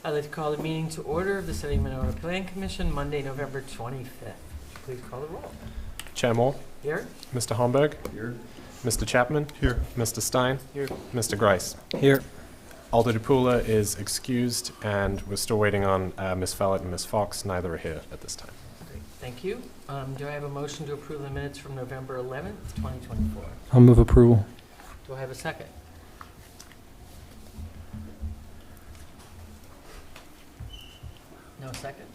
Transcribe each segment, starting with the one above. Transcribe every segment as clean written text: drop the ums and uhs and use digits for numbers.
I'd like to call the meeting to order of the City of Monona Plan Commission, Monday, November 25th. Please call the roll. Chair Moll, Here? Mr. Homburg, Here. Mr. Chapman, Here. Mr. Stein, Here. Mr. Grice. Here. Alder DePula is excused, and we're still waiting on Ms. Fellett and Ms. Fox. Neither are here at this time. Great, thank you. Do I have a motion to approve the minutes from November 11th, 2024? I'll move approval. Do I have a second? No second?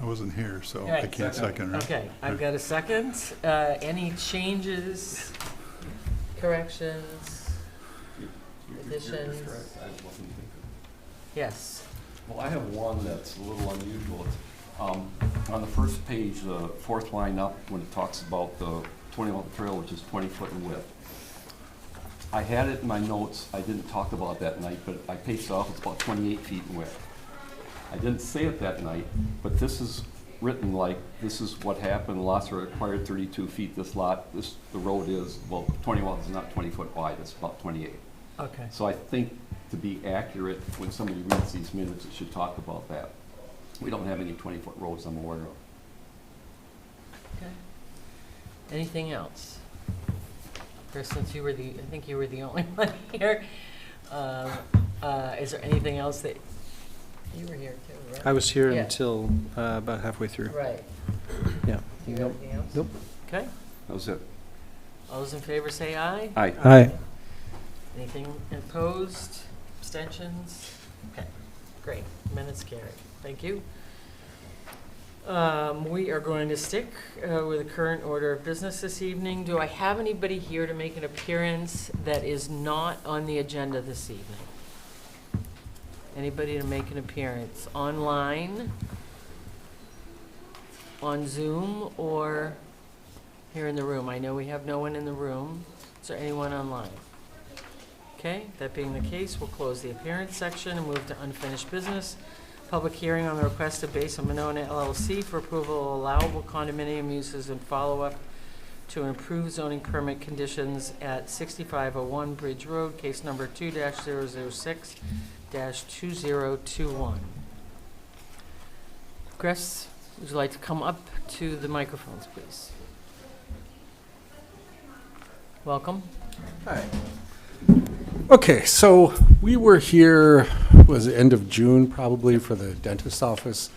I wasn't here, so Right. I can't second, right? Okay, I've got a second. Any changes, corrections, additions? Yes. Well, I have one that's a little unusual. It's, on the first page, the fourth line up, when it talks about the 20-mile trail, which is 20 foot in width. I had it in my notes. I didn't talk about that night, but I paced off. It's about 28 feet in width. I didn't say it that night, but this is written like this is what happened. Lots are required 32 feet. This lot, the road is, well, 21 is not 20 foot wide. It's about 28. Okay. So I think to be accurate, when somebody reads these minutes, it should talk about that. We don't have any 20-foot roads I'm aware of. Okay. Anything else? Chris, since you were I think you were the only one here. Is there anything else that, you were here too, right? I was here Yeah. until about halfway through. Right. Yeah. Do you have Nope. anything else? Nope. Okay. That was it. All those in favor say aye. Aye. Aye. Anything opposed? Abstentions? Okay, great. Minutes carried. Thank you. We are going to stick with the current order of business this evening. Do I have anybody here to make an appearance that is not on the agenda this evening? Anybody to make an appearance online, on Zoom, or here in the room? I know we have no one in the room. Is there anyone online? Okay, that being the case, we'll close the appearance section and move to unfinished business. Public hearing on the request of Base of Monona LLC for approval of allowable condominium uses and follow-up to improve zoning permit conditions at 6501 Bridge Road, case number 2-006-2021. Chris, would you like to come up to the microphones, please? Welcome. Hi. Okay, so we were here, was it end of June probably, for the dentist office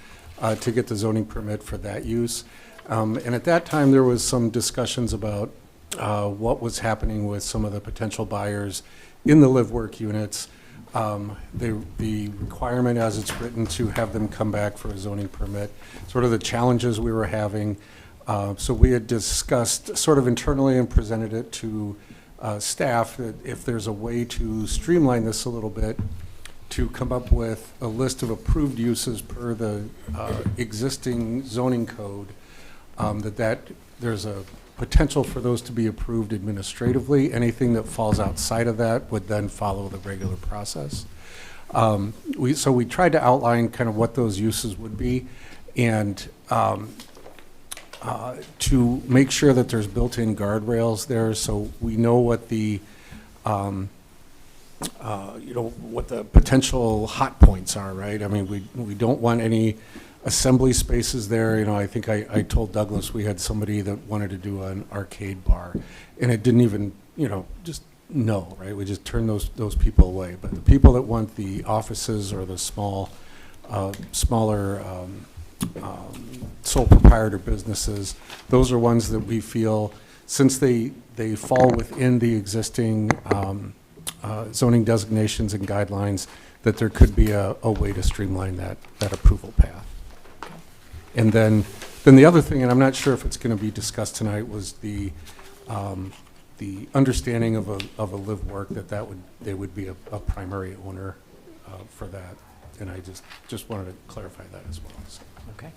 to get the zoning permit for that use. And at that time, there was some discussions about what was happening with some of the potential buyers in the live-work units. The requirement as it's written to have them come back for a zoning permit, sort of the challenges we were having. So we had discussed sort of internally and presented it to staff that if there's a way to streamline this a little bit, to come up with a list of approved uses per the existing zoning code, that there's a potential for those to be approved administratively. Anything that falls outside of that would then follow the regular process. So we tried to outline kind of what those uses would be, and to make sure that there's built-in guardrails there, so we know what the what the potential hot points are, right? I mean, we don't want any assembly spaces there. You know, I think I told Douglas we had somebody that wanted to do an arcade bar, and it didn't even, just no, right? We just turned those people away. But the people that want the offices or the smaller sole proprietor businesses, those are ones that we feel, since they fall within the existing zoning designations and guidelines, that there could be a way to streamline that approval path. And then the other thing, and I'm not sure if it's going to be discussed tonight, was the understanding of a live work, they would be a primary owner for that. And I just wanted to clarify that as well. So. Okay.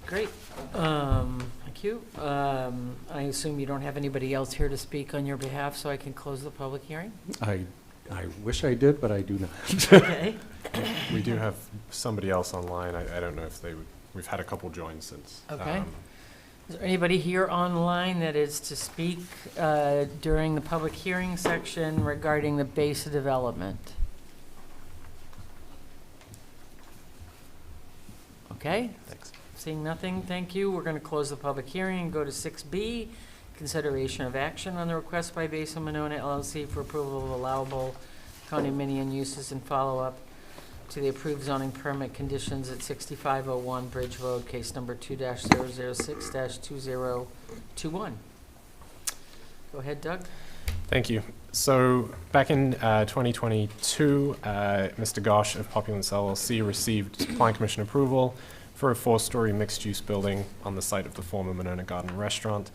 Great. Thank you. I assume you don't have anybody else here to speak on your behalf, so I can close the public hearing? I wish I did, but I do not. Okay. We do have somebody else online. I don't know if we've had a couple join since. Okay. Is there anybody here online that is to speak during the public hearing section regarding the base development? Okay, Thanks. seeing nothing, thank you. We're going to close the public hearing and go to 6B, consideration of action on the request by Basin Monona LLC for approval of allowable condominium uses and follow-up to the approved zoning permit conditions at 6501 Bridge Road, case number 2-006-2021. Go ahead, Doug. Thank you. So back in 2022, Mr. Gosh of Populance LLC received Plan Commission approval for a 4-story mixed-use building on the site of the former Monona Garden Restaurant.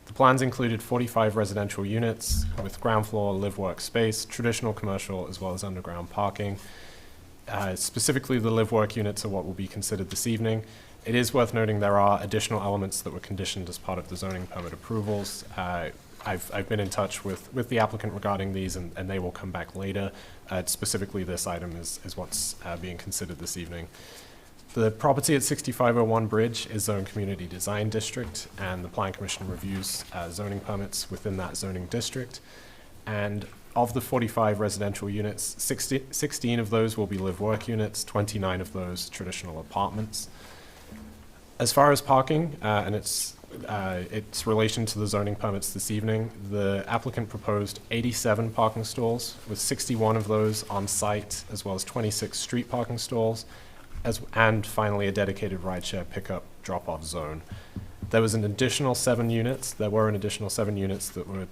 The plans included 45 residential units with ground floor live-work space, traditional commercial, as well as underground parking. Specifically, the live-work units are what will be considered this evening. It is worth noting there are additional elements that were conditioned as part of the zoning permit approvals. I've been in touch with the applicant regarding these, and they will come back later. Specifically, this item is what's being considered this evening. The property at 6501 Bridge is Zone Community Design District, and the Plan Commission reviews zoning permits within that zoning district. And of the 45 residential units, 16 of those will be live-work units, 29 of those traditional apartments. As far as parking and its relation to the zoning permits this evening, the applicant proposed 87 parking stalls, with 61 of those on site, as well as 26 street parking stalls, and finally a dedicated rideshare pickup drop-off zone. There were an additional 7 units that were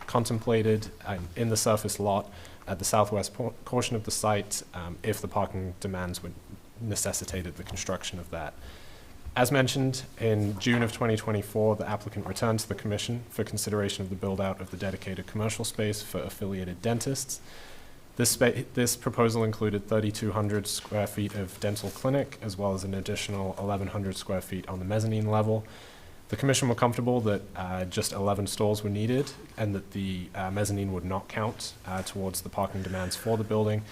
contemplated in the surface lot at the southwest portion of the site if the parking demands would necessitated the construction of that. As mentioned, in June of 2024, the applicant returned to the commission for consideration of the build-out of the dedicated commercial space for affiliated dentists. This proposal included 3,200 square feet of dental clinic, as well as an additional 1,100 square feet on the mezzanine level. The commission were comfortable that just 11 stalls were needed, and that the mezzanine would not count towards the parking demands for the building.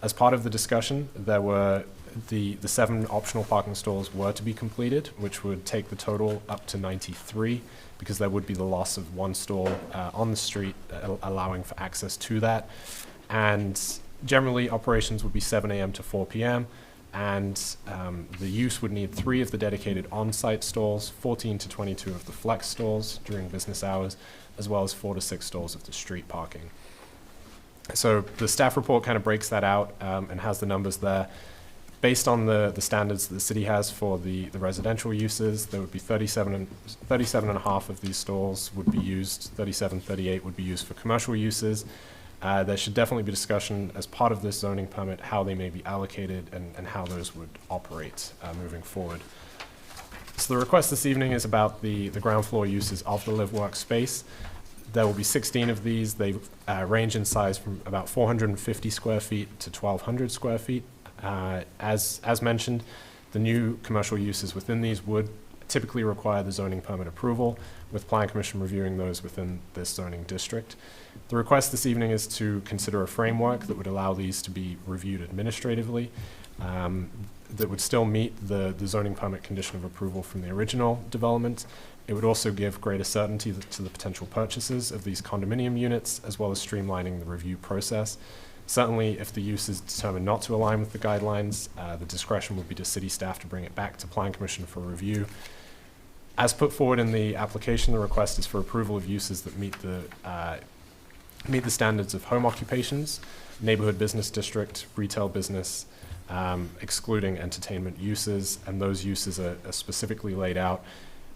As part of the discussion, there were the 7 optional parking stalls were to be completed, which would take the total up to 93, because there would be the loss of 1 stall on the street, allowing for access to that. And generally, operations would be 7 a.m. to 4 p.m., and the use would need 3 of the dedicated on-site stalls, 14 to 22 of the flex stalls during business hours, as well as 4 to 6 stalls of the street parking. So the staff report kind of breaks that out and has the numbers there. Based on the standards that the city has for the residential uses, there would be 37 and a half of these stalls would be used, 37, 38 would be used for commercial uses. There should definitely be discussion as part of this zoning permit how they may be allocated and how those would operate moving forward. So the request this evening is about the ground floor uses of the live-work space. There will be 16 of these. They range in size from about 450 square feet to 1,200 square feet. As mentioned, the new commercial uses within these would typically require the zoning permit approval, with Plan Commission reviewing those within this zoning district. The request this evening is to consider a framework that would allow these to be reviewed administratively, that would still meet the zoning permit condition of approval from the original development. It would also give greater certainty to the potential purchasers of these condominium units, as well as streamlining the review process. Certainly, if the use is determined not to align with the guidelines, the discretion would be to city staff to bring it back to Plan Commission for review. As put forward in the application, the request is for approval of uses that meet the standards of home occupations, neighborhood business district, retail business, excluding entertainment uses, and those uses are specifically laid out.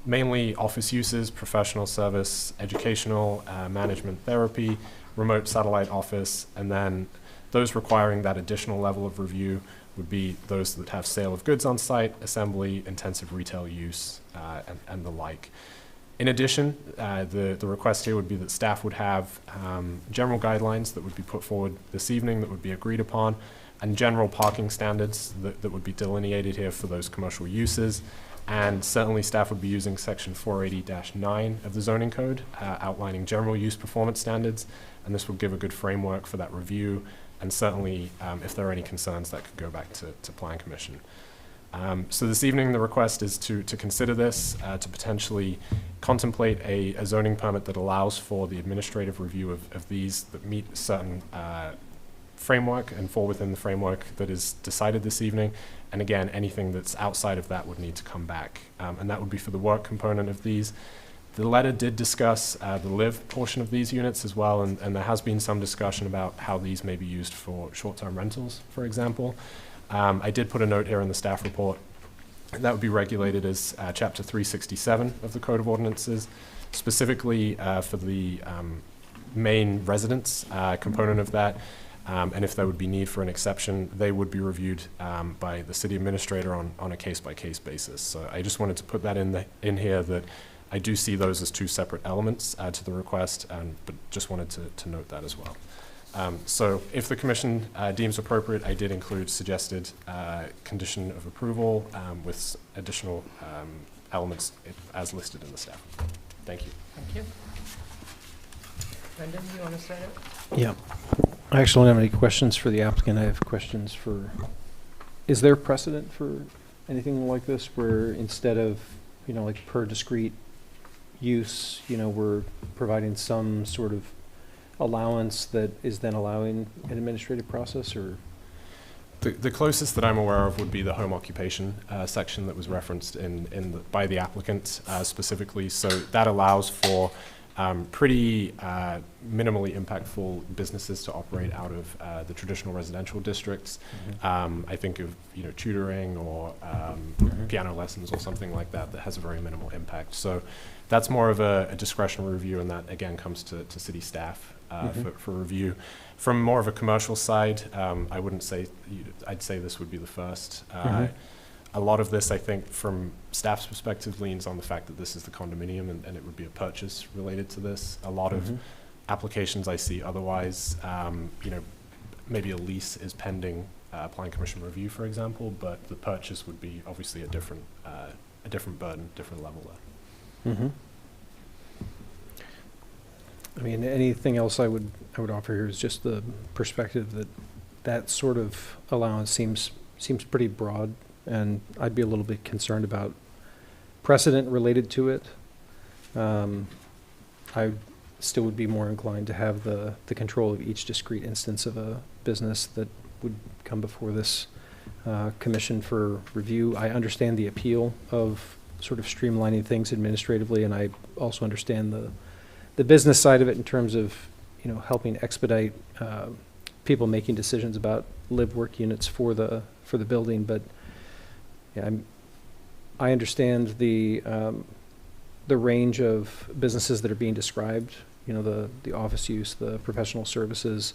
Mainly office uses, professional service, educational, management therapy, remote satellite office, and then those requiring that additional level of review would be those that have sale of goods on site, assembly, intensive retail use, and the like. In addition, the request here would be that staff would have general guidelines that would be put forward this evening that would be agreed upon, and general parking standards that would be delineated here for those commercial uses. And certainly staff would be using section 480-9 of the zoning code, outlining general use performance standards, and this would give a good framework for that review, and certainly if there are any concerns that could go back to Plan Commission. So this evening the request is to consider this, to potentially contemplate a zoning permit that allows for the administrative review of these that meet certain framework and fall within the framework that is decided this evening. And again, anything that's outside of that would need to come back. And that would be for the work component of these. The letter did discuss the live portion of these units as well, and there has been some discussion about how these may be used for short-term rentals, for example. I did put a note here in the staff report. That would be regulated as Chapter 367 of the Code of Ordinances, specifically for the main residence component of that. And if there would be need for an exception, they would be reviewed by the city administrator on a case-by-case basis. So I just wanted to put that in here, that I do see those as two separate elements to the request, but just wanted to note that as well. So if the commission deems appropriate, I did include suggested condition of approval with additional elements as listed in the staff report. Thank you. Thank you. Brendan, you want to start it? Yeah. I actually don't have any questions for the applicant. I have questions for, is there precedent for anything like this where instead of, like per discrete use, we're providing some sort of allowance that is then allowing an administrative process, or? The closest that I'm aware of would be the home occupation section that was referenced by the applicant specifically. So that allows for pretty minimally impactful businesses to operate out of the traditional residential districts. I think of tutoring or piano lessons or something like that that has a very minimal impact. So that's more of a discretionary review, and that again comes to city staff for review. From more of a commercial side, I wouldn't say, I'd say this would be the first. A lot of this, I think, from staff's perspective, leans on the fact that this is the condominium and it would be a purchase related to this. A lot of applications I see otherwise, maybe a lease is pending planning commission review, for example, but the purchase would be obviously a different burden, different level there. I mean, anything else I would offer here is just the perspective that that sort of allowance seems pretty broad, and I'd be a little bit concerned about precedent related to it. I still would be more inclined to have the control of each discrete instance of a business that would come before this commission for review. I understand the appeal of sort of streamlining things administratively, and I also understand the business side of it in terms of helping expedite people making decisions about live work units for the building. But yeah, I understand the range of businesses that are being described. The office use, the professional services.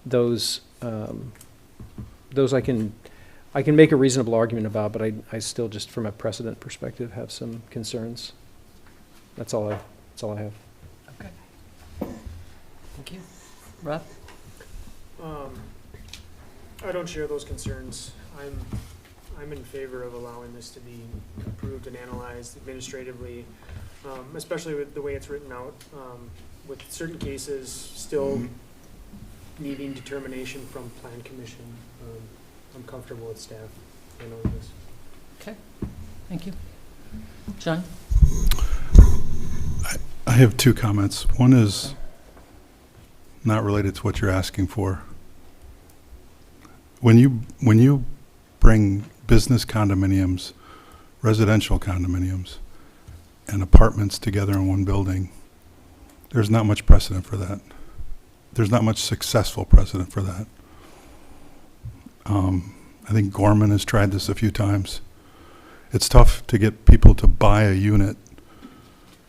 Those I can make a reasonable argument about, but I still, just from a precedent perspective, have some concerns. That's all I have. Okay. Thank you. Rob? I don't share those concerns. I'm in favor of allowing this to be approved and analyzed administratively, especially with the way it's written out, with certain cases still needing determination from Plan Commission. I'm comfortable with staff handling this. Okay. Thank you. John? I have two comments. One is not related to what you're asking for. When you bring business condominiums, residential condominiums, and apartments together in one building, there's not much precedent for that. There's not much successful precedent for that. I think Gorman has tried this a few times. It's tough to get people to buy a unit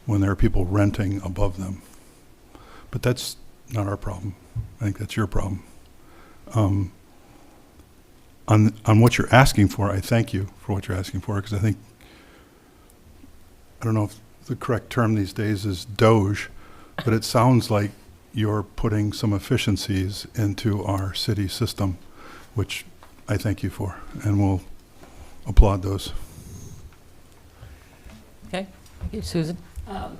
when there are people renting above them. But that's not our problem. I think that's your problem. On what you're asking for, I thank you for what you're asking for, because I don't know if the correct term these days is doge, but it sounds like you're putting some efficiencies into our city system, which I thank you for, and we'll applaud those. Okay. Thank you. Susan? I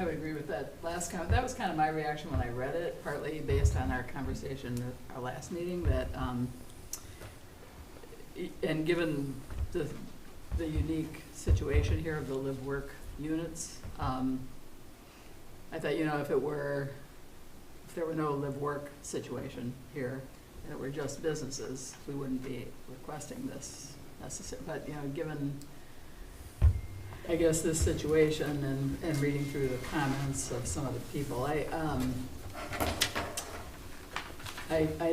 would agree with that last comment. That was kind of my reaction when I read it, partly based on our conversation at our last meeting, that and given the unique situation here of the live-work units, I thought, if it were if there were no live-work situation here, and it were just businesses, we wouldn't be requesting this necessarily. But, you know, given, I guess, this situation and reading through the comments of some of the people, I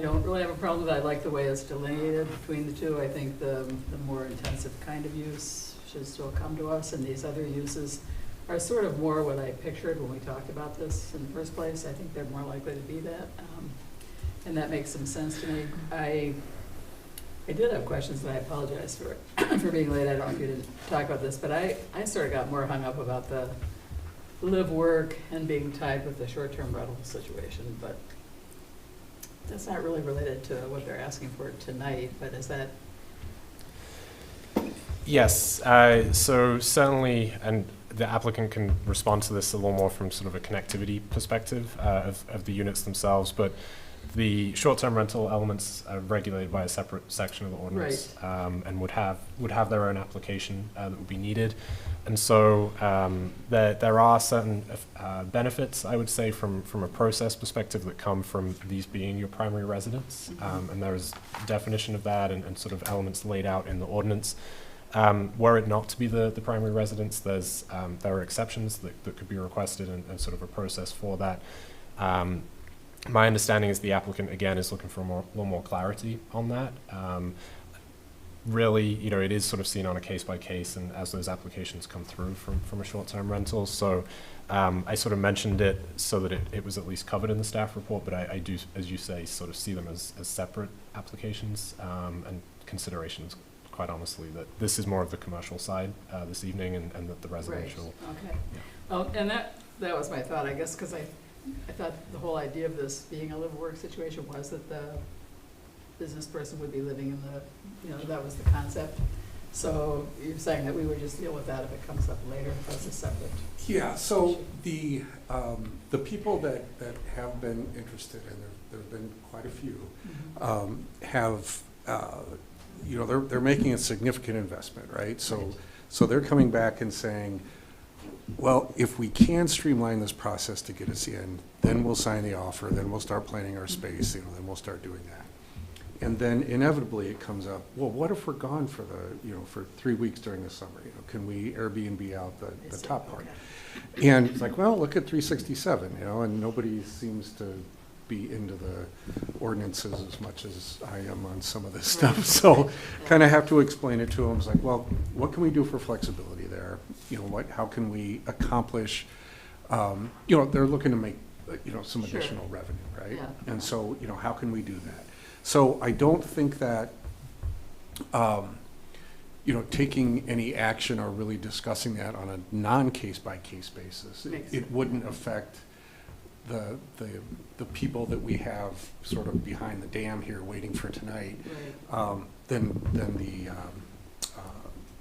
don't really have a problem with it. I like the way it's delineated between the two. I think the more intensive kind of use should still come to us, and these other uses are sort of more what I pictured when we talked about this in the first place. I think they're more likely to be that, and that makes some sense to me. I did have questions, and I apologize for for being late. I don't know if you didn't talk about this, but I sort of got more hung up about the live work and being tied with the short-term rental situation, but that's not really related to what they're asking for tonight, but is that? Yes, so certainly, and the applicant can respond to this a little more from sort of a connectivity perspective of the units themselves, but the short-term rental elements are regulated by a separate section of the ordinance, and would have their own application that would be needed. And so there are certain benefits, I would say, from a process perspective that come from these being your primary residence, and there is definition of that and sort of elements laid out in the ordinance. Were it not to be the primary residence, there are exceptions that could be requested and sort of a process for that. My understanding is the applicant, again, is looking for a little more clarity on that. Really, you know, it is sort of seen on a case-by-case, and as those applications come through from a short-term rental. So I sort of mentioned it so that it was at least covered in the staff report, but I do, as you say, sort of see them as separate applications and considerations, quite honestly, that this is more of the commercial side this evening, and that the residential. Right. Okay. Yeah. Well, and that was my thought, I guess, because I thought the whole idea of this being a live-work situation was that the business person would be living in the, you know, that was the concept. So you're saying that we would just deal with that if it comes up later as a separate? Yeah, so the people that have been interested, and there have been quite a few, have, you know, they're making a significant investment, right? So they're coming back and saying, well, if we can streamline this process to get us in, then we'll sign the offer, then we'll start planning our space, you know, then we'll start doing that. And then inevitably it comes up, well, what if we're gone for for 3 weeks during the summer? You know, can we Airbnb out the top part? Okay. And it's like, well, look at 367, you know, and nobody seems to be into the ordinances as much as I am on some of this stuff. So kind of have to explain it to them. It's like, well, what can we do for flexibility there? You know, how can we accomplish, you know, they're looking to make, you know, some Sure. additional revenue, right? Yeah. And so, you know, how can we do that? So I don't think that, you know, taking any action or really discussing that on a non-case-by-case basis, it wouldn't affect the people that we have sort of behind the dam here waiting for tonight, Right. than the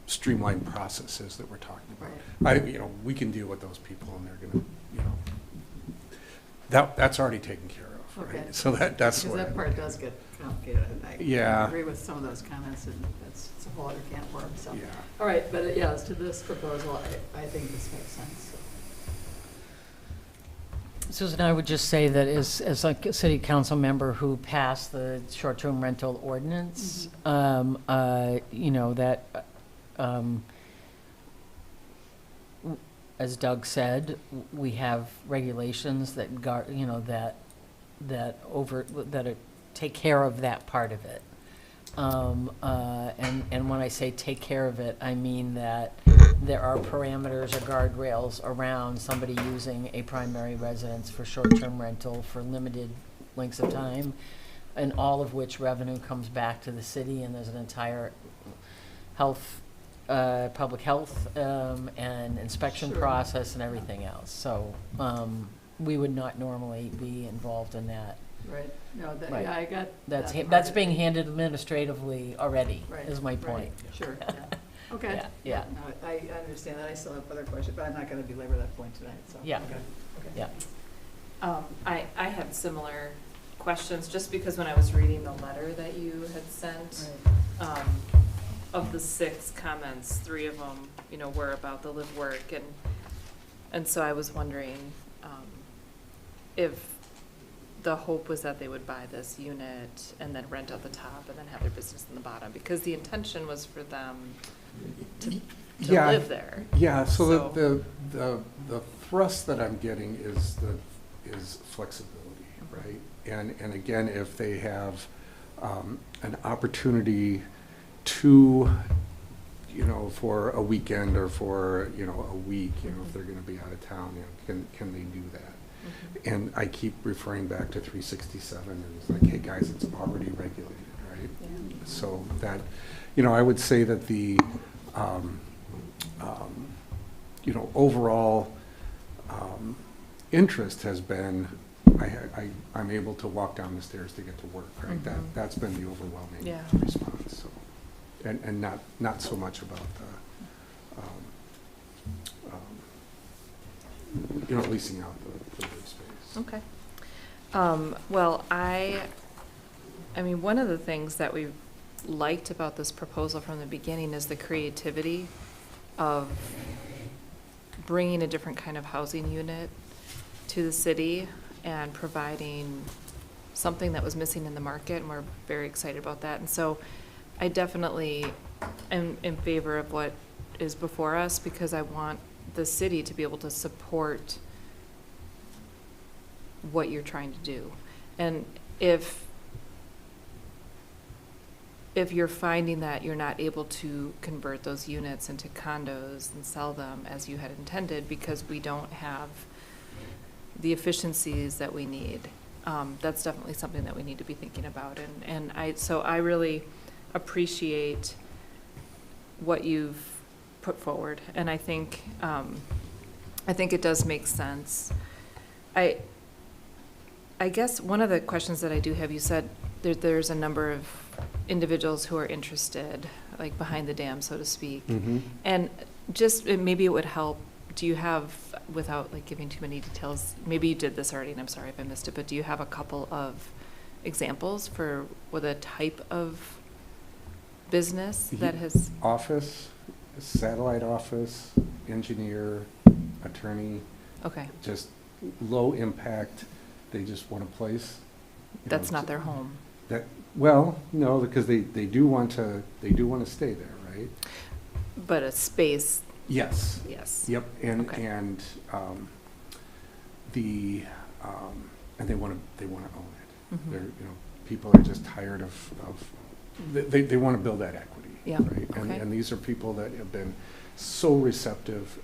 streamlined processes that we're talking about. Right. You know, we can deal with those people, and they're gonna, you know, that's already taken care of, right? Okay. So that's Because what. that part does get complicated. I Yeah. agree with some of those comments, and it's a whole other can of worms, so. Yeah. All right, but yeah, as to this proposal, I think this makes sense. Susan, I would just say that as like a city council member who passed the short-term rental ordinance, you know, that, as Doug said, we have regulations that take care of that part of it. And when I say take care of it, I mean that there are parameters or guardrails around somebody using a primary residence for short-term rental for limited lengths of time, and all of which revenue comes back to the city, and there's an entire public health and inspection Sure. process and everything else. So we would not normally be involved in that. Right, no, Right. yeah, I got. That's that that's part. being handled administratively already, Right, is my right, point. Sure, yeah. Okay. Yeah, yeah. No, I understand that. I still have other questions, but I'm not going to belabor that point tonight, so. Yeah. Okay. Yeah. I had similar questions, just because when I was reading the letter that you had sent, Right. of the 6 comments, 3 of them, you know, were about the live work, and so I was wondering if the hope was that they would buy this unit and then rent out the top and then have their business in the bottom, because the intention was for them to Yeah. live there. Yeah, so So- the thrust that I'm getting is flexibility, right? And again, if they have an opportunity to, for a weekend or for, a week, if they're gonna be out of town, can they do that? Mhm. And I keep referring back to 367, and it's like, hey, guys, it's already regulated, right? Yeah. So that, I would say that the, overall interest has been, I'm able to walk down the stairs to get to work, right? Mhm. That's been the overwhelming Yeah. response, so. And not so much about the, leasing out the space. Okay. Well, I mean, one of the things that we liked about this proposal from the beginning is the creativity of bringing a different kind of housing unit to the city and providing something that was missing in the market, and we're very excited about that. And so I definitely am in favor of what is before us, because I want the city to be able to support what you're trying to do. And if you're finding that you're not able to convert those units into condos and sell them as you had intended because we don't have the efficiencies that we need, that's definitely something that we need to be thinking about. So I really appreciate what you've put forward, and I think it does make sense. I guess one of the questions that I do have, you said there's a number of individuals who are interested, like behind the dam, so to speak. Mhm. And maybe it would help, do you have, without like giving too many details, maybe you did this already and I'm sorry if I missed it, but do you have a couple of examples for what a type of business that has? Office, satellite office, engineer, attorney, Okay, just low impact, they just want a place. that's not their home. Well, no, because they do want to stay there, right? But a space, Yes. yes. Yep, and, Okay. and, and they want to own it. Mhm. They're, people are just tired of, they want to build that equity. Yeah, Right? okay. And these are people that have been so receptive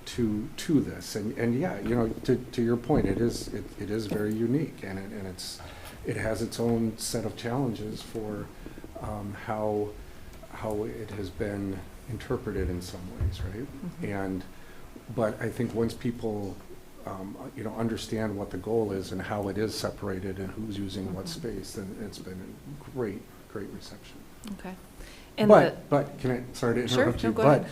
to this. And yeah, to your point, it is very unique, and it has its own set of challenges for how it has been interpreted in some ways, right? Mhm. But I think once people, understand what the goal is and how it is separated and who's using what Mhm. space, then it's been a great reception. Okay. And But, can I, sorry to Sure, interrupt no, you, go ahead.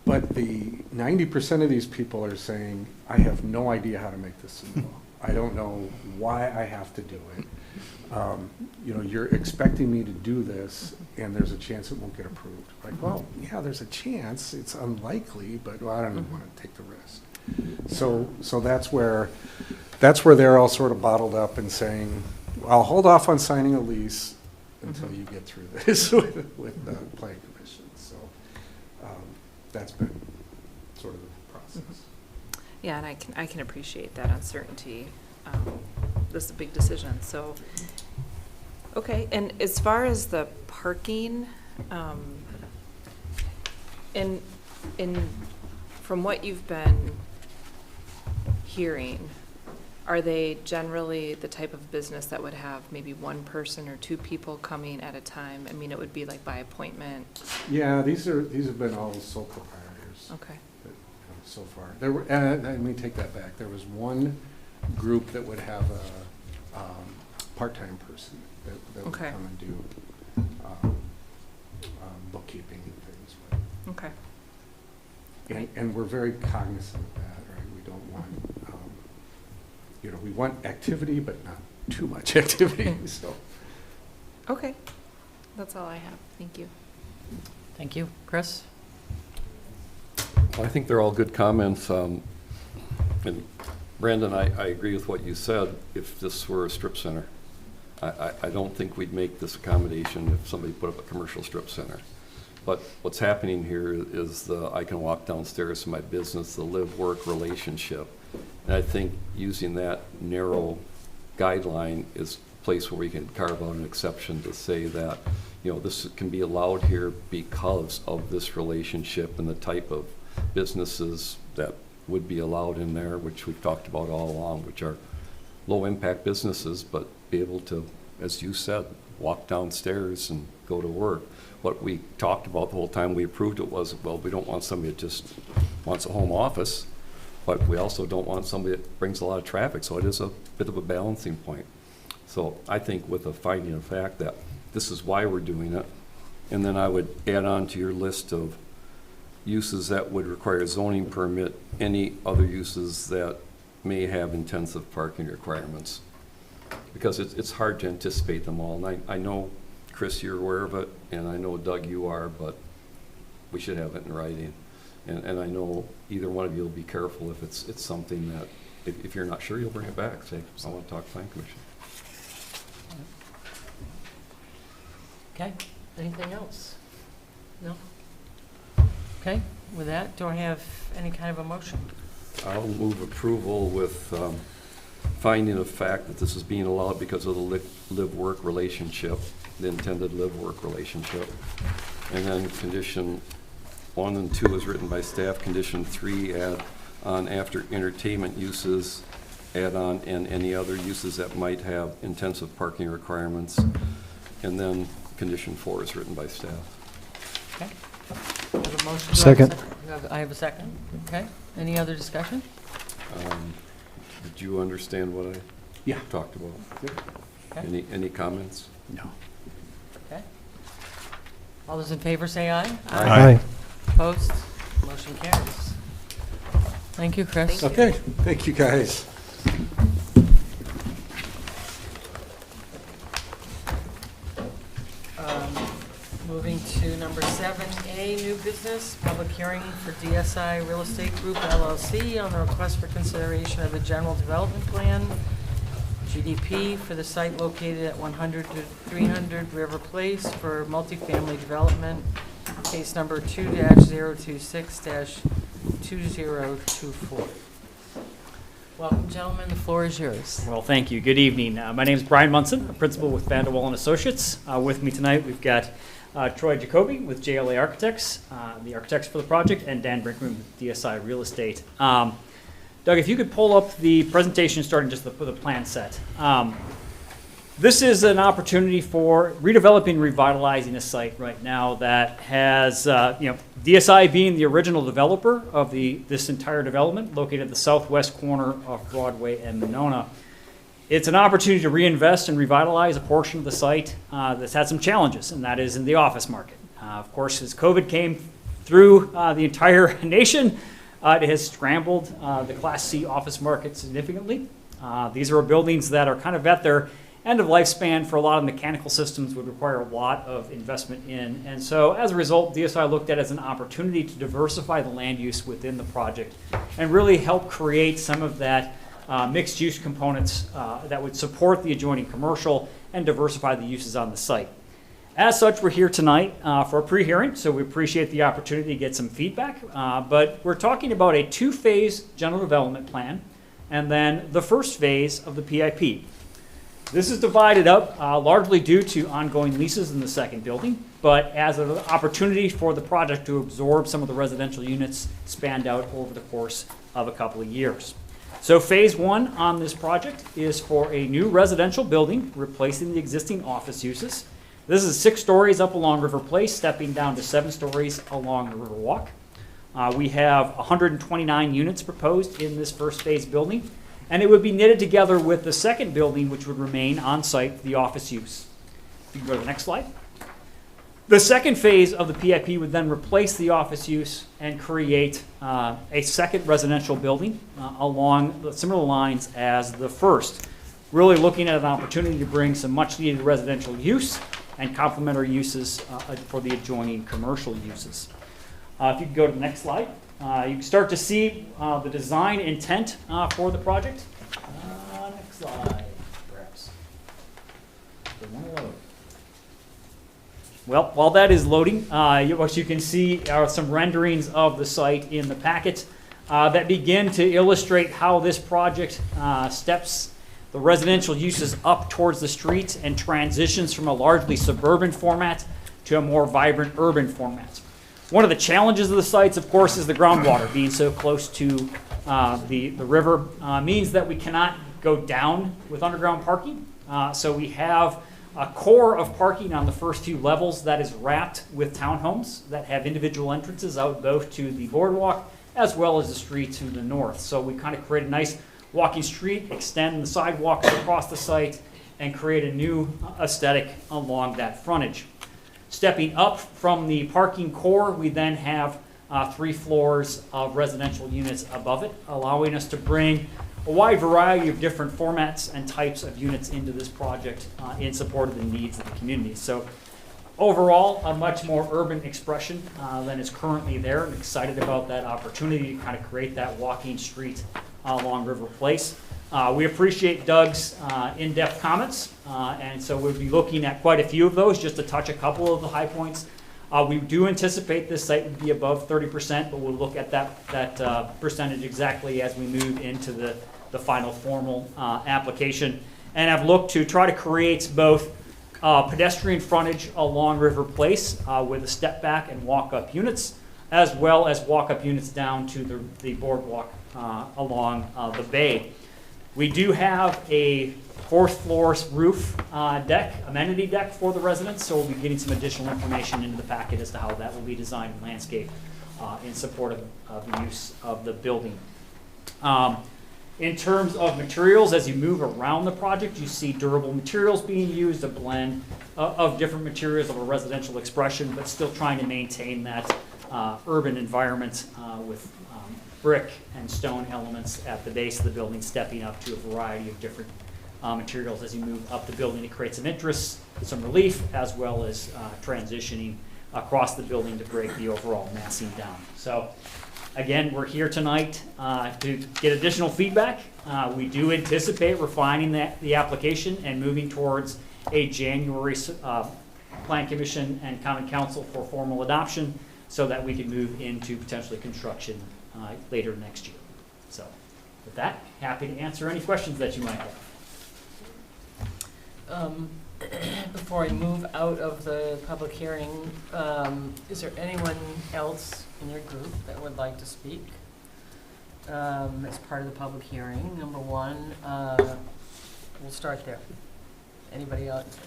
but the 90% of these people are saying, I have no idea how to make this in law. I don't know why I have to do it. You're expecting me to do this, and there's a chance it won't get approved. Like, well, yeah, there's a chance, it's unlikely, but I don't Mhm. want to take the risk. So that's where they're all sort of bottled up and saying, I'll hold off on signing a lease until Mhm. you get through this with the planning commission. So that's been sort of the process. Yeah, and I can appreciate that uncertainty. This is a big decision, so, okay. And as far as the parking, from what you've been hearing, are they generally the type of business that would have maybe one person or two people coming at a time? I mean, it would be like by appointment. Yeah, these have been all sole proprietors Okay. so far. Let me take that back. There was one group that would have a part-time person that would Okay. come and do bookkeeping and things. Okay. And we're very cognizant of that, right? We don't want, we want activity, but not too much activity, so. Okay. That's all I have. Thank you. Thank you. Chris? I think they're all good comments. And Brandon, I agree with what you said, if this were a strip center. I don't think we'd make this accommodation if somebody put up a commercial strip center. But what's happening here is I can walk downstairs to my business, the live-work relationship. And I think using that narrow guideline is a place where we can carve out an exception to say that, this can be allowed here because of this relationship and the type of businesses that would be allowed in there, which we've talked about all along, which are low-impact businesses, but be able to, as you said, walk downstairs and go to work. What we talked about the whole time we approved it was, well, we don't want somebody that just wants a home office, but we also don't want somebody that brings a lot of traffic, so it is a bit of a balancing point. So I think with a finding of fact that this is why we're doing it, and then I would add on to your list of uses that would require a zoning permit, any other uses that may have intensive parking requirements. Because it's hard to anticipate them all. And I know, Chris, you're aware of it, and I know, Doug, you are, but we should have it in writing. And I know either one of you will be careful if it's something that, if you're not sure, you'll bring it back. Say, I want to talk to Plan Commission. Okay, anything else? No? Okay, with that, do I have any kind of a motion? I'll move approval with finding of fact that this is being allowed because of the live-work relationship, the intended live-work relationship. And then condition 1 and 2 is written by staff. Condition 3, add on after entertainment uses, add on and any other uses that might have intensive parking requirements. And then condition 4 is written by staff. Okay. I have a motion. Second. I have a second. Okay. Any other discussion? Did you understand what I talked about? Okay. Any comments? No. Okay. All those in favor say aye. Aye. Opposed? Motion carries. Thank you, Chris. Thank you. Okay, thank you, guys. Moving to number 7A, new business, public hearing for DSI Real Estate Group LLC on the request for consideration of the general development plan, GDP, for the site located at 100 to 300 River Place for multifamily development, case number 2-026-2024. Welcome, gentlemen, the floor is yours. Well, thank you. Good evening. My name is Brian Munson, a principal with Vanderwall & Associates. With me tonight, we've got Troy Jacoby with JLA Architects, the architects for the project, and Dan Brinkman with DSI Real Estate. Doug, if you could pull up the presentation starting just with the plan set. This is an opportunity for redeveloping, revitalizing a site right now that has, DSI being the original developer of this entire development located at the southwest corner of Broadway and Monona. It's an opportunity to reinvest and revitalize a portion of the site that's had some challenges, and that is in the office market. Of course, as COVID came through the entire nation, it has scrambled the Class C office market significantly. These are buildings that are kind of at their end of lifespan for a lot of mechanical systems, would require a lot of investment in. And so as a result, DSI looked at it as an opportunity to diversify the land use within the project and really help create some of that mixed use components that would support the adjoining commercial and diversify the uses on the site. As such, we're here tonight for a pre-hearing, so we appreciate the opportunity to get some feedback. But we're talking about a 2-phase general development plan and then the first phase of the PIP. This is divided up largely due to ongoing leases in the second building, but as an opportunity for the project to absorb some of the residential units spanned out over the course of a couple of years. So phase 1 on this project is for a new residential building replacing the existing office uses. This is 6 stories up along River Place, stepping down to 7 stories along the River Walk. We have 129 units proposed in this first phase building, and it would be knitted together with the second building, which would remain on site for the office use. You can go to the next slide. The second phase of the PIP would then replace the office use and create a second residential building along the similar lines as the first. Really looking at an opportunity to bring some much needed residential use and complementary uses for the adjoining commercial uses. If you could go to the next slide. You can start to see the design intent for the project. Next slide, perhaps. They wanna load. Well, while that is loading, what you can see are some renderings of the site in the packet that begin to illustrate how this project steps the residential uses up towards the street and transitions from a largely suburban format to a more vibrant urban format. One of the challenges of the sites, of course, is the groundwater. Being so close to the river means that we cannot go down with underground parking. So we have a core of parking on the first two levels that is wrapped with townhomes that have individual entrances out both to the boardwalk as well as the street to the north. So we kind of create a nice walking street, extend the sidewalks across the site, and create a new aesthetic along that frontage. Stepping up from the parking core, we then have 3 floors of residential units above it, allowing us to bring a wide variety of different formats and types of units into this project in support of the needs of the community. So overall, a much more urban expression than is currently there. I'm excited about that opportunity to kind of create that walking street along River Place. We appreciate Doug's in-depth comments, and so we'll be looking at quite a few of those, just to touch a couple of the high points. We do anticipate this site would be above 30%, but we'll look at that percentage exactly as we move into the final formal application. And I've looked to try to create both pedestrian frontage along River Place with a step back and walk-up units, as well as walk-up units down to the boardwalk along the bay. We do have a 4th floor roof deck, amenity deck for the residents, so we'll be getting some additional information into the packet as to how that will be designed and landscaped in support of the use of the building. In terms of materials, as you move around the project, you see durable materials being used, a blend of different materials of a residential expression, but still trying to maintain that urban environment with brick and stone elements at the base of the building, stepping up to a variety of different materials as you move up the building to create some interest, some relief, as well as transitioning across the building to break the overall massing down. So again, we're here tonight to get additional feedback. We do anticipate refining the application and moving towards a January Plan Commission and Common Council for formal adoption, so that we can move into potentially construction later next year. So with that, happy to answer any questions that you might have. Before I move out of the public hearing, is there anyone else in your group that would like to speak as part of the public hearing? Number one, we'll start there. Anybody else?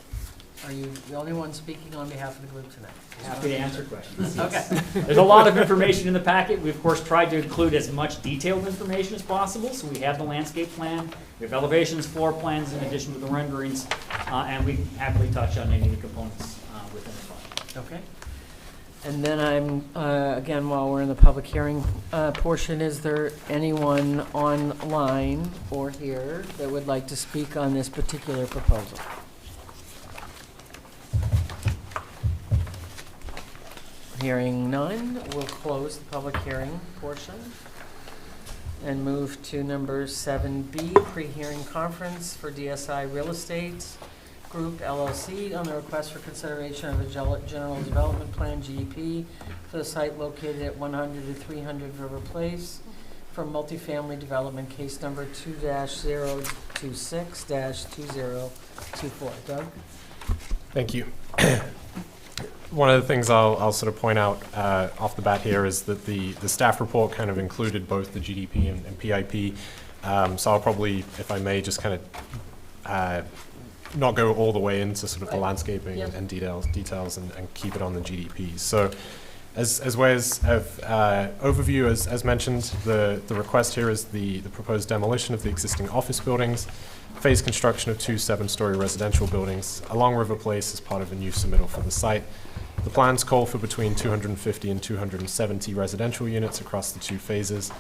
Are you the only one speaking on behalf of the group tonight? Happy to answer questions. Okay. There's a lot of information in the packet. We, of course, tried to include as much detailed information as possible. So we have the landscape plan, we have elevations, floor plans, in addition to the renderings, and we can happily touch on any of the components within the project. Okay. And then again, while we're in the public hearing portion, is there anyone online or here that would like to speak on this particular proposal? Hearing none, we'll close the public hearing portion and move to number 7B, pre-hearing conference for DSI Real Estate Group LLC on the request for consideration of a general development plan, GEP, for the site located at 100 to 300 River Place for multifamily development, case number 2-026-2024. Doug? Thank you. One of the things I'll sort of point out off the bat here is that the staff report kind of included both the GDP and PIP. So I'll probably, if I may, just kind of not go all the way into sort of the landscaping and details and keep it on the GDP. So as way as overview, as mentioned, the request here is the proposed demolition of the existing office buildings, phase construction of 2 7-story residential buildings along River Place as part of a new submittal for the site. The plans call for between 250 and 270 residential units across the 2 phases.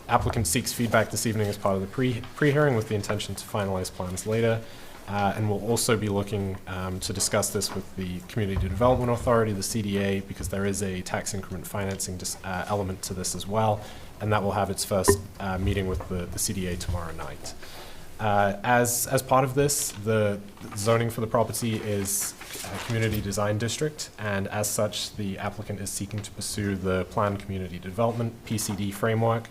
Applicant seeks feedback this evening as part of the pre-hearing with the intention to finalize plans later. And we'll also be looking to discuss this with the Community Development Authority, the CDA, because there is a tax increment financing element to this as well, and that will have its first meeting with the CDA tomorrow night. As part of this, the zoning for the property is a community design district, and as such, the applicant is seeking to pursue the Planned Community Development, PCD framework.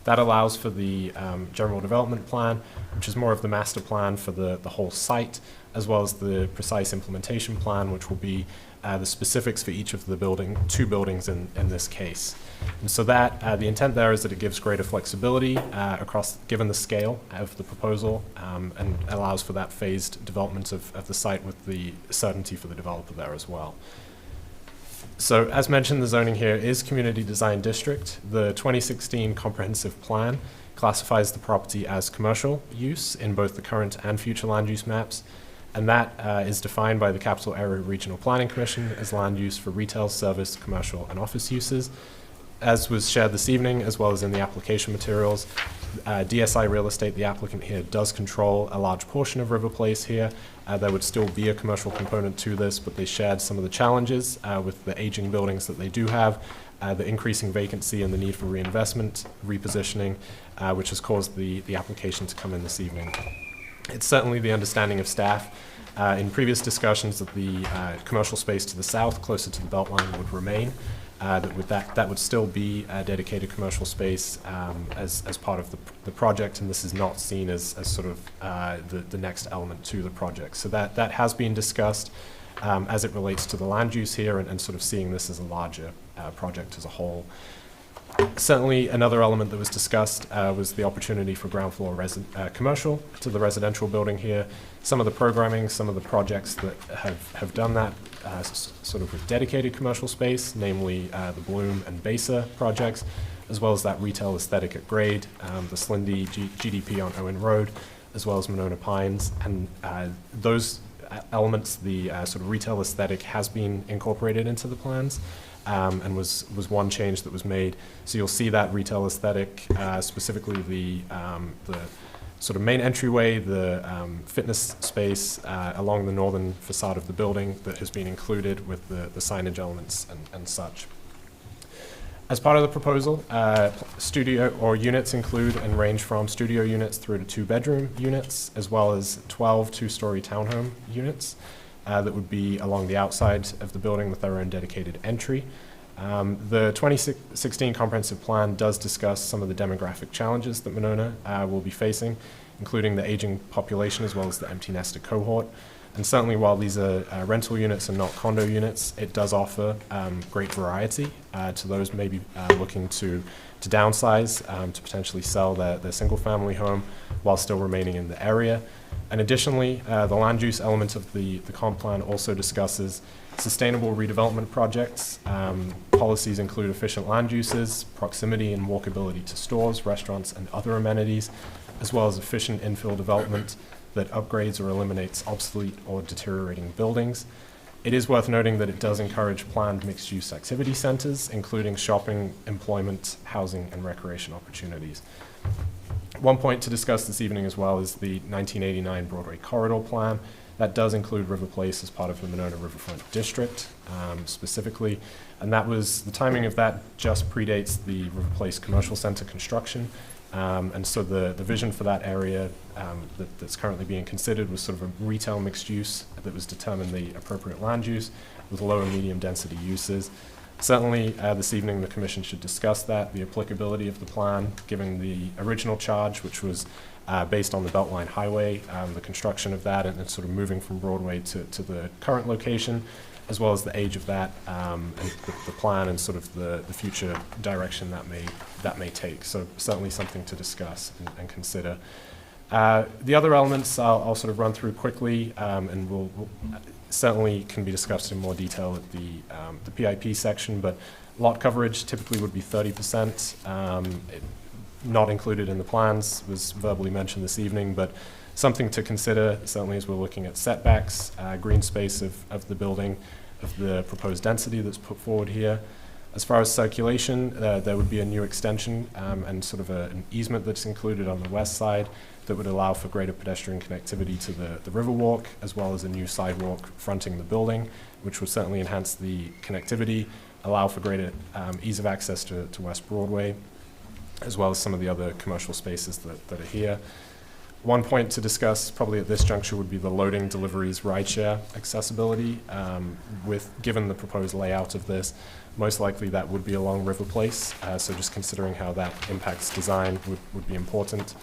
That allows for the general development plan, which is more of the master plan for the whole site, as well as the precise implementation plan, which will be the specifics for each of the two buildings in this case. And so that the intent there is that it gives greater flexibility across, given the scale of the proposal, and allows for that phased development of the site with the certainty for the developer there as well. So as mentioned, the zoning here is Community Design District. The 2016 Comprehensive Plan classifies the property as commercial use in both the current and future land use maps, and that is defined by the Capital Area Regional Planning Commission as land use for retail, service, commercial, and office uses. As was shared this evening, as well as in the application materials, DSI Real Estate, the applicant here, does control a large portion of River Place here. There would still be a commercial component to this, but they shared some of the challenges with the aging buildings that they do have, the increasing vacancy and the need for reinvestment, repositioning, which has caused the application to come in this evening. It's certainly the understanding of staff in previous discussions that the commercial space to the south, closer to the Beltline, would remain. That would still be a dedicated commercial space as part of the project, and this is not seen as sort of the next element to the project. So that has been discussed as it relates to the land use here, and sort of seeing this as a larger project as a whole. Certainly another element that was discussed was the opportunity for ground floor commercial to the residential building here. Some of the programming, some of the projects that have done that sort of with dedicated commercial space, namely the Bloom and Besa projects, as well as that retail aesthetic at Grade, the Slindy GDP on Owen Road, as well as Monona Pines. And those elements, the sort of retail aesthetic, has been incorporated into the plans. And was one change that was made. So you'll see that retail aesthetic, specifically the sort of main entryway, the fitness space along the northern facade of the building that has been included with the signage elements and such. As part of the proposal, studio or units include and range from studio units through to 2-bedroom units, as well as 12 two-story townhome units. That would be along the outside of the building with their own dedicated entry. The 2016 Comprehensive Plan does discuss some of the demographic challenges that Monona will be facing, including the aging population as well as the empty nester cohort. And certainly while these are rental units and not condo units, it does offer great variety to those maybe looking to downsize, to potentially sell their single-family home while still remaining in the area. And additionally, the land use element of the comp plan also discusses sustainable redevelopment projects. Policies include efficient land uses, proximity and walkability to stores, restaurants, and other amenities, as well as efficient infill development that upgrades or eliminates obsolete or deteriorating buildings. It is worth noting that it does encourage planned mixed-use activity centers, including shopping, employment, housing, and recreation opportunities. One point to discuss this evening as well is the 1989 Broadway Corridor Plan. That does include River Place as part of the Monona Riverfront District specifically, and that was, the timing of that just predates the River Place Commercial Center construction. And so the vision for that area that's currently being considered was sort of a retail mixed use that was determined the appropriate land use with low and medium density uses. Certainly, this evening the Commission should discuss that, the applicability of the plan, given the original charge, which was based on the Beltline Highway, the construction of that, and sort of moving from Broadway to the current location, as well as the age of that, and the plan and sort of the future direction that may take. So certainly something to discuss and consider. The other elements I'll sort of run through quickly, and we'll certainly can be discussed in more detail at the PIP section, but lot coverage typically would be 30%. Not included in the plans, was verbally mentioned this evening, but something to consider certainly as we're looking at setbacks, green space of the building, of the proposed density that's put forward here. As far as circulation, there would be a new extension and sort of an easement that's included on the west side that would allow for greater pedestrian connectivity to the Riverwalk, as well as a new sidewalk fronting the building, which would certainly enhance the connectivity, allow for greater ease of access to West Broadway, as well as some of the other commercial spaces that are here. One point to discuss probably at this juncture would be the loading, deliveries, rideshare accessibility. Given the proposed layout of this, most likely that would be along River Place, so just considering how that impacts design would be important.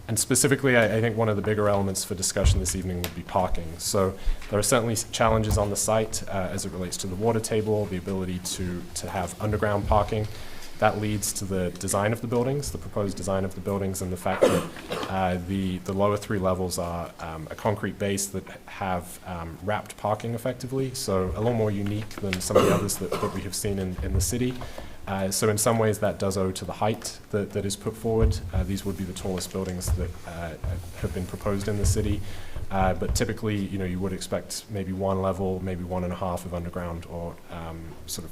And specifically, I think one of the bigger elements for discussion this evening would be parking. So there are certainly challenges on the site as it relates to the water table, the ability to have underground parking. That leads to the design of the buildings, the proposed design of the buildings, and the fact that the lower 3 levels are a concrete base that have wrapped parking effectively, so a little more unique than some of the others that we have seen in the city. So in some ways that does owe to the height that is put forward. These would be the tallest buildings that have been proposed in the city. But typically, you would expect maybe 1 level, maybe 1.5 of underground or sort of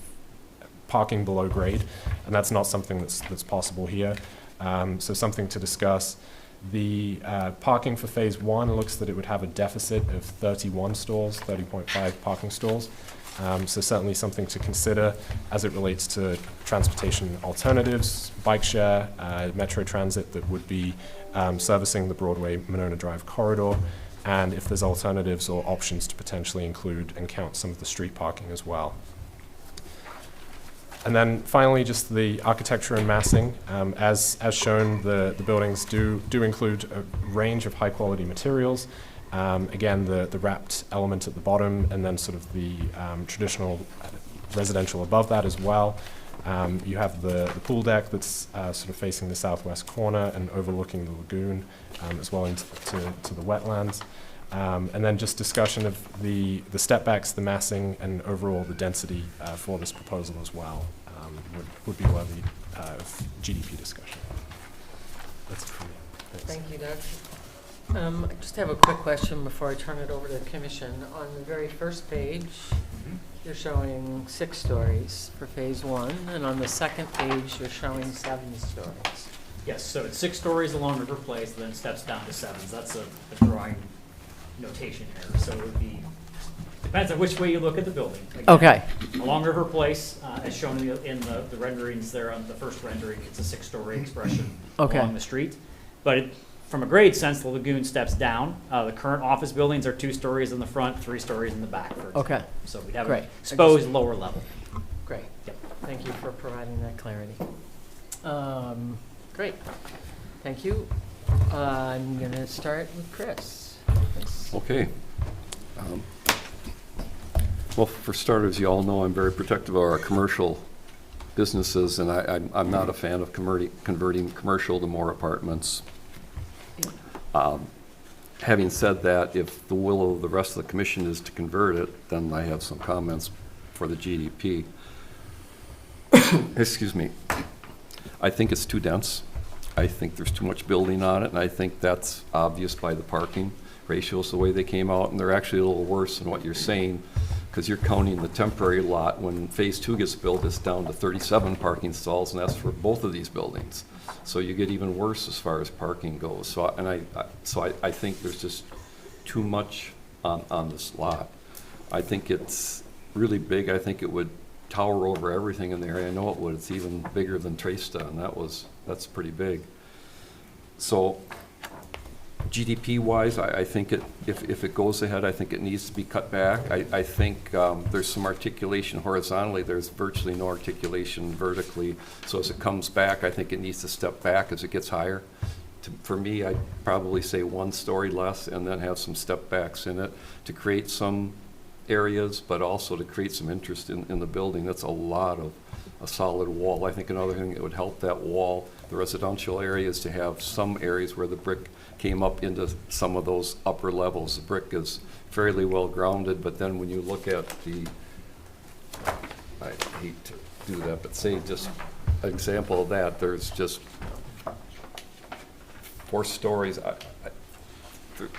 parking below grade, and that's not something that's possible here. So something to discuss. The parking for phase 1 looks that it would have a deficit of 31 stalls, 30.5 parking stalls. So certainly something to consider as it relates to transportation alternatives, bike share, metro transit that would be servicing the Broadway Monona Drive corridor, and if there's alternatives or options to potentially include and count some of the street parking as well. And then finally, just the architecture and massing. As shown, the buildings do include a range of high-quality materials. Again, the wrapped element at the bottom, and then sort of the traditional residential above that as well. You have the pool deck that's sort of facing the southwest corner and overlooking the lagoon, as well into the wetlands. And then just discussion of the step backs, the massing, and overall the density for this proposal as well would be worthy of GDP discussion. That's it for me. Thanks. Thank you, Doug. I just have a quick question before I turn it over to the commission. On the very first page, you're showing 6 stories for phase 1, and on the second page, you're showing 7 stories. Yes, so it's 6 stories along River Place, then it steps down to 7. So that's a drawing notation here. So it would be, depends on which way you look at the building. Again, Okay. along River Place, as shown in the renderings there on the first rendering, it's a 6-story expression Okay. along the street. But from a grade sense, the lagoon steps down. The current office buildings are 2 stories in the front, 3 stories in the back, for example. Okay. So we'd have Great. an exposed lower level. Great. Yep. Thank you for providing that clarity. Great. Thank you. I'm going to start with Chris. Okay. Well, for starters, you all know I'm very protective of our commercial businesses, and I'm not a fan of converting commercial to more apartments. Having said that, if the will of the rest of the commission is to convert it, then I have some comments for the GDP. Excuse me. I think it's too dense. I think there's too much building on it, and I think that's obvious by the parking ratios, the way they came out, and they're actually a little worse than what you're saying, because you're counting the temporary lot. When phase 2 gets built, it's down to 37 parking stalls, and that's for both of these buildings. So you get even worse as far as parking goes. So I think there's just too much on this lot. I think it's really big. I think it would tower over everything in the area. I know it would. It's even bigger than Tresta, and that's pretty big. So GDP-wise, I think if it goes ahead, I think it needs to be cut back. I think there's some articulation horizontally. There's virtually no articulation vertically. So as it comes back, I think it needs to step back as it gets higher. For me, I'd probably say 1 story less and then have some step backs in it to create some areas, but also to create some interest in the building. That's a lot of a solid wall. I think another thing that would help that wall, the residential area, is to have some areas where the brick came up into some of those upper levels. The brick is fairly well grounded, but then when you look at I hate to do that, but say just an example of that, there's just 4 stories.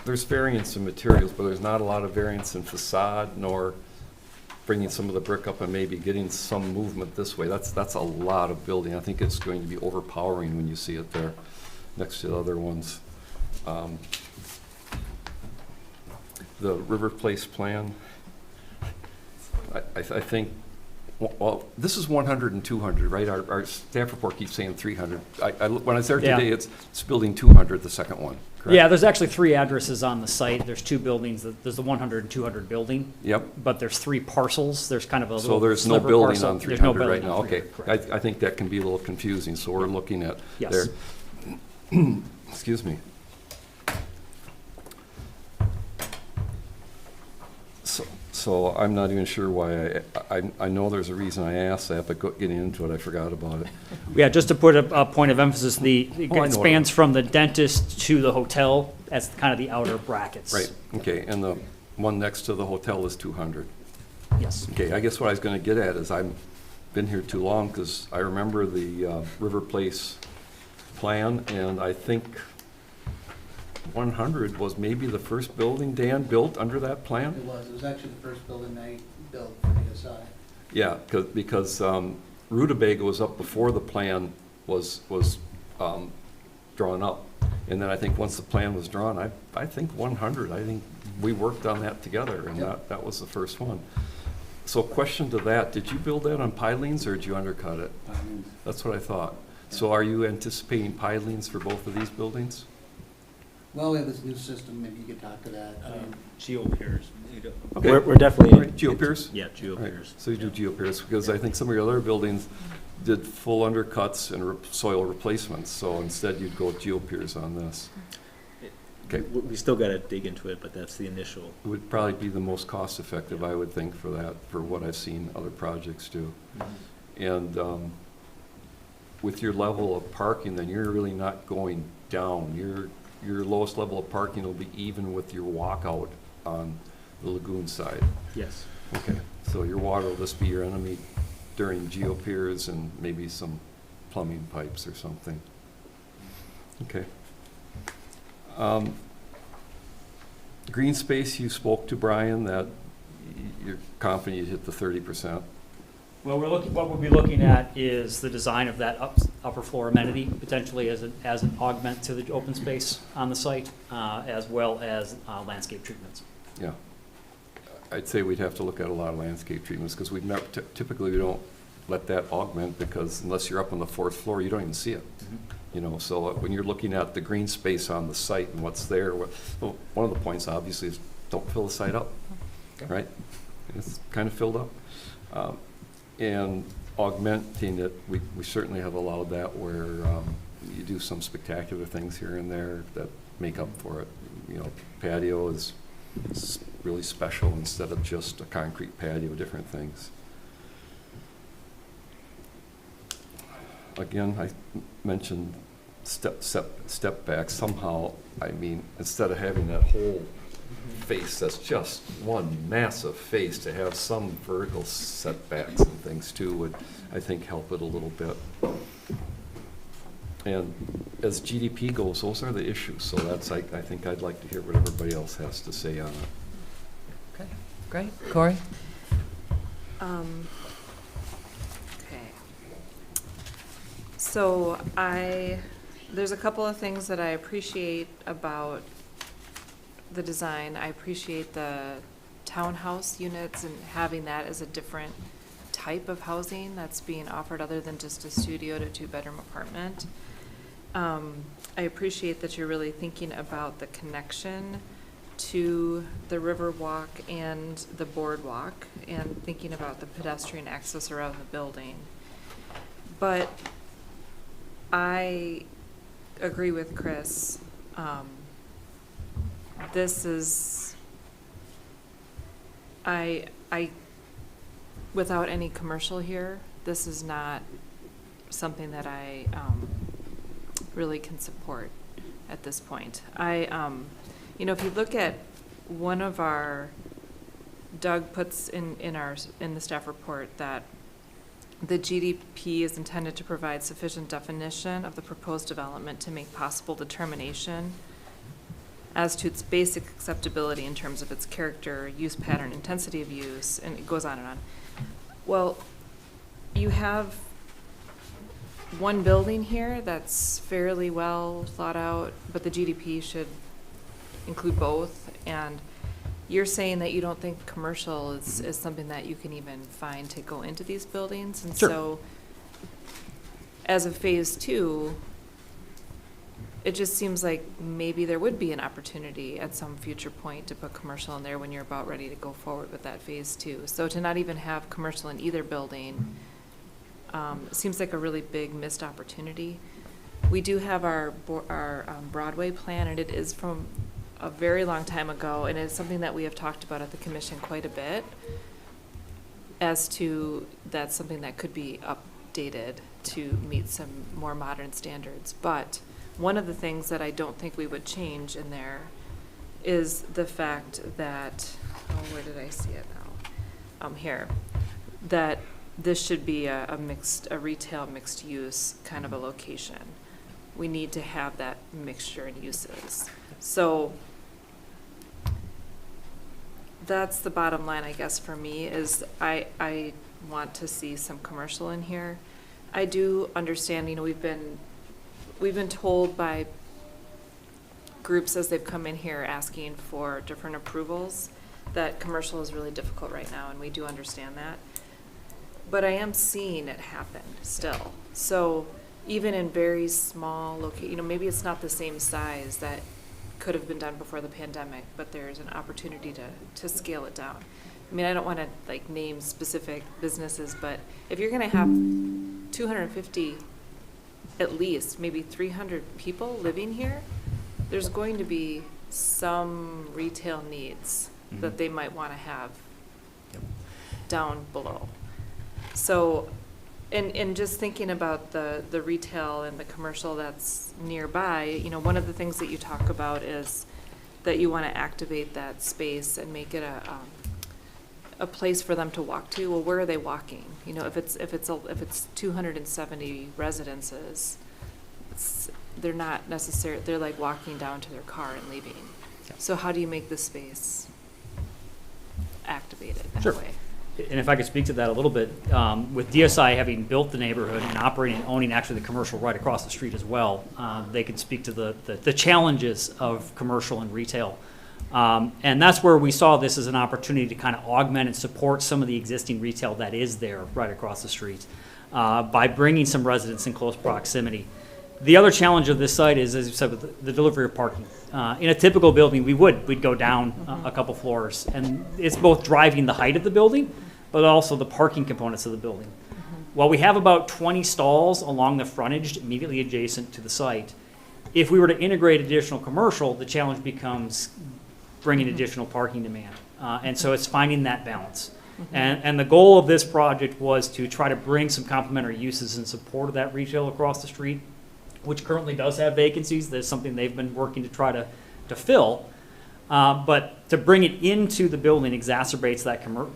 There's variance in materials, but there's not a lot of variance in facade, nor bringing some of the brick up and maybe getting some movement this way. That's a lot of building. I think it's going to be overpowering when you see it there next to the other ones. um, the River Place plan, I think, well, this is 100 and 200, right? Our staff report keeps saying 300. When I was there Yeah. today, it's building 200, the second one, correct? Yeah, there's actually 3 addresses on the site. There's 2 buildings. There's the 100 and 200 building, Yep. but there's 3 parcels. There's kind of a So little there's no sliver building parcel. on There's no 300 right building now? on Okay. 300, correct. I think that can be a little confusing, so we're looking at Yes. there. Excuse me. So I'm not even sure why I know there's a reason I asked that, but getting into it, I forgot about it. Yeah, just to put a point of emphasis, it Oh, I know it. spans from the dentist to the hotel. That's kind of the outer brackets. Right, okay, and the one next to the hotel is 200. Yes. Okay, I guess what I was gonna get at is I've been here too long, because I remember the River Place plan, and I think 100 was maybe the first building Dan built under that plan? It was actually the first building they built for DSI. Yeah, because Rutabaga was up before the plan was drawn up. And then I think once the plan was drawn, I think 100, I think we worked on that together, and that was the first one. So question to that, did you build that on pilings or did you undercut it? That's what I thought. So are you anticipating pilings for both of these buildings? Well, we have this new system, maybe you could talk to that. GeoPiers. Okay. We're definitely. Right, GeoPiers? Yeah, Right, GeoPiers. so you do GeoPiers, because I think some of your other buildings did full undercuts and soil replacements, so instead you'd go with GeoPiers on this. Okay. We still gotta dig into it, but that's the initial. It would probably be the most cost-effective, I would think, for that, for what I've seen other projects do. And with your level of parking, then you're really not going down. Your lowest level of parking will be even with your walkout on the lagoon side. Yes. Okay, so your water will just be your enemy during GeoPiers and maybe some plumbing pipes or something. Okay. Green space, you spoke to Brian, that you're confident you'd hit the 30%. Well, what we'll be looking at is the design of that upper floor amenity, potentially as an augment to the open space on the site, as well as landscape treatments. Yeah. I'd say we'd have to look at a lot of landscape treatments, because we've never, typically we don't let that augment, because unless you're up on the 4th floor, you don't even see it. You know, so when you're looking at the green space on the site and what's there, well, one of the points obviously is don't fill the site up, right? It's kind of filled up. And augmenting it, we certainly have allowed that, where you do some spectacular things here and there that make up for it. You know, patio is really special instead of just a concrete patio, different things. Again, I mentioned step back. Somehow, I mean, instead of having that whole face that's just one massive face, to have some vertical setbacks and things too would, I think, help it a little bit. And as GDP goes, those are the issues. So that's, I think I'd like to hear what everybody else has to say on it. Okay, great. Corey? Okay. So there's a couple of things that I appreciate about the design. I appreciate the townhouse units and having that as a different type of housing that's being offered, other than just a studio to 2-bedroom apartment. I appreciate that you're really thinking about the connection to the Riverwalk and the boardwalk, and thinking about the pedestrian access around the building. But I agree with Chris. This is, without any commercial here, this is not something that I really can support at this point. If you look at one of our, Doug puts in the staff report that the GDP is intended to provide sufficient definition of the proposed development to make possible determination as to its basic acceptability in terms of its character, use pattern, intensity of use, and it goes on and on. Well, you have one building here that's fairly well thought out, but the GDP should include both. And you're saying that you don't think commercial is something that you can even find to go into these buildings? And Sure. so, as of phase 2, it just seems like maybe there would be an opportunity at some future point to put commercial in there when you're about ready to go forward with that phase 2. So to not even have commercial in either building seems like a really big missed opportunity. We do have our Broadway plan, and it is from a very long time ago, and it's something that we have talked about at the commission quite a bit as to that's something that could be updated to meet some more modern standards. But one of the things that I don't think we would change in there is the fact that, oh, where did I see it now? Here, that this should be a retail mixed use kind of a location. We need to have that mixture in uses. So that's the bottom line, I guess, for me, is I want to see some commercial in here. I do understand, we've been told by groups as they've come in here asking for different approvals that commercial is really difficult right now, and we do understand that. But I am seeing it happen still. So even in very small maybe it's not the same size that could have been done before the pandemic, but there's an opportunity to scale it down. I mean, I don't want to name specific businesses, but if you're going to have 250, at least maybe 300 people living here, there's going to be some retail needs that they might want to have down below. So, and just thinking about the retail and the commercial that's nearby, one of the things that you talk about is that you want to activate that space and make it a place for them to walk to. Well, where are they walking? If it's 270 residences, they're not necessarily, they're like walking down to their car and leaving. So how do you make the space activated that way? And if I could speak to that a little bit, with DSI having built the neighborhood and operating and owning actually the commercial right across the street as well, they could speak to the challenges of commercial and retail. And that's where we saw this as an opportunity to kind of augment and support some of the existing retail that is there right across the street by bringing some residents in close proximity. The other challenge of this site is, as you said, with the delivery of parking. In a typical building, we'd go down a couple floors, and it's both driving the height of the building, but also the parking components of the building. While we have about 20 stalls along the frontage immediately adjacent to the site, if we were to integrate additional commercial, the challenge becomes bringing additional parking demand. And so it's finding that balance. And the goal of this project was to try to bring some complementary uses in support of that retail across the street, which currently does have vacancies. That's something they've been working to try to fill. But to bring it into the building exacerbates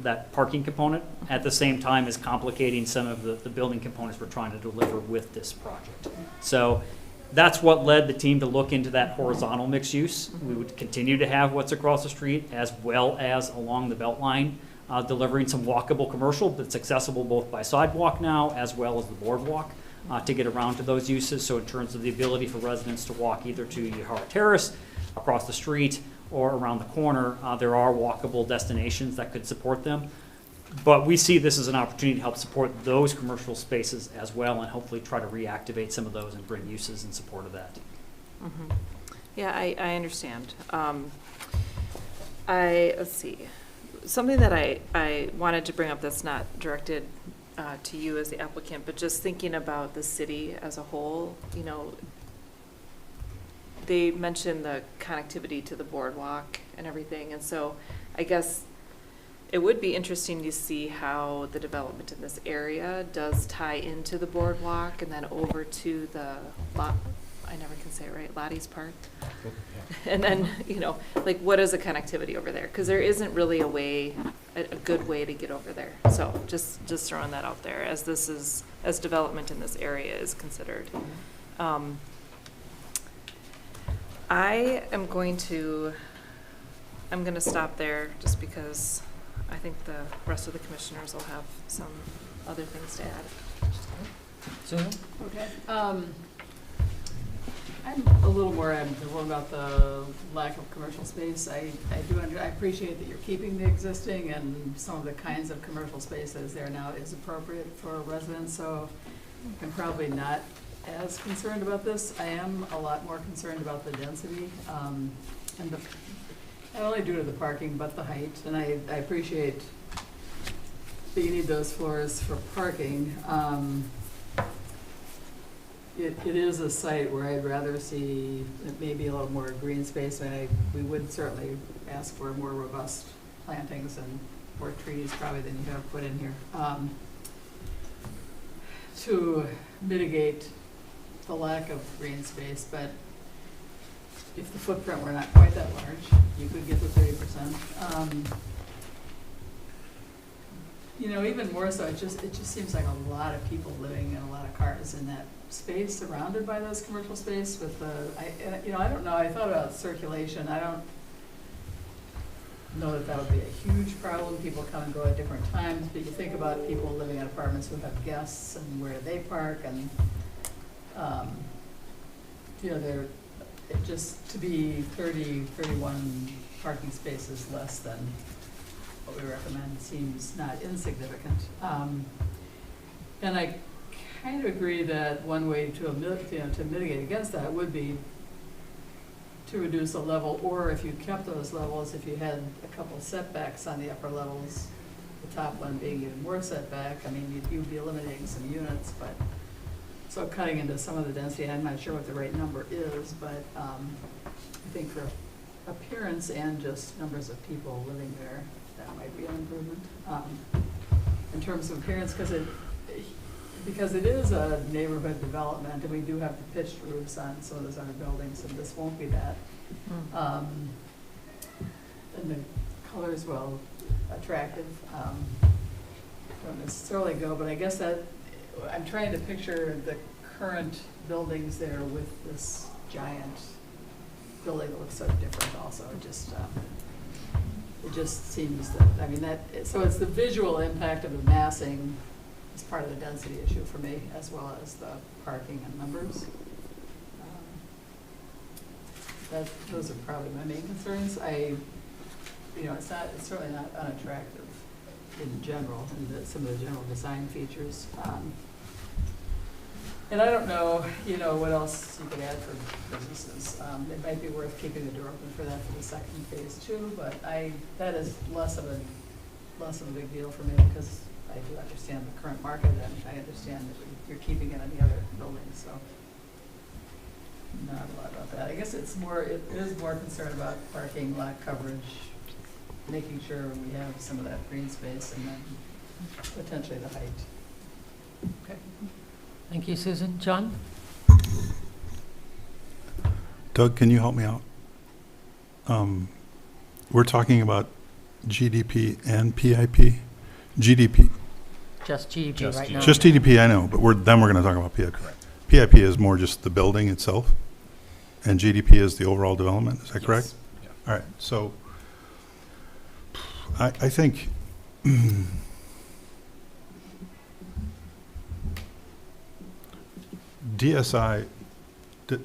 that parking component at the same time as complicating some of the building components we're trying to deliver with this project. So that's what led the team to look into that horizontal mixed use. We would continue to have what's across the street as well as along the Beltline, delivering some walkable commercial that's accessible both by sidewalk now as well as the boardwalk. To get around to those uses. So in terms of the ability for residents to walk either to Yahara Terrace, across the street, or around the corner, there are walkable destinations that could support them. But we see this as an opportunity to help support those commercial spaces as well, and hopefully try to reactivate some of those and bring uses in support of that. Mm-hmm. Yeah, I understand. Let's see. Something that I wanted to bring up that's not directed to you as the applicant, but just thinking about the city as a whole, they mentioned the connectivity to the boardwalk and everything, and so I guess it would be interesting to see how the development in this area does tie into the boardwalk and then over to the I never can say it right, Lottie's Park. And then, what is the connectivity over there? Because there isn't really a good way to get over there. So just throwing that out there as development in this area is considered. I'm going to stop there just because I think the rest of the commissioners will have some other things to add. Susan? Okay. I'm a little more ambivalent about the lack of commercial space. I appreciate that you're keeping the existing, and some of the kinds of commercial space that is there now is appropriate for residents, so I'm probably not as concerned about this. I am a lot more concerned about the density, and not only due to the parking, but the height, and I appreciate that you need those floors for parking. It is a site where I'd rather see maybe a little more green space, and we would certainly ask for more robust plantings and more trees probably than you have put in here, to mitigate the lack of green space. But if the footprint were not quite that large, you could get to 30%. You know, even more so, it just seems like a lot of people living and a lot of cars in that space surrounded by those commercial space with I don't know, I thought about circulation. I don't know that would be a huge problem. People come and go at different times, but you think about people living in apartments who have guests and where they park, and they're just to be 31 parking spaces less than what we recommend seems not insignificant. And I kind of agree that one way to mitigate against that would be to reduce a level, or if you kept those levels, if you had a couple of setbacks on the upper levels, the top one being even more setback. I mean, you'd be eliminating some units, but so cutting into some of the density. I'm not sure what the right number is, but I think for appearance and just numbers of people living there, that might be an improvement. In terms of appearance, because it is a neighborhood development, and we do have the pitched roofs on some of those other buildings, and this won't be that. And the colors, well, attractive. Don't necessarily go, but I guess that I'm trying to picture the current buildings there with this giant building that looks so different. Also, it just seems that, I mean, so it's the visual impact of the massing is part of the density issue for me, as well as the parking and numbers. Those are probably my main concerns. It's certainly not unattractive in general, and some of the general design features. And I don't know, what else you could add for businesses. It might be worth keeping the door open for that for the second phase too, but that is less of a big deal for me, because I do understand the current market, and I understand that you're keeping it on the other buildings, so not a lot about that. I guess it is more concerned about parking, lot coverage, making sure we have some of that green space, and then potentially the height. Okay. Thank you, Susan. John? Doug, can you help me out? We're talking about GDP and PIP. GDP. Just GDP right now. Just GDP, I know, but then we're going to talk about PIP. Correct. PIP is more just the building itself, and GDP is the overall development. Is that correct? Yeah. All right. So I think DSI,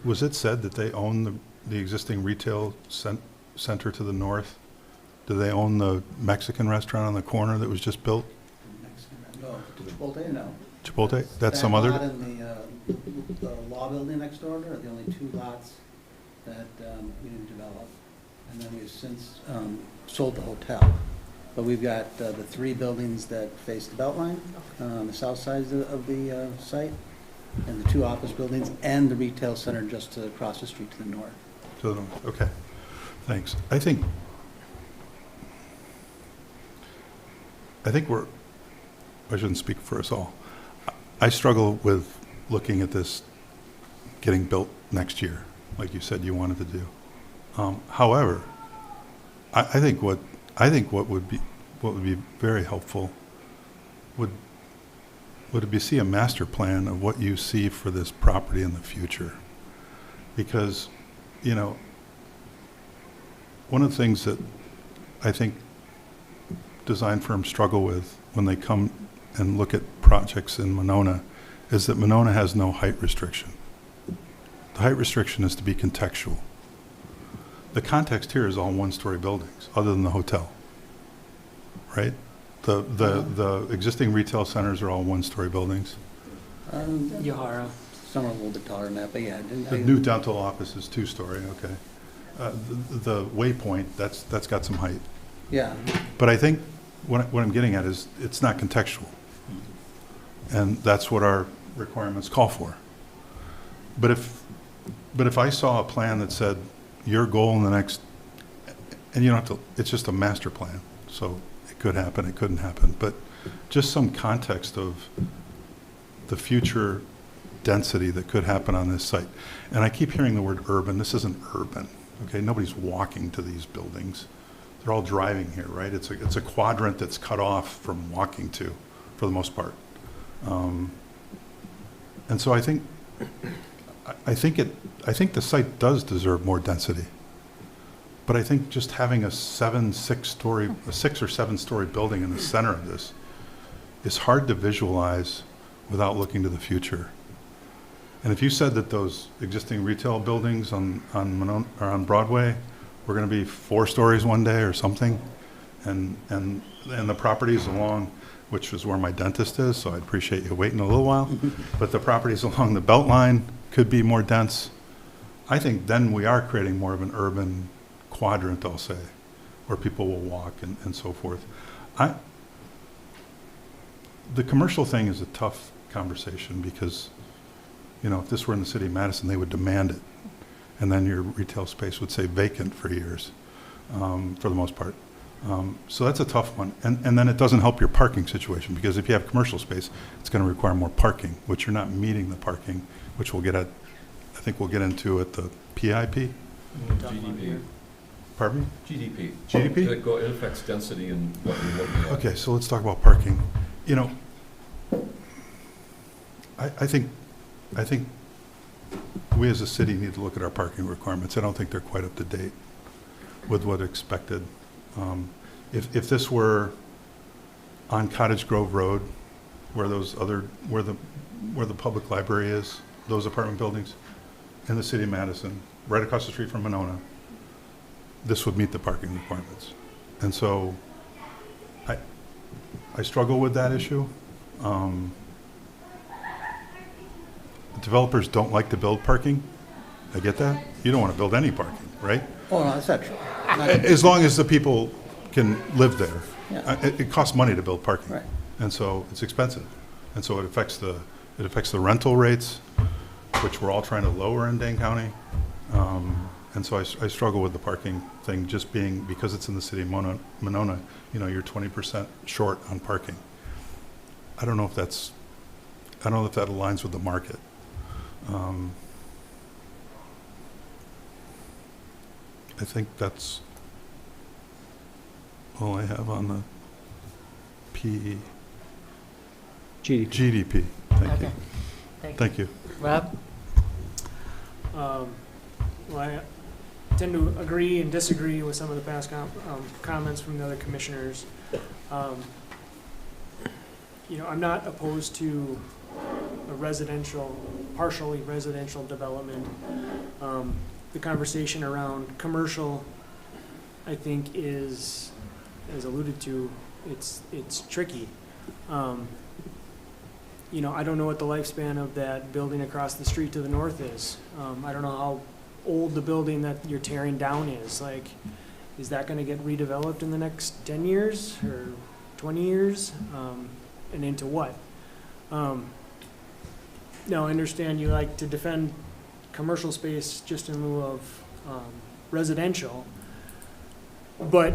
was it said that they own the existing retail center to the north? Do they own the Mexican restaurant on the corner that was just built? No, Chipotle, no. Chipotle? That's some other? That lot in the law building next door are the only two lots that we didn't develop. And then we've since sold the hotel. But we've got the three buildings that face the Beltline, on the south side of the site, and the two office buildings, and the retail center just across the street to the north. To the north, okay. Thanks. I think I shouldn't speak for us all. I struggle with looking at this getting built next year, like you said you wanted to do. However, I think what would be very helpful would be see a master plan of what you see for this property in the future. Because, one of the things that I think design firms struggle with when they come and look at projects in Monona is that Monona has no height restriction. The height restriction is to be contextual. The context here is all one-story buildings, other than the hotel, right? The existing retail centers are all one-story buildings. Yahara. Some are a little bit taller than that, but yeah. The new dental office is two-story, okay. The Waypoint, that's got some height. Yeah, But I think what I'm getting at is, it's not contextual. And that's what our requirements call for. But if I saw a plan that said, your goal in the next, and you don't have to, it's just a master plan, so it could happen, it couldn't happen, but just some context of the future density that could happen on this site. And I keep hearing the word urban. This isn't urban, okay? Nobody's walking to these buildings. They're all driving here, right? It's a quadrant that's cut off from walking to, for the most part. And so I think the site does deserve more density. But I think just having a 6 or 7 story building in the center of this is hard to visualize without looking to the future. And if you said that those existing retail buildings on Broadway were going to be 4 stories one day or something, and the properties along, which is where my dentist is, so I'd appreciate you waiting a little while, but the properties along the Beltline could be more dense, I think then we are creating more of an urban quadrant, I'll say, where people will walk and so forth. The commercial thing is a tough conversation because, you know, if this were in the city of Madison, they would demand it. And then your retail space would stay vacant for years, for the most part. So that's a tough one. And then it doesn't help your parking situation, because if you have commercial space, it's going to require more parking, which you're not meeting the parking, which we'll get at, I think we'll get into at the PIP. GDP. Pardon me? GDP. GDP? It affects density and what we're looking at. Okay, so let's talk about parking. You know, I think we as a city need to look at our parking requirements. I don't think they're quite up to date with what expected. If this were on Cottage Grove Road, where the public library is, those apartment buildings, in the city of Madison, right across the street from Monona, this would meet the parking requirements. And so I struggle with that issue. Developers don't like to build parking. I get that. You don't want to build any parking, right? oh, no, that's not true. As long as the people can live there. Yeah. It costs money to build parking. Right. And so it's expensive. And so it affects the rental rates, which we're all trying to lower in Dane County. And so I struggle with the parking thing, just being, because it's in the city of Monona, you know, you're 20% short on parking. I don't know if that aligns with the market. I think that's all I have on the PE. GDP. Thank you. Thank you. Rob? Well, I tend to agree and disagree with some of the past comments from the other commissioners. You know, I'm not opposed to a partially residential development. The conversation around commercial, I think, is, as alluded to, it's tricky. You know, I don't know what the lifespan of that building across the street to the north is. I don't know how old the building that you're tearing down is. Like, is that going to get redeveloped in the next 10 years or 20 years? And into what? Now, I understand you like to defend commercial space just in lieu of residential, but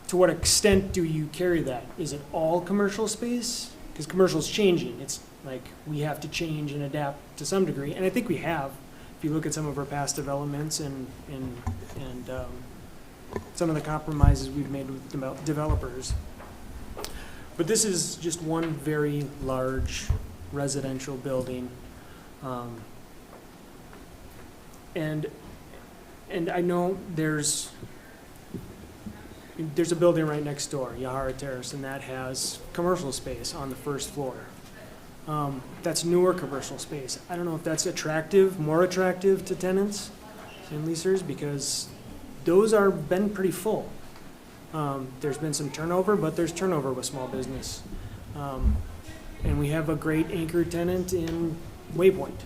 to what extent do you carry that? Is it all commercial space? Because commercial is changing. It's like we have to change and adapt to some degree, and I think we have. If you look at some of our past developments and some of the compromises we've made with developers. But this is just one very large residential building. And I know there's there's a building right next door, Yahara Terrace, and that has commercial space on the first floor. That's newer commercial space. I don't know if that's attractive, more attractive to tenants and leasers, because those are been pretty full. There's been some turnover, but there's turnover with small business. And we have a great anchor tenant in Waypoint.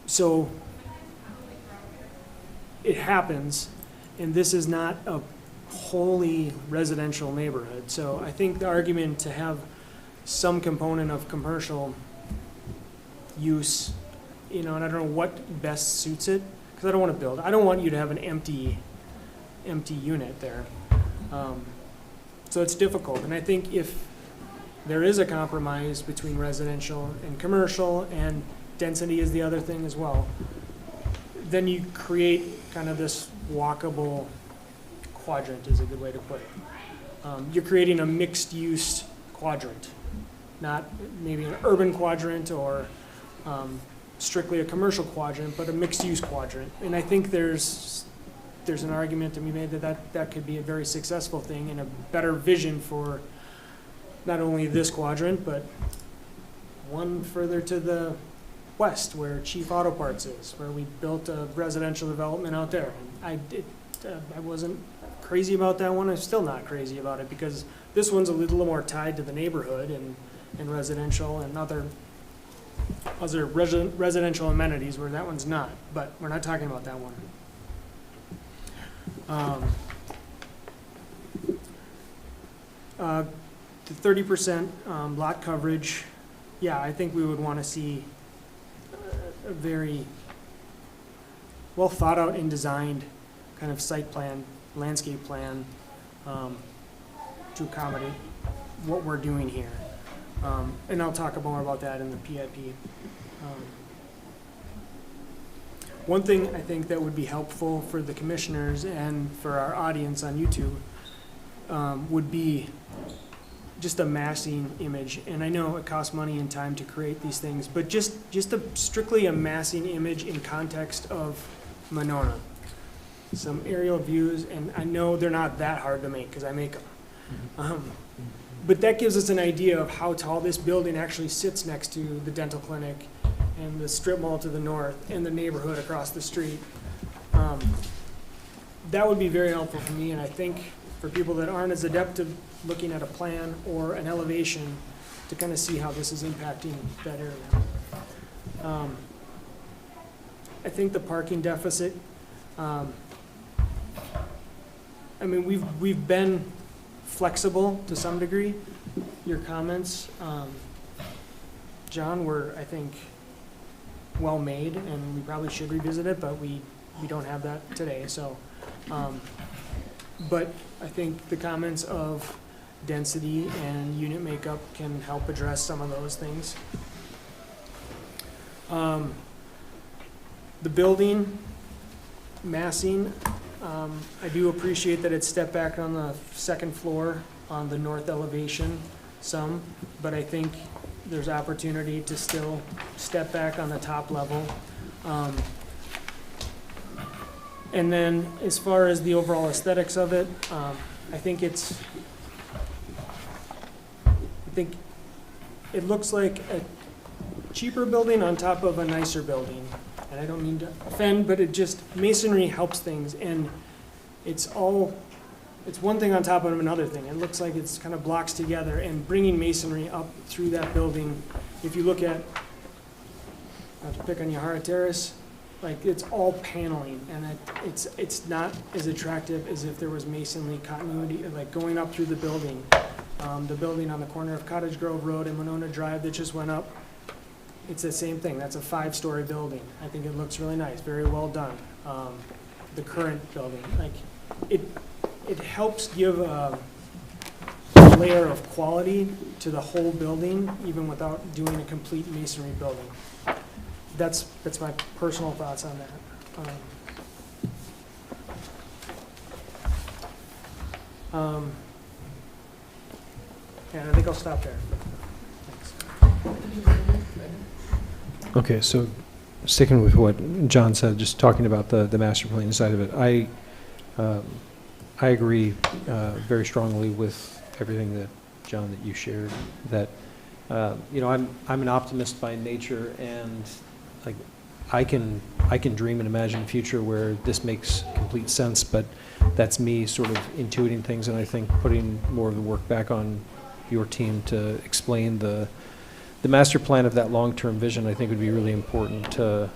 So it happens, and this is not a wholly residential neighborhood. So I think the argument to have some component of commercial use, and I don't know what best suits it, because I don't want to build. I don't want you to have an empty unit there. So it's difficult, and I think if there is a compromise between residential and commercial, and density is the other thing as well, then you create kind of this walkable quadrant, is a good way to put it. You're creating a mixed-use quadrant, not maybe an urban quadrant or strictly a commercial quadrant, but a mixed-use quadrant. And I think there's an argument to be made that could be a very successful thing and a better vision for not only this quadrant, but one further to the west where Chief Auto Parts is, where we built a residential development out there. And I wasn't crazy about that one. I'm still not crazy about it, because this one's a little more tied to the neighborhood and residential and other residential amenities, where that one's not. But we're not talking about that one. The 30% lot coverage, yeah, I think we would want to see a very well thought out and designed kind of site plan, landscape plan to accommodate what we're doing here. And I'll talk more about that in the PIP. One thing I think that would be helpful for the commissioners and for our audience on YouTube would be just a massing image. And I know it costs money and time to create these things, but just strictly a massing image in context of Monona. Some aerial views, and I know they're not that hard to make because I make them. But that gives us an idea of how tall this building actually sits next to the dental clinic and the strip mall to the north and the neighborhood across the street. That would be very helpful for me, and I think for people that aren't as adept at looking at a plan or an elevation to kind of see how this is impacting that area. I think the parking deficit, I mean, we've been flexible to some degree. Your comments, John, were, I think, well made, and we probably should revisit it, but we don't have that today. So, but I think the comments of density and unit makeup can help address some of those things. The building massing, I do appreciate that it's stepped back on the second floor on the north elevation some, but I think there's opportunity to still step back on the top level. And then as far as the overall aesthetics of it, I think it looks like a cheaper building on top of a nicer building. And I don't mean to offend, but masonry helps things, and it's one thing on top of another thing. It looks like it's kind of blocks together, and bringing masonry up through that building, if you look at, not to pick on Yahara Terrace, like it's all paneling, and it's not as attractive as if there was masonry continuity, like going up through the building. The building on the corner of Cottage Grove Road and Monona Drive that just went up, it's the same thing. That's a 5-story building. I think it looks really nice, very well done. The current building, like it helps give a layer of quality to the whole building, even without doing a complete masonry building. That's my personal thoughts on that. And I think I'll stop there. Thanks. Okay, so sticking with what John said, just talking about the master plan side of it, I I agree very strongly with everything that, John, that you shared, that, I'm an optimist by nature, and like, I can dream and imagine a future where this makes complete sense, but that's me sort of intuiting things, and I think putting more of the work back on your team to explain the master plan of that long-term vision, I think would be really important to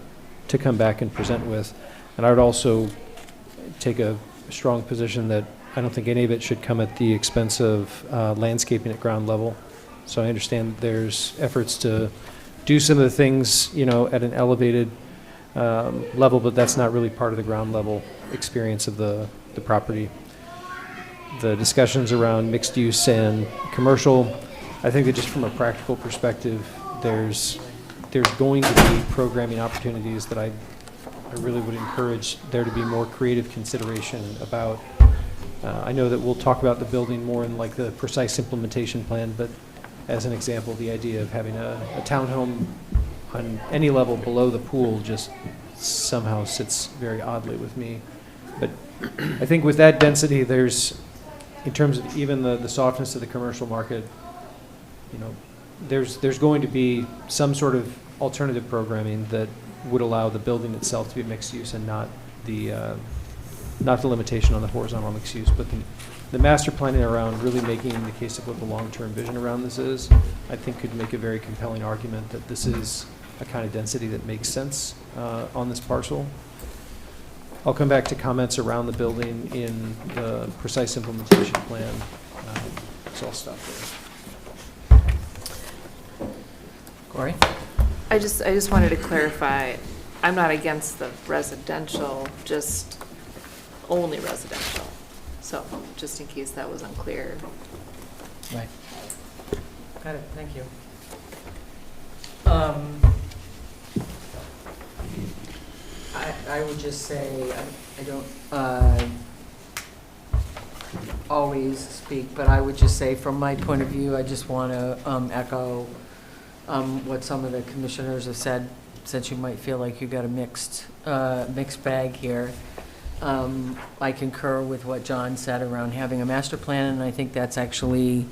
come back and present with. And I would also take a strong position that I don't think any of it should come at the expense of landscaping at ground level. So I understand there's efforts to do some of the things, at an elevated level, but that's not really part of the ground level experience of the property. The discussions around mixed use and commercial, I think that just from a practical perspective, there's going to be programming opportunities that I really would encourage there to be more creative consideration about. I know that we'll talk about the building more in like the precise implementation plan, but as an example, the idea of having a townhome on any level below the pool just somehow sits very oddly with me. But I think with that density, there's, in terms of even the softness of the commercial market, there's going to be some sort of alternative programming that would allow the building itself to be mixed use and not the limitation on the horizontal mixed use. But the master planning around really making the case of what the long-term vision around this is, I think could make a very compelling argument that this is a kind of density that makes sense on this parcel. I'll come back to comments around the building in the precise implementation plan, so I'll stop there. Corey? I just wanted to clarify, I'm not against the residential, just only residential. So, just in case that was unclear. Right. Got it, thank you. I would just say, I don't always speak, but I would just say, from my point of view, I just want to echo what some of the commissioners have said, since you might feel like you got a mixed bag here. I concur with what John said around having a master plan, and I think that's actually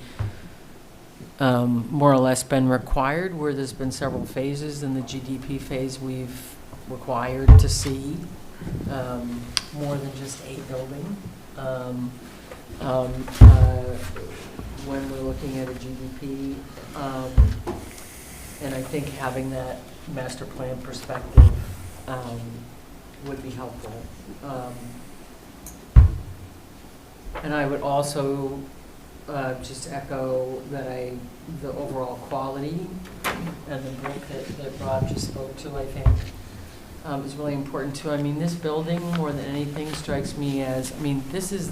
more or less been required, where there's been several phases. In the GDP phase, we've required to see more than just a building. When we're looking at a GDP, and I think having that master plan perspective would be helpful. And I would also just echo that the overall quality and the brick that Rob just spoke to, I think, is really important too. I mean, this building, more than anything, strikes me as, this is,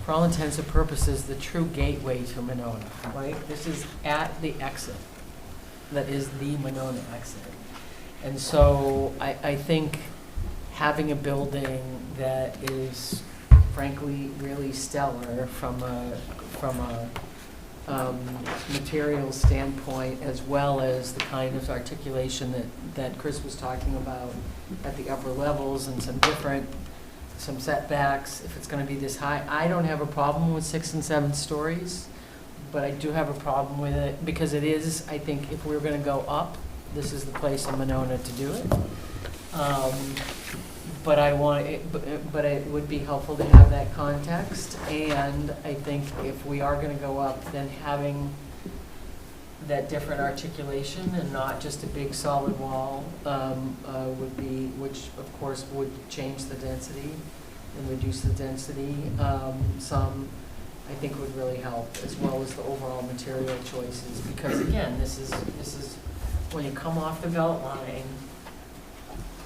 for all intents and purposes, the true gateway to Monona, right? This is at the exit. That is the Monona exit. And so I think having a building that is frankly really stellar from a material standpoint, as well as the kind of articulation that Chris was talking about at the upper levels, and some setbacks, if it's going to be this high. I don't have a problem with 6 and 7 stories, but I do have a problem with it because it is, I think, if we're going to go up, this is the place in Monona to do it. But it would be helpful to have that context, and I think if we are going to go up, then having that different articulation and not just a big solid wall would be, which of course would change the density and reduce the density some, I think would really help, as well as the overall material choices, because again, this is when you come off the belt line,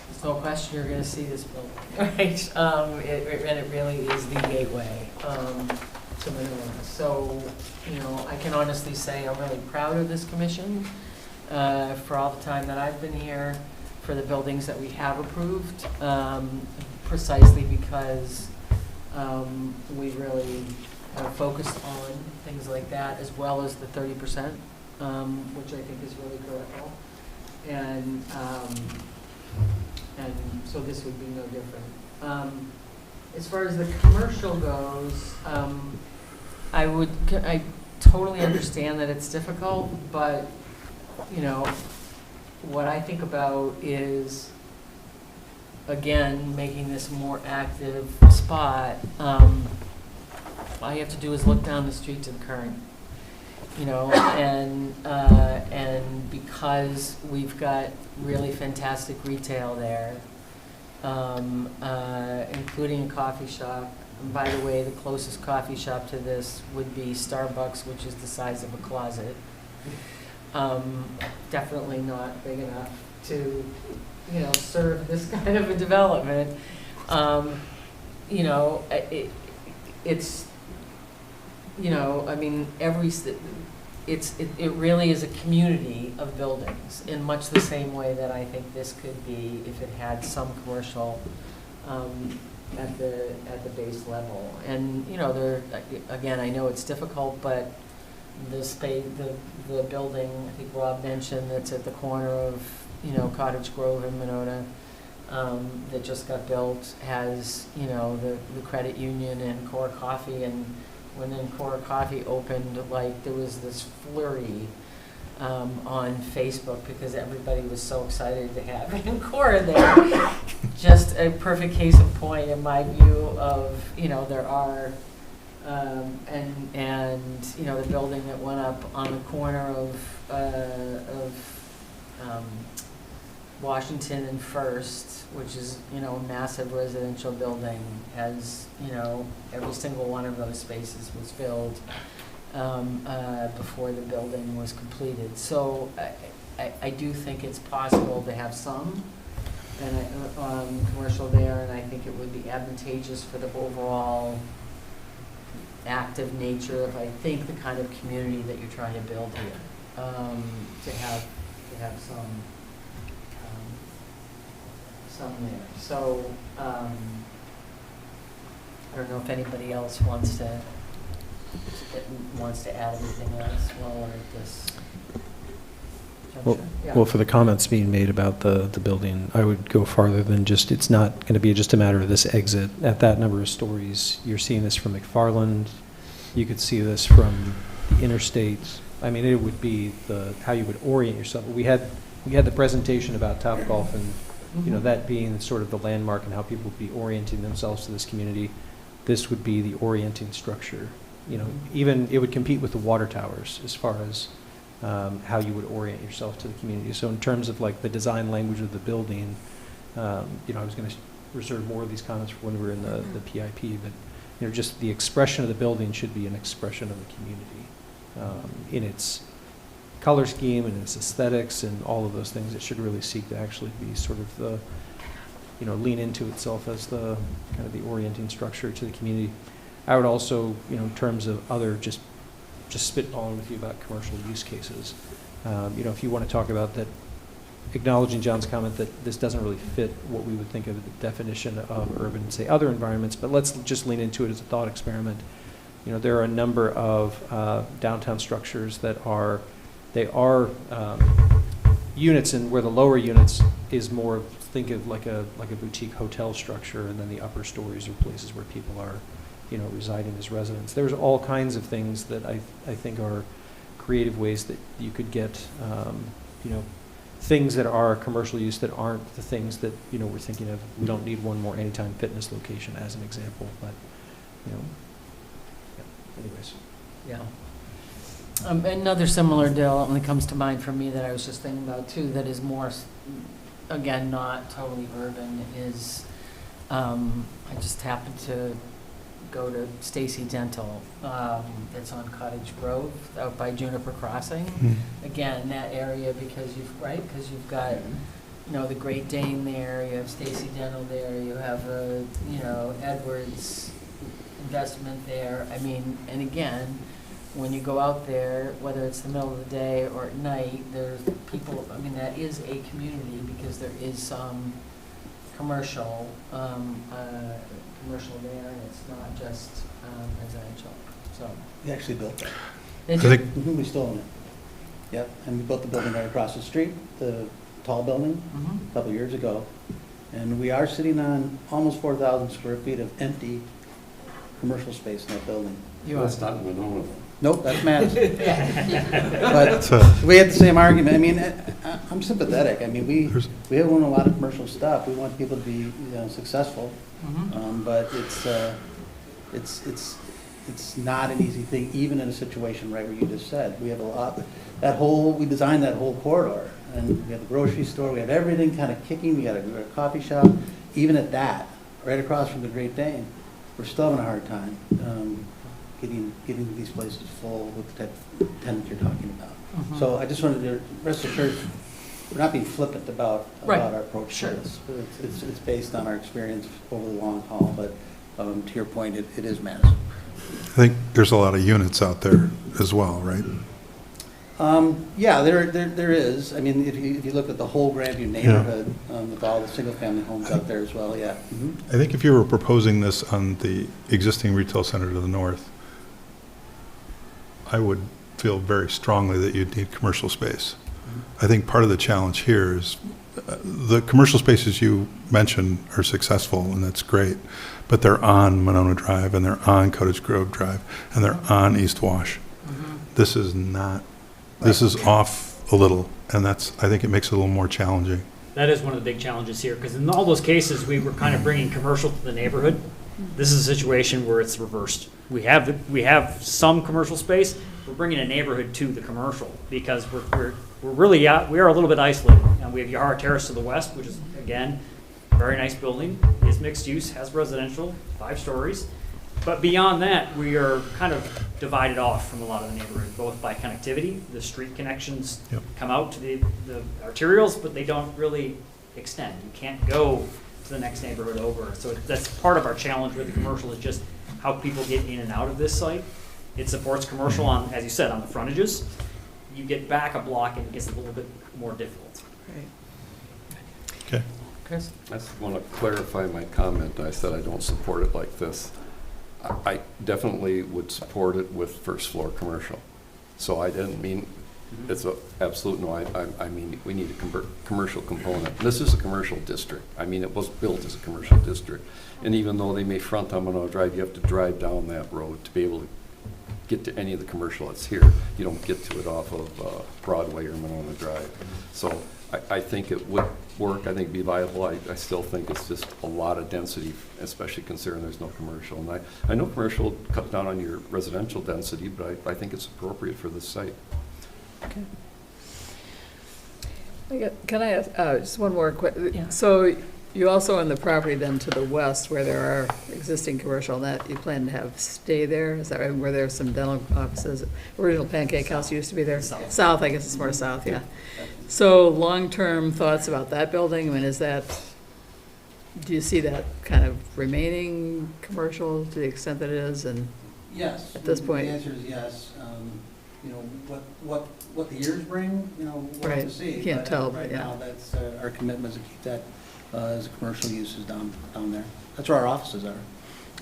there's no question you're going to see this building, right? And it really is the gateway to Monona. So, I can honestly say I'm really proud of this commission for all the time that I've been here, for the buildings that we have approved, precisely because we really focused on things like that, as well as the 30%, which I think is really critical. And so this would be no different. as far as the commercial goes, I totally understand that it's difficult, but, you know, what I think about is, again, making this a more active spot. All you have to do is look down the street to the current, you know, and because we've got really fantastic retail there, including a coffee shop. And by the way, the closest coffee shop to this would be Starbucks, which is the size of a closet. Definitely not big enough to, you know, serve this kind of a development. You know, it's, you know, I mean, it really is a community of buildings in much the same way that I think this could be if it had some commercial at the base level. And, you know, there, again, I know it's difficult, but the building, I think Rob mentioned, that's at the corner of, you know, Cottage Grove and Monona, that just got built, has, you know, the credit union and Core Coffee. And when then Core Coffee opened, like, there was this flurry on Facebook because everybody was so excited to have Core there. Just a perfect case in point, in my view, of, you know, there are, and you know, the building that went up on the corner of Washington and First, which is, you know, a massive residential building, has, you know, every single one of those spaces was filled before the building was completed. So I do think it's possible to have some commercial there, and I think it would be advantageous for the overall active nature of, I think, the kind of community that you're trying to build here, to have some there. So I don't know if anybody else wants to add anything else while we're at this juncture. Yeah. Well, for the comments being made about the building, I would go farther than just, it's not going to be just a matter of this exit at that number of stories. You're seeing this from McFarland. You could see this from the interstate. I mean, it would be how you would orient yourself. We had the presentation about Topgolf and, you know, that being sort of the landmark and how people would be orienting themselves to this community. This would be the orienting structure. You know, even it would compete with the water towers as far as how you would orient yourself to the community. So in terms of like the design language of the building, you know, I was going to reserve more of these comments for when we were in the PIP, but, you know, just the expression of the building should be an expression of the community in its color scheme and its aesthetics and all of those things. It should really seek to actually be sort of the, you know, lean into itself as the kind of the orienting structure to the community. I would also, you know, in terms of other, just spitballing with you about commercial use cases, you know, if you want to talk about that, acknowledging John's comment that this doesn't really fit what we would think of the definition of urban, say, other environments, but let's just lean into it as a thought experiment. You know, there are a number of downtown structures that are units, and where the lower units is more, think of like a boutique hotel structure, and then the upper stories are places where people are, you know, residing as residents. There's all kinds of things that I think are creative ways that you could get, you know, things that are commercial use that aren't the things that, you know, we're thinking of. We don't need one more Anytime Fitness location as an example, but, you know, yeah, anyways. Yeah. Another similar deal only comes to mind for me that I was just thinking about too, that is more, again, not totally urban, is I just happened to go to Stacy Dental. It's on Cottage Grove, out by Juniper Crossing. Again, that area, because you've got, you know, the Great Dane there, you have Stacy Dental there, you have you know, Edwards investment there. I mean, and again, when you go out there, whether it's the middle of the day or at night, there's people, I mean, that is a community because there is some commercial there, and it's not just residential, so. We actually built that. Did I you? think We still own it. Yep, and we built the building right across the street, the tall building, Mhm. a couple of years ago. And we are sitting on almost 4,000 square feet of empty commercial space in that building. That's not in Winona. Nope, that's Madison. But So, we had the same argument. I mean, I'm sympathetic. I mean, There's- we own a lot of commercial stuff. We want people to be, you know, successful. Mhm. But it's not an easy thing, even in a situation right where you just said. We have a lot, we designed that whole corridor. And we have the grocery store, we have everything kind of kicking. We got a coffee shop. Even at that, right across from the Great Dane, we're still having a hard time getting these places full with the type of tenants you're talking about. Mhm. So I just wanted to rest assured, we're not being flippant about Right. our approach Sure. to this. It's based on our experience over the long haul, but to your point, it is Madison. I think there's a lot of units out there as well, right? Yeah, there is. I mean, if you look at the whole Grandview neighborhood, with all the single-family homes out there as well, yeah. Mhm. I think if you were proposing this on the existing retail center to the north, I would feel very strongly that you'd need commercial space. I think part of the challenge here is the commercial spaces you mentioned are successful, and that's great, but they're on Monona Drive, and they're on Cottage Grove Drive, and they're on East Wash. This is not, this is off a little, and I think it makes it a little more challenging. That is one of the big challenges here, because in all those cases, we were kind of bringing commercial to the neighborhood. This is a situation where it's reversed. We have some commercial space, we're bringing a neighborhood to the commercial, because we're really out, we are a little bit isolated. And we have Yara Terrace to the west, which is, again, a very nice building, is mixed use, has residential, 5 stories. But beyond that, we are kind of divided off from a lot of the neighborhood, both by connectivity, the street connections Yep. come out to the arterials, but they don't really extend. You can't go to the next neighborhood over. So that's part of our challenge with the commercial, is just how people get in and out of this site. It supports commercial on, as you said, on the frontages. You get back a block and it gets a little bit more difficult. Okay. Chris? I just want to clarify my comment. I said I don't support it like this. I definitely would support it with first floor commercial. So I didn't mean, it's a absolute no, I mean, we need a commercial component. This is a commercial district. I mean, it was built as a commercial district. And even though they may front on Monona Drive, you have to drive down that road to be able to get to any of the commercial that's here. You don't get to it off of Broadway or Monona Drive. So I think it would work. I think it'd be viable. I still think it's just a lot of density, especially considering there's no commercial. And I know commercial cuts down on your residential density, but I think it's appropriate for this site. Can I ask, just one more quick, Yeah. so you also own the property then to the west where there are existing commercial, and that you plan to have stay there? Is that right, where there's some dental offices? Original Pancake House used to be there? South. South, I guess it's more south, yeah. So long-term thoughts about that building, I mean, do you see that kind of remaining commercial to the extent that it is, and? Yes. At this point. The answer is yes. You know, what the years bring, you know, we'll have Right. to see. You can't But, tell, right yeah. now, that's our commitment is to keep that as commercial uses down there. That's where our offices are.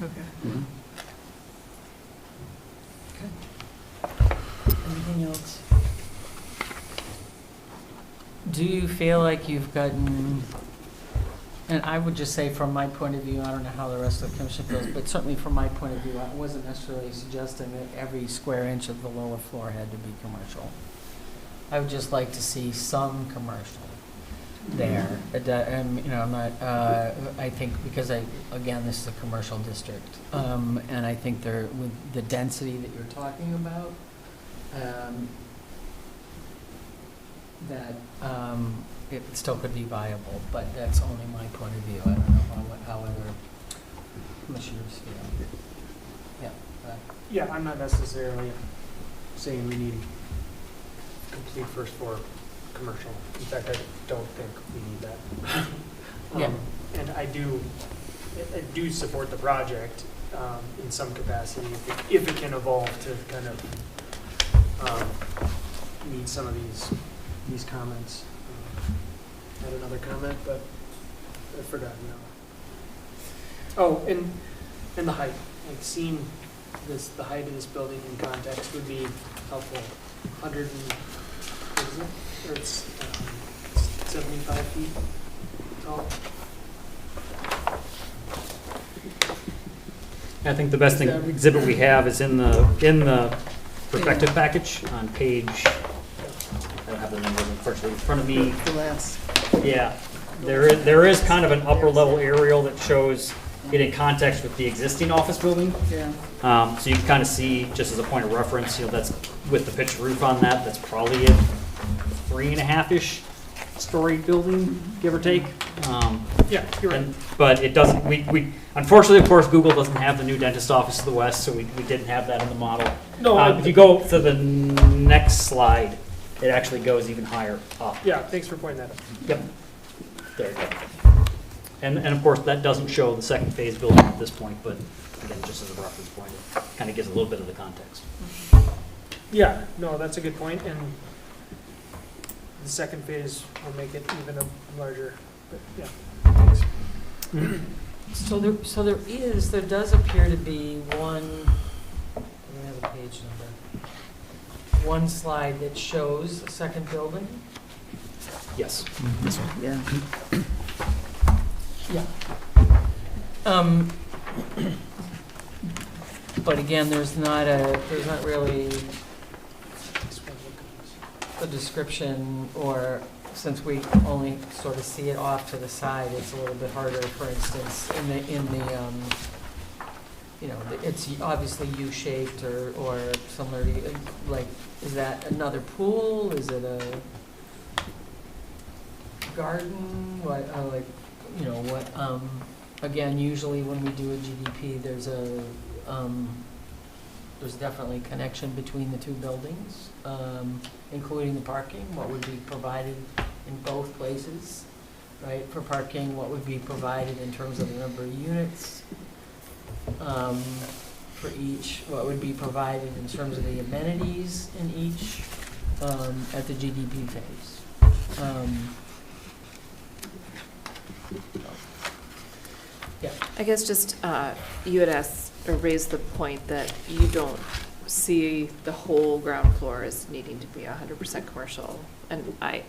Okay. Anything else? Do you feel like you've gotten, and I would just say from my point of view, I don't know how the rest of the commission feels, but certainly from my point of view, I wasn't necessarily suggesting that every square inch of the lower floor had to be commercial. I would just like to see some commercial there. And, you know, I'm not, I think, because again, this is a commercial district. And I think with the density that you're talking about, that it still could be viable, but that's only my point of view. I don't know how other commissioners feel. Yeah. Yeah, I'm not necessarily saying we need complete first floor commercial. In fact, I don't think we need that. Yeah. And I do support the project in some capacity if it can evolve to kind of meet some of these comments. I had another comment, but I forgot now. Oh, and the height, like seeing the height of this building in context would be helpful. 100 and, what is it? Or it's 75 feet tall. I think the best thing, exhibit we have is in the perspective package on page, I don't have the numbers unfortunately in front of me. The last. Yeah, there is kind of an upper level aerial that shows it in context with the existing office building. Yeah. So you can kind of see, just as a point of reference, that's with the pitched roof on that, that's probably a 3.5-ish story building, give or take. Yeah, you're right. But it doesn't, we unfortunately, of course, Google doesn't have the new dentist office to the west, so we didn't have that in the model. No, If you go to the next slide, it actually goes even higher up. yeah, thanks for pointing that out. Yep. There you go. And of course, that doesn't show the second phase building at this point, but again, just as a reference point, it kind of gives a little bit of the context. Yeah, no, that's a good point, and the second phase will make it even a larger, but yeah. Thanks. So there does appear to be one, I don't have a page number, one slide that shows a second building. Yes. Yeah. Yeah. But again, there's not really a description, or since we only sort of see it off to the side, it's a little bit harder, for instance, it's obviously U-shaped or similar to, like, is that another pool? Is it a garden? What, again, usually when we do a GDP, there's definitely connection between the two buildings, including the parking, what would be provided in both places, right? For parking, what would be provided in terms of the number of units for each, what would be provided in terms of the amenities in each at the GDP phase. Yeah. I guess just, you had asked, or raised the point that you don't see the whole ground floor as needing to be 100% commercial. And I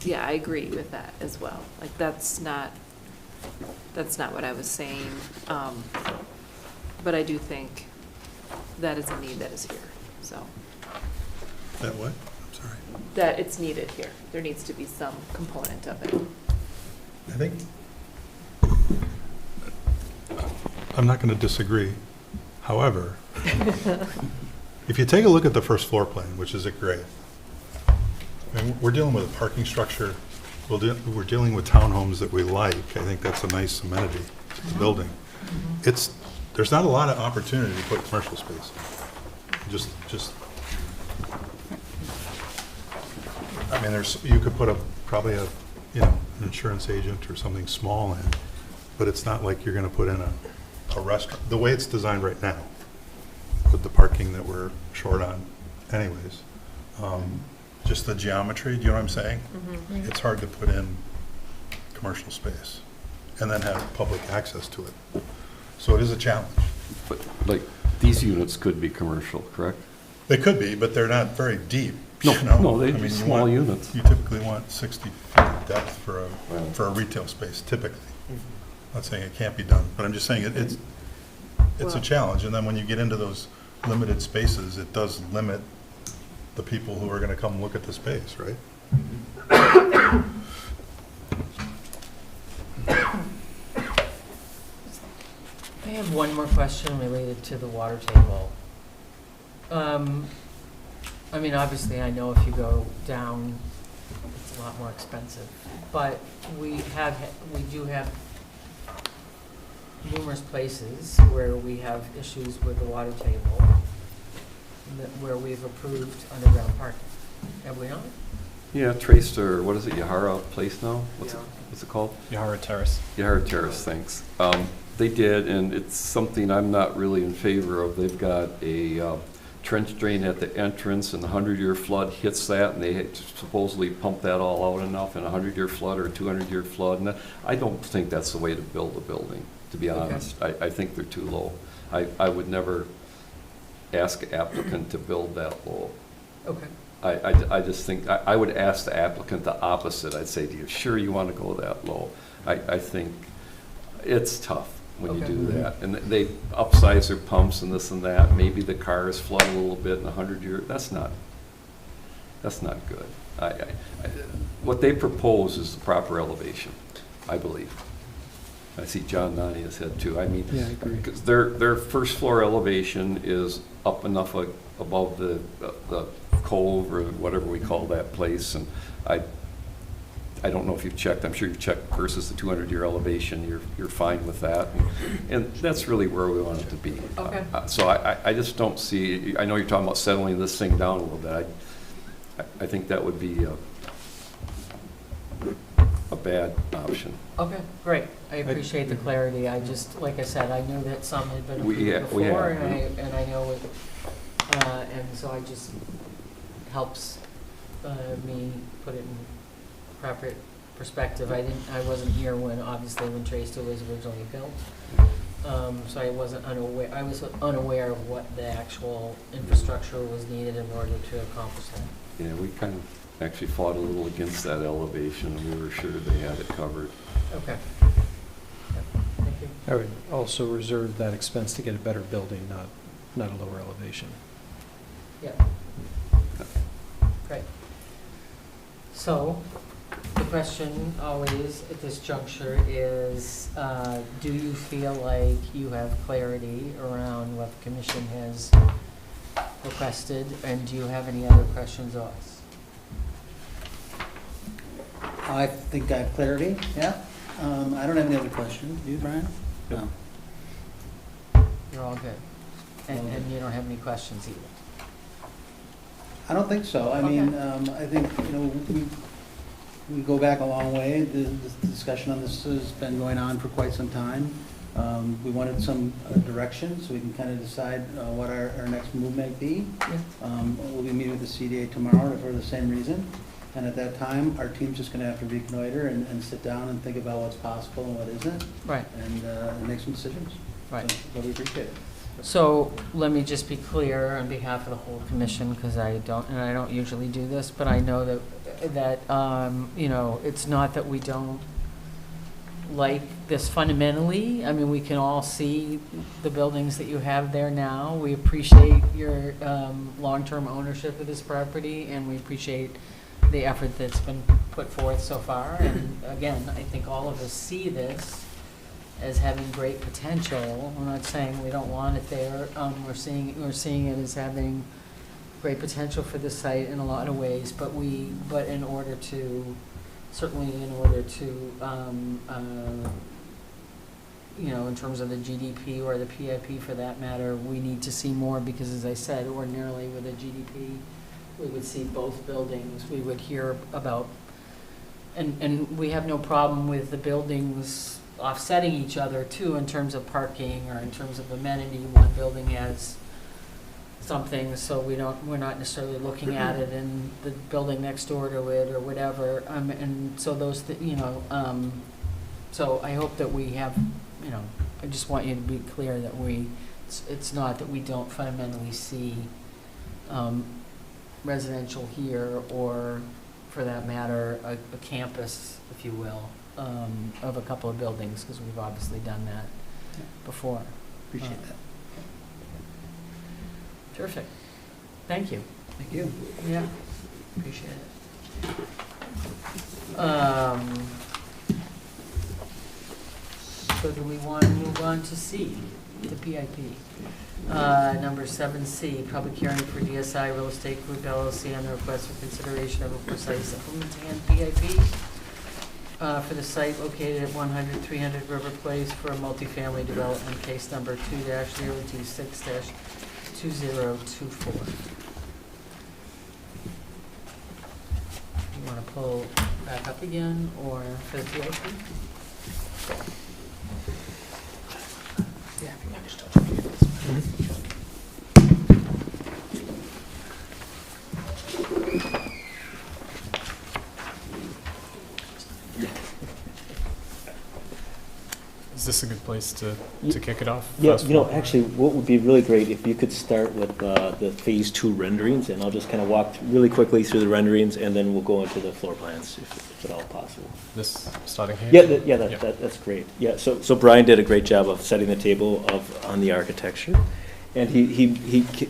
agree with that as well. Like, that's not what I was saying. But I do think that is a need that is here, so. That what? I'm sorry. That it's needed here. There needs to be some component of it. I think, I'm not going to disagree. However, if you take a look at the first floor plan, which is a grade, I mean, we're dealing with a parking structure, we're dealing with townhomes that we like. I think that's a nice amenity to the building. There's not a lot of opportunity to put commercial space. Just, I mean, you could put probably an insurance agent or something small in, but it's not like you're going to put in a restaurant, the way it's designed right now, with the parking that we're short on anyways. Just the geometry, do you know what I'm saying? Mm-hmm. It's hard to put in commercial space and then have public access to it. So it is a challenge. But like, these units could be commercial, correct? They could be, but they're not very deep. No, you know? no, they'd I be mean, small units. You typically want 60 feet of depth for a retail space, typically. Not saying it can't be done, but I'm just saying it's a Well- challenge. And then when you get into those limited spaces, it does limit the people who are going to come look at the space, right? I have one more question related to the water table. I mean, obviously, I know if you go down, it's a lot more expensive, but we do have numerous places where we have issues with the water table, where we've approved underground parking. Have we not? Yeah, Traced, or what is it, Yahara Place now? What's it called? Yahara Terrace. Yahara Terrace, thanks. They did, and it's something I'm not really in favor of. They've got a trench drain at the entrance, and the 100-year flood hits that, and they supposedly pump that all out enough in a 100-year flood or a 200-year flood. And I don't think that's the way to build a building, to be honest. I think they're too low. I would never ask an applicant to build that low. Okay. I just think, I would ask the applicant the opposite. I'd say, do you sure you want to go that low? I think it's tough. when you Okay. do that. And they upsize their pumps and this and that, maybe the cars flood a little bit in 100 years, that's not good. What they propose is the proper elevation, I believe. I see John nodding his head too. I mean, Yeah, I agree. because their first floor elevation is up enough above the cove or whatever we call that place, and I don't know if you've checked, I'm sure you've checked versus the 200-year elevation, you're fine with that, and that's really where we want it to be. Okay. So I just don't see, I know you're talking about settling this thing down a little bit, I think that would be a bad option. Okay, great. I appreciate the clarity. I just, like I said, I knew that some had been We approved have, before, yeah. and I know it, and so I just helps me put it in proper perspective. I wasn't here obviously when Trace 2 was originally built. So I was unaware of what the actual infrastructure was needed in order to accomplish that. Yeah, we kind of actually fought a little against that elevation, and we were sure they had it covered. Okay. Yep, thank you. I would also reserve that expense to get a better building, not a lower elevation. Yeah. Great. So, the question always at this juncture is, do you feel like you have clarity around what the commission has requested, and do you have any other questions of us? I think I have clarity, yeah. I don't have any other questions. Do you, Brian? No. You're all good? And you don't have any questions either? I don't think so. I mean, I think, we go back a long way. The discussion on this has been going on for quite some time. We wanted some direction so we can kind of decide what our next move may be. We'll be meeting with the CDA tomorrow for the same reason. And at that time, our team's just going to have to reconnoiter and sit down and think about what's possible and what isn't, Right, and make some decisions. right. So, but we appreciate it. So let me just be clear on behalf of the whole commission, because I don't usually do this, but I know that it's not that we don't like this fundamentally. I mean, we can all see the buildings that you have there now. We appreciate your long-term ownership of this property, and we appreciate the effort that's been put forth so far. And again, I think all of us see this as having great potential. We're not saying we don't want it there. We're seeing it as having great potential for the site in a lot of ways, but in order to in terms of the GDP or the PIP for that matter, we need to see more, because as I said, ordinarily with a GDP, we would see both buildings. We would hear about, and we have no problem with the buildings offsetting each other too, in terms of parking or in terms of amenity. One building has something, so we're not necessarily looking at it in the building next door to it or whatever. And so so I hope that we have, I just want you to be clear that it's not that we don't fundamentally see residential here, or for that matter, a campus, if you will, of a couple of buildings, because we've obviously done that before. Appreciate that. Terrific. Thank you. Thank you. Yeah, appreciate it. So do we want to move on to C, the PIP? Number 7C, public hearing for DSI Real Estate Group LLC on the request for consideration of a precise implementing PIP for the site located at 100-300 River Place for a multifamily development, case number 2-026-2024. You want to pull back up again, or for the PIP? Yeah, if you want to just touch on Is this this a good place to kick it off? Yeah, First you know, floor? actually, what would be really great if you could start with the Phase 2 renderings, and I'll just kind of walk really quickly through the renderings, and then we'll go into the floor plans, if at all possible. This, starting here? Yeah, Yeah. that's great. Yeah, so Brian did a great job of setting the table on the architecture. And he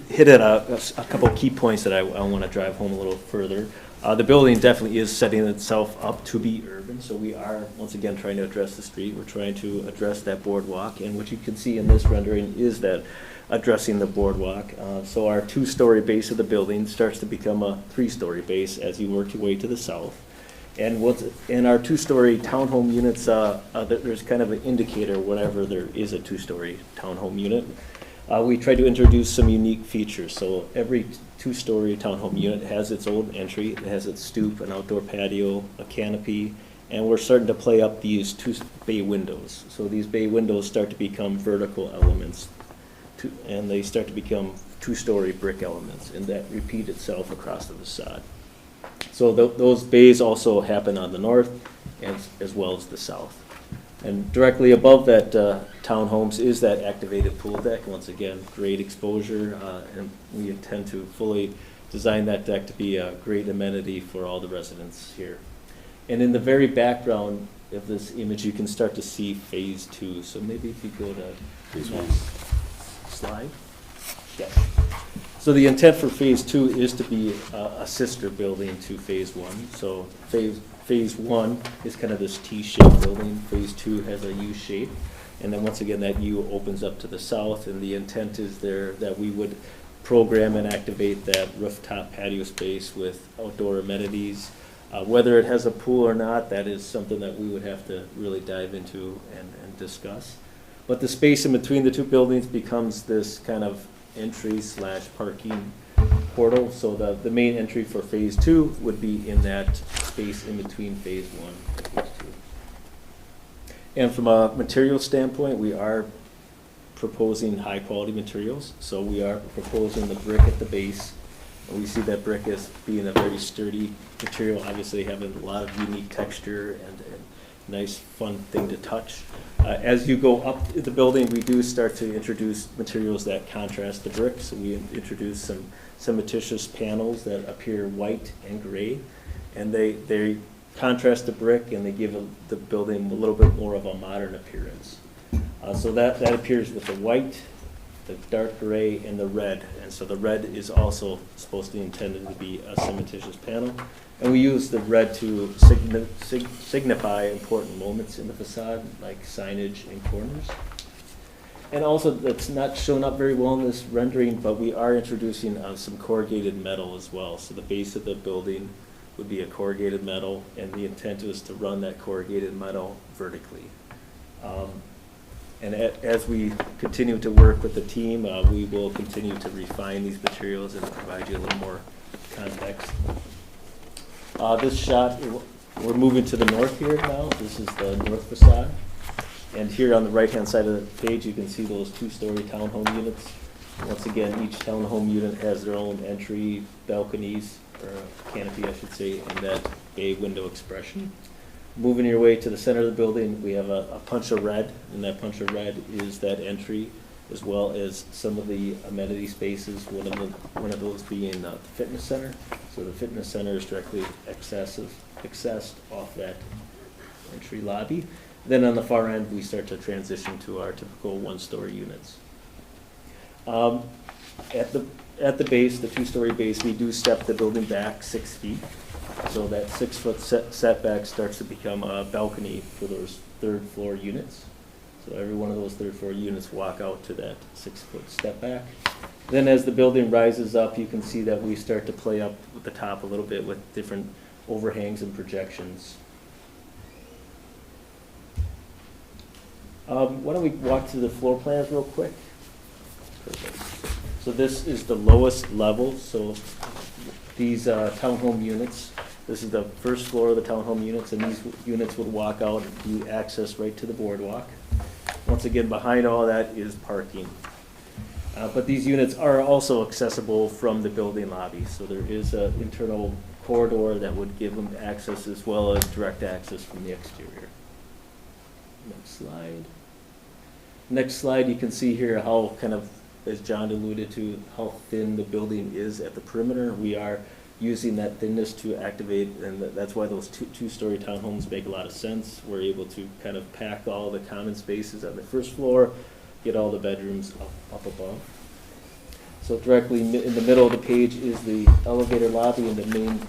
hit at a couple key points that I want to drive home a little further. The building definitely is setting itself up to be urban, so we are, once again, trying to address the street. We're trying to address that boardwalk, and what you can see in this rendering is that addressing the boardwalk. So our two-story base of the building starts to become a three-story base as you work your way to the south. And in our two-story townhome units, there's kind of an indicator whenever there is a two-story townhome unit. We try to introduce some unique features. So every two-story townhome unit has its own entry. It has its stoop, an outdoor patio, a canopy, and we're starting to play up these two bay windows. So these bay windows start to become vertical elements, and they start to become two-story brick elements, and that repeat itself across the facade. So those bays also happen on the north as well as the south. And directly above that townhomes is that activated pool deck. Once again, great exposure, and we intend to fully design that deck to be a great amenity for all the residents here. And in the very background of this image, you can start to see Phase 2. So maybe if you go to Phase 1 slide. Yeah. So the intent for Phase 2 is to be a sister building to Phase 1. So Phase 1 is kind of this T-shaped building. Phase 2 has a U shape. And then once again, that U opens up to the south, and the intent is there that we would program and activate that rooftop patio space with outdoor amenities. Whether it has a pool or not, that is something that we would have to really dive into and discuss. But the space in between the two buildings becomes this kind of entry/parking portal. So the main entry for Phase 2 would be in that space in between Phase 1 and Phase 2. And from a material standpoint, we are proposing high quality materials. So we are proposing the brick at the base. And we see that brick as being a very sturdy material, obviously having a lot of unique texture and nice fun thing to touch. As you go up the building, we do start to introduce materials that contrast the brick. So we introduce some cementitious panels that appear white and gray, and they contrast the brick and they give the building a little bit more of a modern appearance. So that appears with the white, the dark gray, and the red. And so the red is also supposed to be intended to be a cementitious panel. And we use the red to signify important moments in the facade, like signage and corners. And also, that's not shown up very well in this rendering, but we are introducing some corrugated metal as well. So the base of the building would be a corrugated metal, and the intent is to run that corrugated metal vertically. And as we continue to work with the team, we will continue to refine these materials and provide you a little more context. This shot, we're moving to the north here now. This is the north facade. And here on the right-hand side of the page, you can see those two-story townhome units. Once again, each townhome unit has their own entry, balconies, or canopy, I should say, and that bay window expression. Moving your way to the center of the building, we have a punch of red, and that punch of red is that entry, as well as some of the amenity spaces, one of those being the fitness center. So the fitness center is directly accessed off that entry lobby. Then on the far end, we start to transition to our typical one-story units. At the base, the two-story base, we do step the building back 6 feet. So that 6-foot setback starts to become a balcony for those third-floor units. So every one of those third-floor units walk out to that 6-foot step back. Then as the building rises up, you can see that we start to play up with the top a little bit with different overhangs and projections. Why don't we walk through the floor plans real quick? Perfect. So this is the lowest level. So these townhome units, this is the first floor of the townhome units, and these units would walk out and be access right to the boardwalk. Once again, behind all that is parking. But these units are also accessible from the building lobby. So there is an internal corridor that would give them access as well as direct access from the exterior. Next slide. Next slide, you can see here how kind of, as John alluded to, how thin the building is at the perimeter. We are using that thinness to activate, and that's why those two-story townhomes make a lot of sense. We're able to kind of pack all the common spaces on the first floor, get all the bedrooms up above. So directly in the middle of the page is the elevator lobby and the main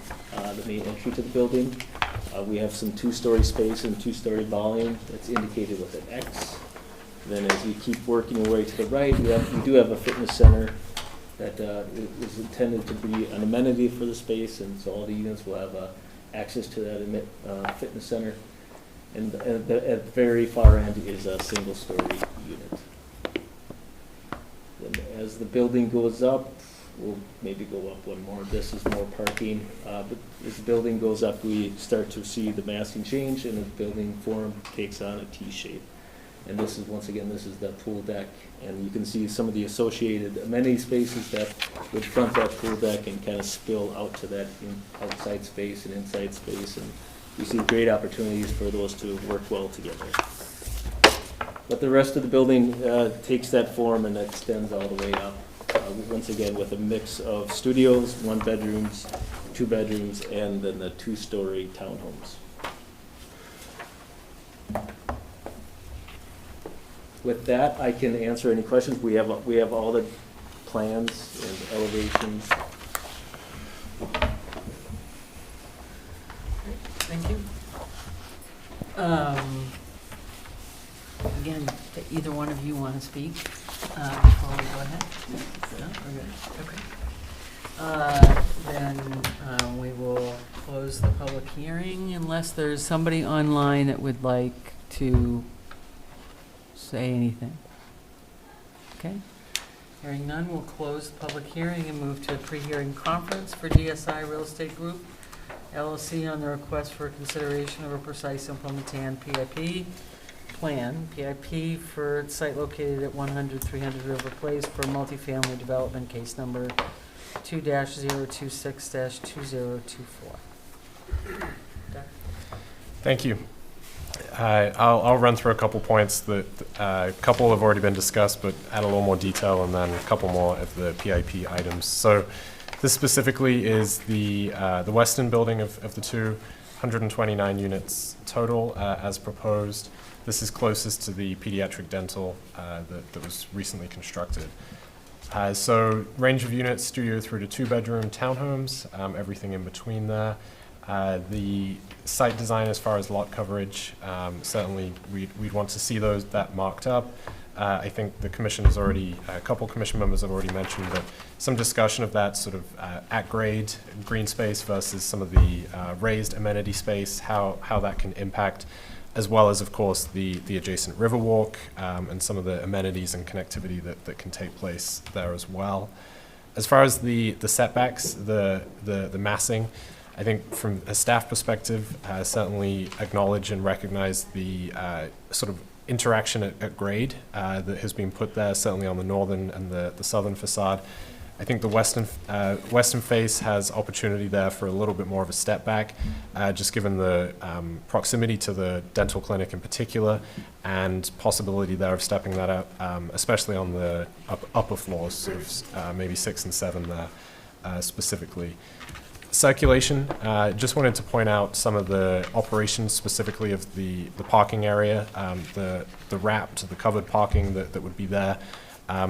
entry to the building. We have some two-story space and two-story volume that's indicated with an X. Then as you keep working your way to the right, we do have a fitness center that is intended to be an amenity for the space, and so all the units will have access to that fitness center. And at the very far end is a single-story unit. And as the building goes up, we'll maybe go up one more. This is more parking. But as the building goes up, we start to see the massing change, and the building form takes on a T shape. And this is, once again, this is the pool deck, and you can see some of the associated amenity spaces that would front that pool deck and kind of spill out to that outside space and inside space, and we see great opportunities for those to work well together. But the rest of the building takes that form and extends all the way up, once again with a mix of studios, 1 bedrooms, 2 bedrooms, and then the 2-story townhomes. With that, I can answer any questions. We have all the plans and elevations. Thank you. Again, do either one of you want to speak before we go ahead? No? We're good. Okay. Then we will close the public hearing unless there's somebody online that would like to say anything. Okay. Hearing none, we'll close the public hearing and move to a pre-hearing conference for DSI Real Estate Group LLC on the request for consideration of a precise implementation PIP plan, PIP for its site located at 100-300 River Place for multifamily development, case number 2-026-2024. Thank you. I'll run through a couple points that a couple have already been discussed, but add a little more detail, and then a couple more of the PIP items. So this specifically is the western building of the two, 129 units total as proposed. This is closest to the pediatric dental that was recently constructed. So range of units, studio through to 2-bedroom townhomes, everything in between there. The site design as far as lot coverage, certainly we'd want to see that marked up. I think the commission has already, a couple commission members have already mentioned that some discussion of that sort of at-grade green space versus some of the raised amenity space, how that can impact, as well as, of course, the adjacent Riverwalk and some of the amenities and connectivity that can take place there as well. As far as the setbacks, the massing, I think from a staff perspective, certainly acknowledge and recognize the sort of interaction at grade that has been put there, certainly on the northern and the southern facade. I think the western face has opportunity there for a little bit more of a step back, just given the proximity to the dental clinic in particular, and possibility there of stepping that up, especially on the upper floors, sort of maybe 6 and 7 there specifically. Circulation, just wanted to point out some of the operations specifically of the parking area, the wrapped, the covered parking that would be there.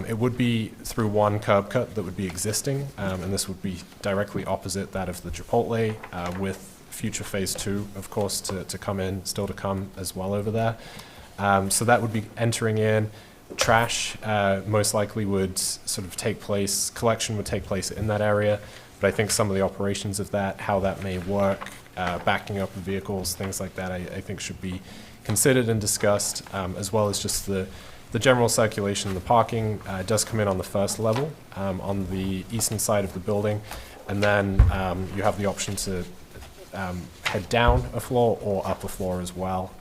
It would be through one curb cut that would be existing, and this would be directly opposite that of the Chipotle, with future phase 2, of course, to come in, still to come as well over there. So that would be entering in. Trash most likely would sort of take place, collection would take place in that area, but I think some of the operations of that, how that may work, backing up of vehicles, things like that, I think should be considered and discussed, as well as just the general circulation. The parking does come in on the first level on the eastern side of the building, and then you have the option to head down a floor or up a floor as well.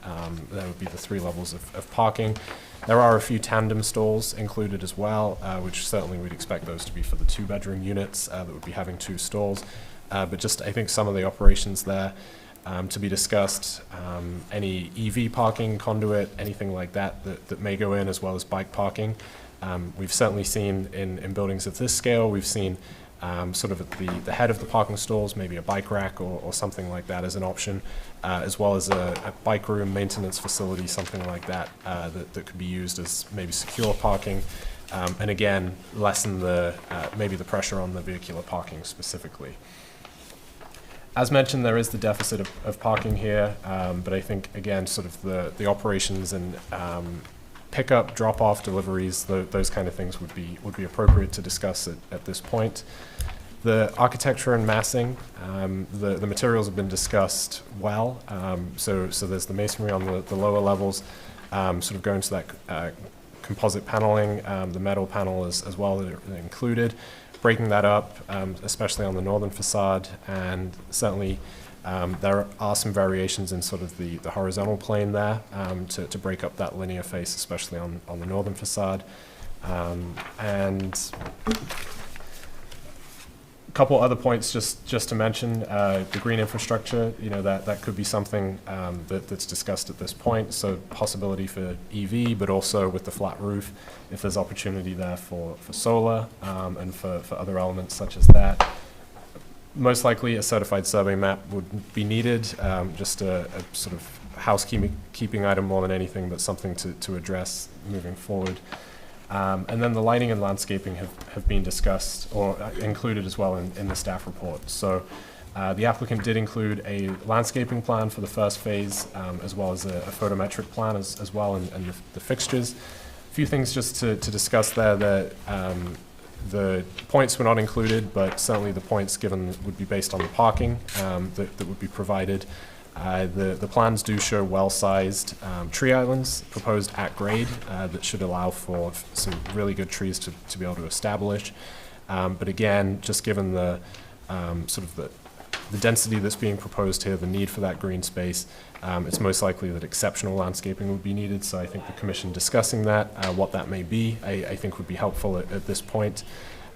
There would be the 3 levels of parking. There are a few tandem stalls included as well, which certainly we'd expect those to be for the 2-bedroom units that would be having 2 stalls. But just I think some of the operations there, to be discussed. Any EV parking, conduit, anything like that that may go in, as well as bike parking. We've certainly seen in buildings of this scale, we've seen sort of at the head of the parking stalls, maybe a bike rack or something like that as an option, as well as a bike room, maintenance facility, something like that, that could be used as maybe secure parking. And again, lessen maybe the pressure on the vehicular parking specifically. As mentioned, there is the deficit of parking here, but I think, again, sort of the operations and pickup, drop-off, deliveries, those kind of things would be appropriate to discuss at this point. The architecture and massing, the materials have been discussed well. So there's the masonry on the lower levels, sort of going to that composite paneling, the metal panel as well included. Breaking that up, especially on the northern facade, and certainly there are some variations in sort of the horizontal plane there to break up that linear face, especially on the northern facade. And a couple other points just to mention, the green infrastructure, that could be something that's discussed at this point. So possibility for EV, but also with the flat roof, if there's opportunity there for solar and for other elements such as that. Most likely a certified survey map would be needed, just a sort of housekeeping item more than anything, but something to address moving forward. And then the lighting and landscaping have been discussed or included as well in the staff report. So the applicant did include a landscaping plan for the first phase, as well as a photometric plan as well, and the fixtures. A few things just to discuss there. That the points were not included, but certainly the points given would be based on the parking that would be provided. The plans do show well-sized tree islands proposed at grade that should allow for some really good trees to be able to establish. But again, just given the sort of the density that's being proposed here, the need for that green space, it's most likely that exceptional landscaping would be needed. So I think the commission discussing that, what that may be, I think would be helpful at this point.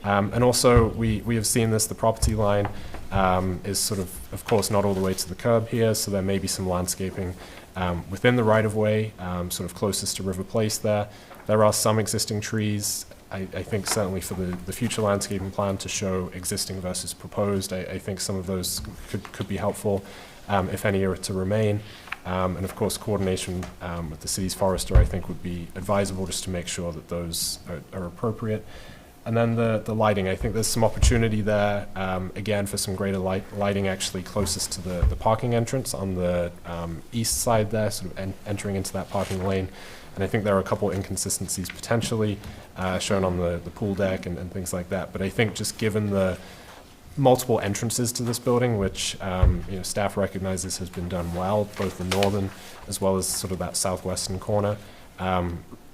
And also, we have seen this, the property line is sort of course, not all the way to the curb here, so there may be some landscaping within the right-of-way, sort of closest to River Place there. There are some existing trees. I think certainly for the future landscaping plan to show existing versus proposed, I think some of those could be helpful, if any are to remain. And of course, coordination with the city's forester, I think, would be advisable just to make sure that those are appropriate. And then the lighting, I think there's some opportunity there, again, for some greater lighting actually closest to the parking entrance on the east side there, sort of entering into that parking lane. And I think there are a couple inconsistencies potentially shown on the pool deck and things like that. But I think just given the multiple entrances to this building, which staff recognizes has been done well, both the northern as well as sort of that southwestern corner,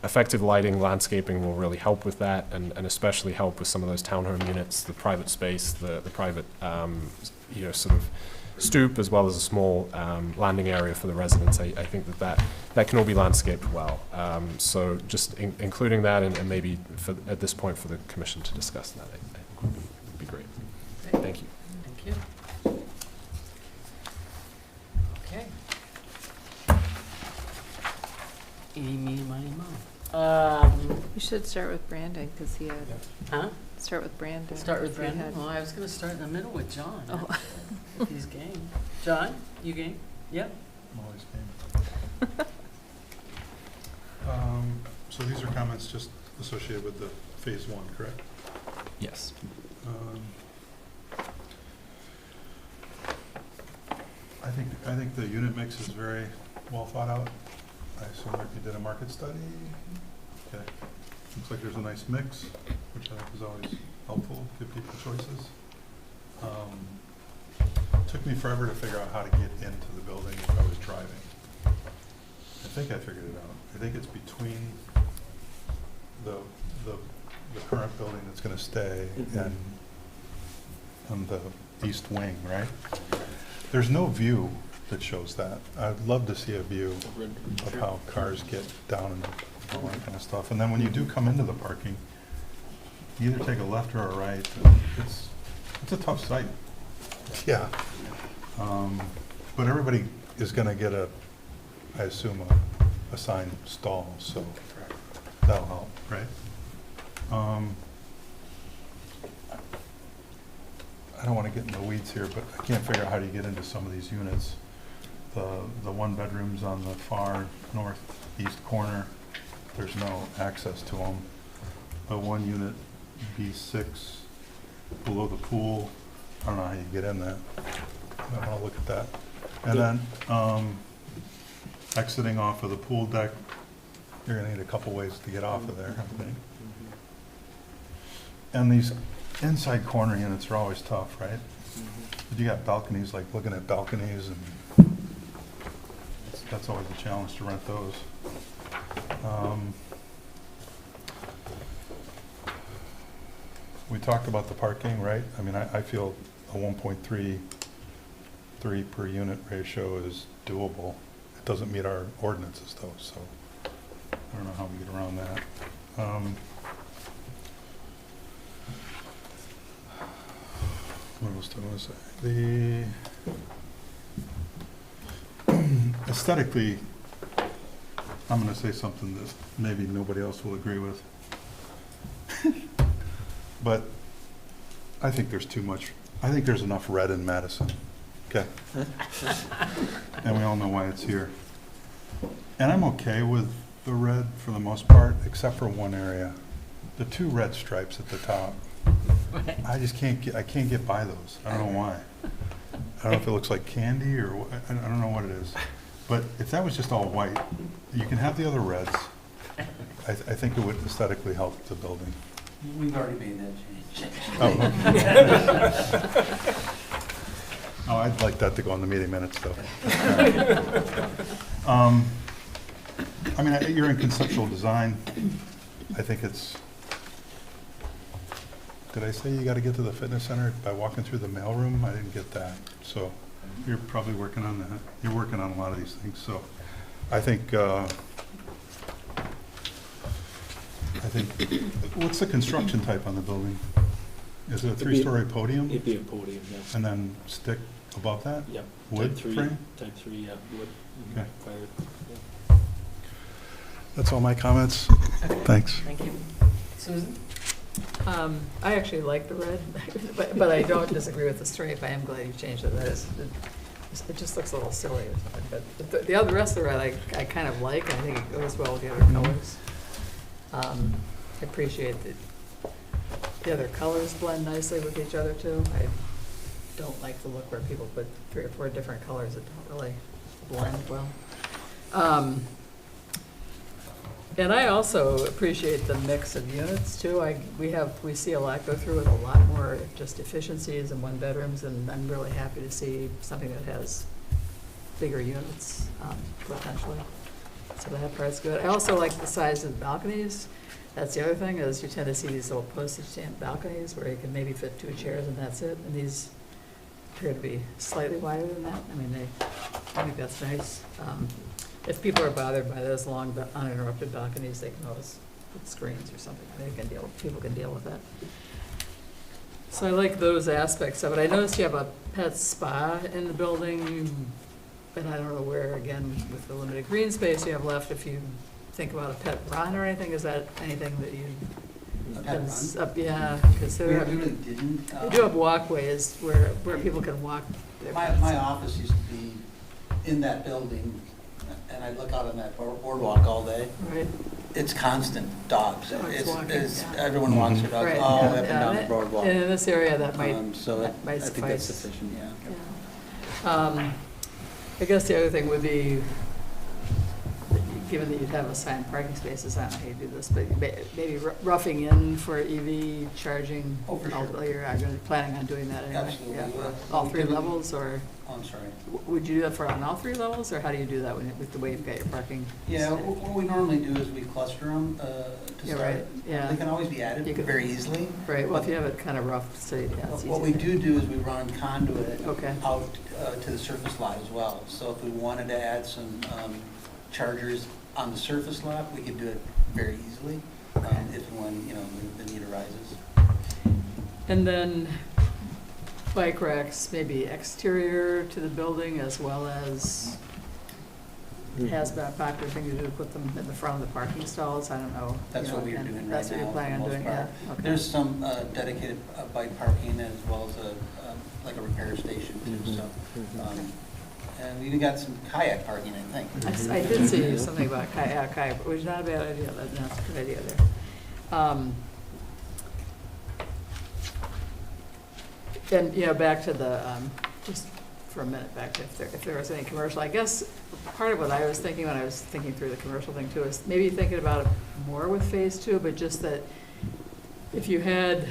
effective lighting, landscaping will really help with that, and especially help with some of those townhome units, the private space, the private, sort of stoop, as well as a small landing area for the residents. I think that can all be landscaped well. So just including that, and maybe at this point for the commission to discuss that, I think would be great. Thank you. Thank you. Okay. Eeny, meeny, miny, moe. You should start with Brandon, because he had, Huh? start with Brandon. Start with 'cause he had- Brandon? Well, I was gonna start in the middle with John. Oh. If he's game. John, you game? Yep. I'm always game. So these are comments just associated with the phase one, correct? Yes. I think the unit mix is very well thought out. I assume that you did a market study. Okay. Looks like there's a nice mix, which I think is always helpful, give people choices. Took me forever to figure out how to get into the building if I was driving. I think I figured it out. I think it's between the current building that's gonna stay and the east wing, right? There's no view that shows that. I'd love to see a view of how cars get down and all that kind of stuff. And then when you do come into the parking, you either take a left or a right. It's a tough site. Yeah. But everybody is gonna get I assume, a assigned stall, so that'll help, right? I don't wanna get in the weeds here, but I can't figure out how do you get into some of these units. The one bedrooms on the far northeast corner, there's no access to them. The one unit, B6, below the pool, I don't know how you get in that. I wanna look at that. And then, exiting off of the pool deck, you're gonna need a couple ways to get off of there, I think. And these inside corner units are always tough, right? You got balconies, like looking at balconies, and that's always a challenge to rent those. We talked about the parking, right? I mean, I feel a 1.33 per unit ratio is doable. It doesn't meet our ordinances though, so I don't know how we get around that. What else do I want to say? The aesthetically, I'm going to say something that maybe nobody else will agree with. But I think there's too much. I think there's enough red in Madison. Okay. And we all know why it's here. And I'm okay with the red for the most part, except for one area. The two red stripes at the top. I just can't get by those. I don't know why. I don't know if it looks like candy or I don't know what it is. But if that was just all white, you can have the other reds. I think it would aesthetically help the building. We've already made that change. Oh, I'd like that to go on the meeting minutes, though. I mean, you're in conceptual design. I think it's, did I say you got to get to the fitness center by walking through the mailroom? I didn't get that. So you're probably working on that. You're working on a lot of these things. So I think, what's the construction type on the building? Is it a three-story podium? It'd be a podium, yes. And then stick above that? Yep. Wood Type 3, frame? Type 3, yeah, wood. Okay. Fired. That's all my comments. Thanks. Thank you. Susan? I actually like the red, but I don't disagree with the stripe. I am glad you changed it. It just looks a little silly or something, but the rest of the red I kind of like. I think it goes well with the other colors. I appreciate that the other colors blend nicely with each other too. I don't like the look where people put 3 or 4 different colors that don't really blend well. And I also appreciate the mix of units too. We see a lot go through with a lot more just efficiencies and one bedrooms, and I'm really happy to see something that has bigger units potentially. So that part's good. I also like the size of the balconies. That's the other thing, is you tend to see these little postage stamp balconies where you can maybe fit 2 chairs and that's it. And these appear to be slightly wider than that. I mean, I think that's nice. If people are bothered by those long but uninterrupted balconies, they can always put screens or something. People can deal with that. So I like those aspects of it. I noticed you have a pet spa in the building, and I don't know where, again, with the limited green space you have left, if you think about a pet run or anything, is that anything that you? A pet run? Yeah, because We really didn't. they do have walkways where people can walk their pets. My office used to be in that building, and I'd look out on that boardwalk all day. Right. It's constant dogs. Dogs walking, yeah. Everyone walks their dogs Right, all yeah, up and yeah. down the boardwalk. And in this area, that might So that might I think that's suffice. sufficient, yeah. Yeah. I guess the other thing would be, given that you'd have assigned parking spaces, I don't know how you do this, but maybe roughing in for EV charging. Oh, for sure. You're planning on doing that anyway? Absolutely, Yeah. we will. All We 3 typically- levels, or I'm sorry. would you do that on all 3 levels, or how do you do that with the way you've got your parking? Yeah, what we normally do is we cluster them to Yeah, start. right, yeah. They can always be added You could- very easily. Right, well, if you have it kind of rough, so yeah, it's easy. What we do is we run conduit Okay. out to the surface lot as well. So if we wanted to add some chargers on the surface lot, we could do it very easily if and when, the need arises. And then, bike racks, maybe exterior to the building as well as has been a popular thing to do, to put them in the front of the parking stalls, I don't know. That's you know, what we're again, doing right now. That's what you're planning on for the doing, most yeah, part. okay. There's some dedicated bike parking as well as like a repair station too, so. And we even got some kayak parking, I think. I did see something about kayak, which is not a bad idea, that's a good idea there. And, you know, back to the, just for a minute, back to if there was any commercial, I guess part of what I was thinking when I was thinking through the commercial thing too is maybe thinking about it more with phase two, but just that if you had,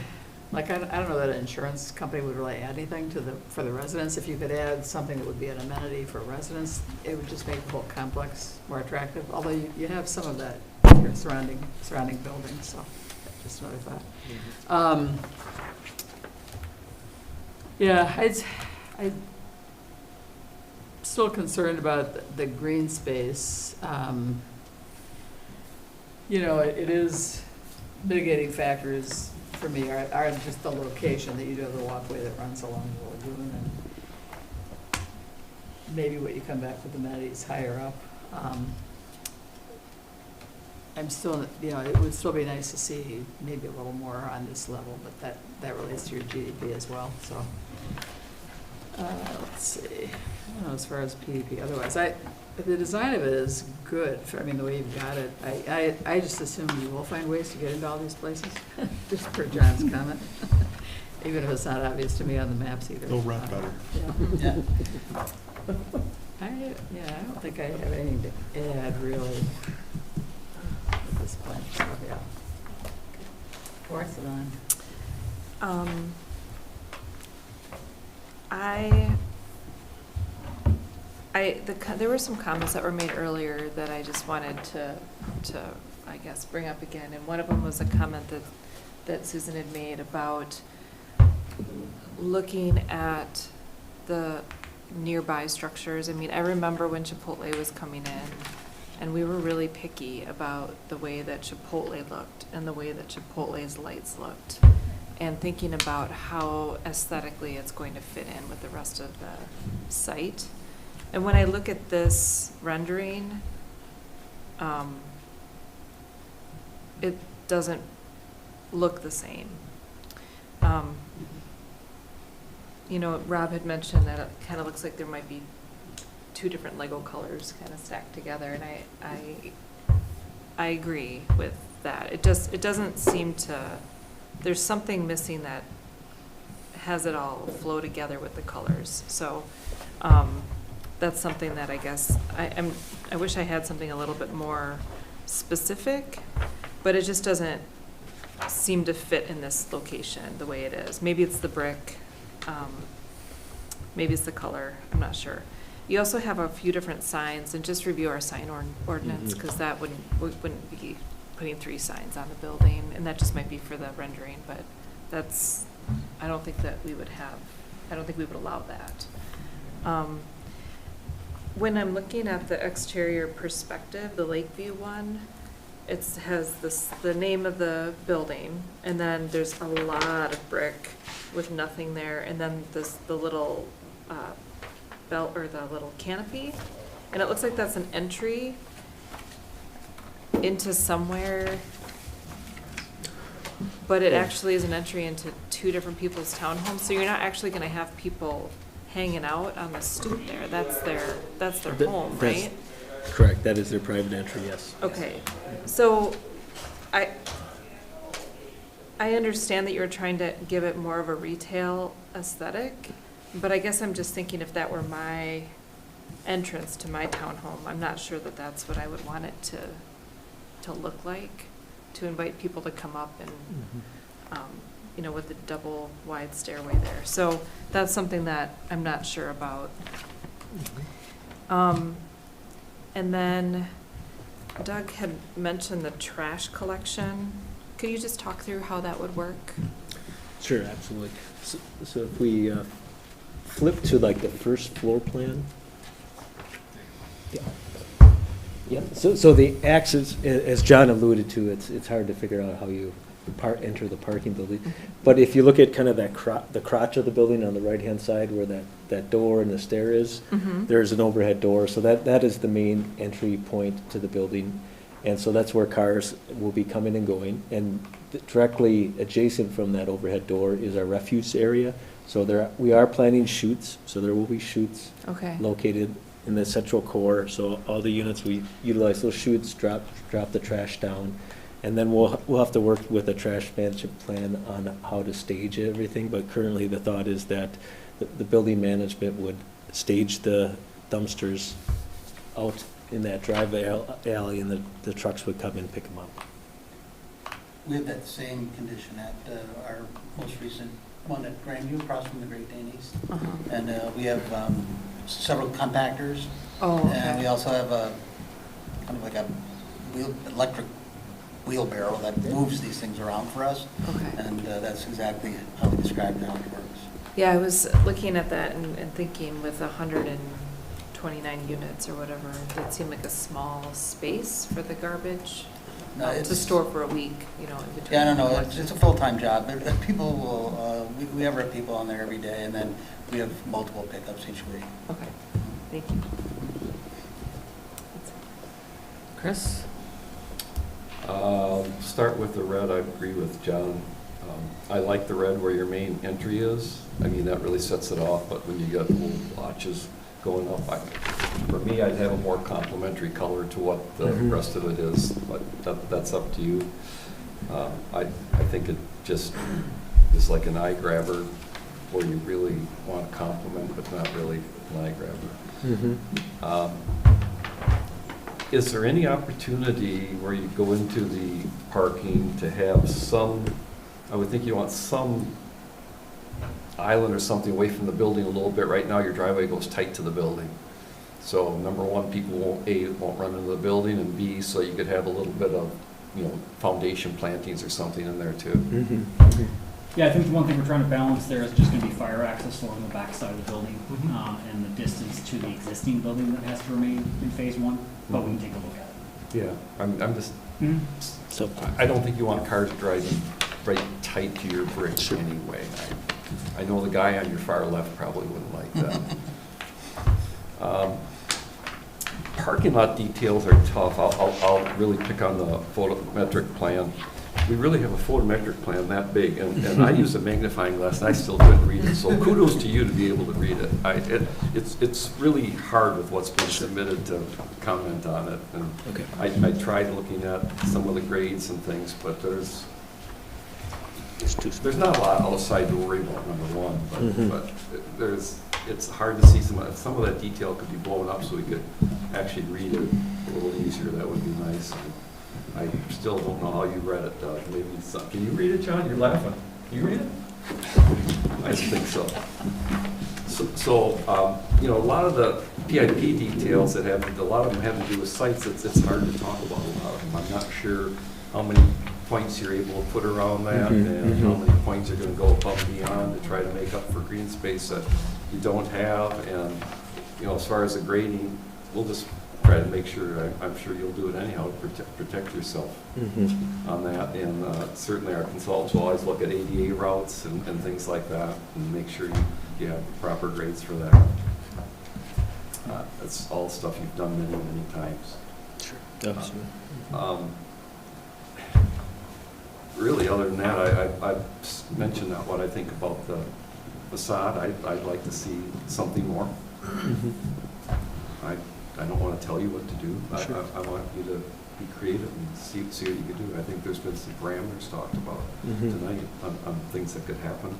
like, I don't know that an insurance company would really add anything to for the residents. If you could add something that would be an amenity for residents, it would just make the whole complex more attractive, although you have some of that here surrounding buildings, so that's just another thought. Yeah, I'm still concerned about the green space. You know, it is mitigating factors for me are just the location, that you do have the walkway that runs along the lagoon, and maybe what you come back with amenities higher up. I'm still, you know, it would still be nice to see maybe a little more on this level, but that relates to your GDP as well, so. Let's see, I don't know, as far as PDP, otherwise, the design of it is good, I mean, the way you've got it. I just assume you will find ways to get into all these places, just per John's comment, even if it's not obvious to me on the maps either. They'll wrap better. Yeah. I don't think I have anything to add, really, at this point, so, yeah. Fourth on. There were some comments that were made earlier that I just wanted to, I guess, bring up again. And one of them was a comment that Susan had made about looking at the nearby structures. I mean, I remember when Chipotle was coming in, and we were really picky about the way that Chipotle looked and the way that Chipotle's lights looked, and thinking about how aesthetically it's going to fit in with the rest of the site. And when I look at this rendering, it doesn't look the same. You know, Rob had mentioned that it kind of looks like there might be two different Lego colors kind of stacked together, and I agree with that. It doesn't seem to, there's something missing that has it all flow together with the colors. So that's something that I guess I wish I had something a little bit more specific, but it just doesn't seem to fit in this location the way it is. Maybe it's the brick, maybe it's the color, I'm not sure. You also have a few different signs, and just review our sign ordinance, because that we wouldn't be putting 3 signs on the building, and that just might be for the rendering, but I don't think we would allow that. When I'm looking at the exterior perspective, the Lakeview one, it has the name of the building, and then there's a lot of brick with nothing there, and then the little belt, or the little canopy, and it looks like that's an entry into somewhere, but it actually is an entry into 2 different people's townhomes, so you're not actually gonna have people hanging out on the stoop there. That's their home, right? Correct, that is their private entry, yes. Okay, so I understand that you're trying to give it more of a retail aesthetic, but I guess I'm just thinking if that were my entrance to my townhome, I'm not sure that that's what I would want it to look like, to invite people to come up and, you know, with the double wide stairway there. So that's something that I'm not sure about. And then Doug had mentioned the trash collection. Could you just talk through how that would work? Sure, absolutely. So if we flip to like the first floor plan. Yeah. Yeah, so the axis, as John alluded to, it's hard to figure out how you enter the parking building. But if you look at kind of that the crotch of the building on the right-hand side where that door and the stair is, there's an overhead door, so that is the main entry point to the building. And so that's where cars will be coming and going. And directly adjacent from that overhead door is our refuse area. So we are planning chutes, so there will be chutes Okay. located in the central core. So all the units, we utilize those chutes, drop the trash down. And then we'll have to work with a trash management plan on how to stage everything. But currently the thought is that the building management would stage the dumpsters out in that driveway alley, and the trucks would come and pick them up. We have that same condition at our most recent one at Grandview, across from the Great Dane East. Uh-huh. And we have several compactors. Oh, And we okay. also have a, kind of like a electric wheelbarrow that moves these things around for us. Okay. And that's exactly how we described how it works. Yeah, I was looking at that and thinking with 129 units or whatever, it seemed like a small space for the garbage No, to it's- store for a week, in between. Yeah, I don't know, collections. it's a full-time job. People will, we have our people on there every day, and then we have multiple pickups each week. Okay, thank you. Chris? Start with the red, I agree with John. I like the red where your main entry is. I mean, that really sets it off, but when you got little blotches going up, for me, I'd have a more complementary color to what the rest of it is, but that's up to you. I think it just is like an eye grabber where you really want to compliment, but not really an eye grabber. Is there any opportunity where you go into the parking to have some, I would think you want some island or something away from the building a little bit. Right now, your driveway goes tight to the building. So number one, people won't run into the building, and B, so you could have a little bit of, foundation plantings or something in there too. Yeah, I think the one thing we're trying to balance there is just going to be fire access along the back side of the building, and the distance to the existing building that has to remain in phase one, but we can take a look at it. Yeah, I'm just, So I don't think you want cars driving right tight to your bridge anyway. I know the guy on your far left probably wouldn't like that. Parking lot details are tough. I'll really pick on the photometric plan. We really have a photometric plan that big, and I use a magnifying glass, and I still couldn't read it. So kudos to you to be able to read it. It's really hard with what's been submitted to comment on it. And Okay. I tried looking at some of the grades and things, but there's not a lot outside to worry about, number one. But it's hard to see some of that detail could be blown up so we could actually read it a little easier. That would be nice. I still don't know how you read it, Doug. Maybe can you read it, John? You're laughing. Can you read it? I think so. So, a lot of the PIP details a lot of them have to do with sites. It's hard to talk about a lot of them. I'm not sure how many points you're able to put around that, and how many points are going to go above and beyond to try to make up for green space that you don't have. And, as far as the grading, we'll just try to make sure, I'm sure you'll do it anyhow, to protect yourself on that. And certainly our consultants will always look at ADA routes and things like that, and make sure you have proper grades for that. That's all stuff you've done many, many times. Sure. Absolutely. Really, other than that, I've mentioned what I think about the facade. I'd like to see something more. I don't want to tell you what to do. Sure. I want you to be creative and see what you can do. I think there's been some parameters talked about tonight on things that could happen.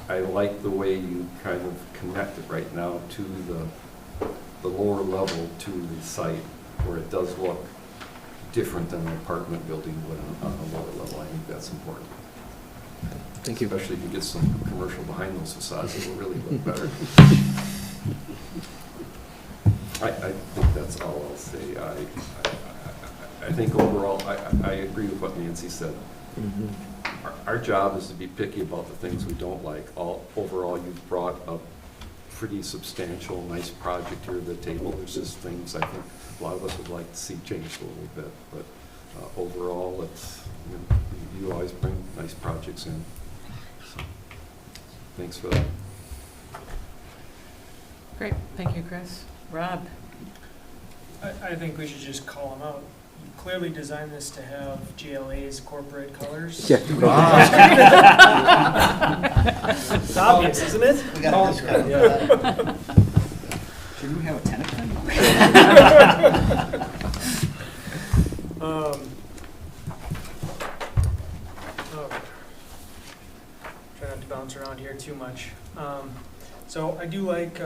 I like the way you kind of connect it right now to the lower level to the site, where it does look different than an apartment building would on the lower level. I think that's important. Thank you. Especially if you get some commercial behind those facades, it will really look better. I think that's all I'll say. I think overall, I agree with what Nancy said. Our job is to be picky about the things we don't like. Overall, you've brought a pretty substantial, nice project here to the table. There's just things I think a lot of us would like to see changed a little bit, but overall, it's, you know, you always bring nice projects in. So, thanks for that. Great, thank you, Chris. Rob? I think we should just call them out. You clearly designed this to have GLA's corporate colors. Yeah. It's obvious, isn't it? We got a discount. Should we have a tenant then? Oh. Try not to bounce around here too much. So I do like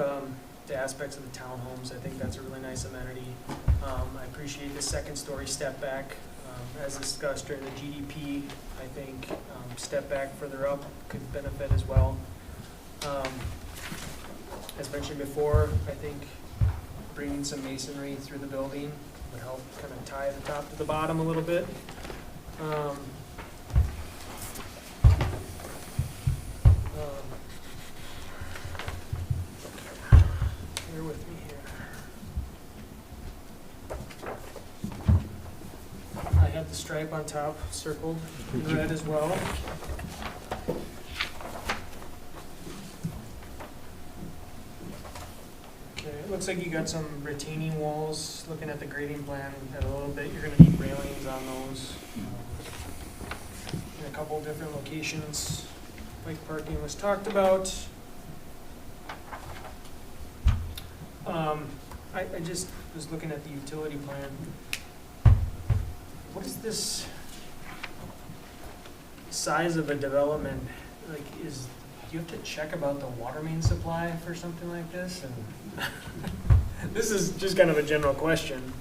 the aspects of the townhomes. I think that's a really nice amenity. I appreciate the second story step back. As discussed during the GDP, I think step back further up could benefit as well. As mentioned before, I think bringing some masonry through the building would help kind of tie the top to the bottom a little bit. Bear with me here. I have the stripe on top circled in red as well. Okay, it looks like you got some retaining walls. Looking at the grading plan a little bit, you're gonna need railings on those. In a couple different locations. Bike parking was talked about. I just was looking at the utility plan. What is this size of a development? Like, do you have to check about the water main supply for something like this? And this is just kind of a general question.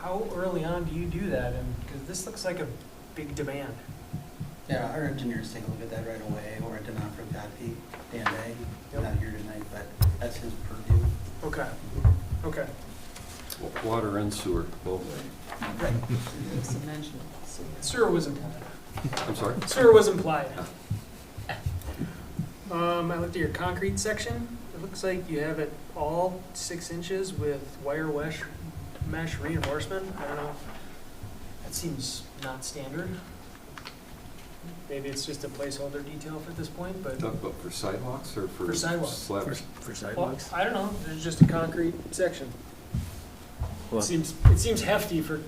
How early on do you do that? And because this looks like a big demand. Yeah, our engineers take a look at that right away, or into non-for Godfrey, Dan Day, not here tonight, but that's his purview. Okay, okay. Water and sewer, both. Sewer was implied. I'm sorry? Sewer was implied. I looked at your concrete section. It looks like you have it all 6 inches with wire mesh reinforcement. I don't know. That seems not standard. Maybe it's just a placeholder detail for this point, but Talk about for sidewalks or for? For sidewalks. Slabs? For well, I don't know. There's just a concrete section. Well- It seems hefty for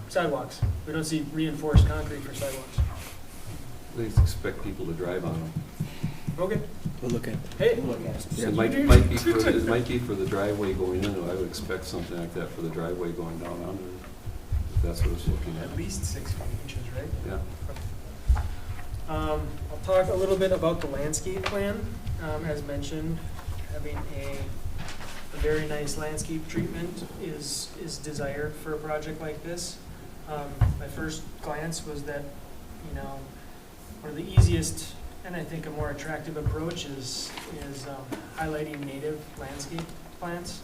sidewalks. We don't see reinforced concrete for sidewalks. They expect people to drive on them. Okay. We'll look at Hey. It might be for the driveway going in, I would expect something like that for the driveway going down under, if that's what it's looking at. At least 6 inches, right? Yeah. I'll talk a little bit about the landscape plan. As mentioned, having a very nice landscape treatment is desired for a project like this. My first glance was that, one of the easiest and I think a more attractive approach is highlighting native landscape plants.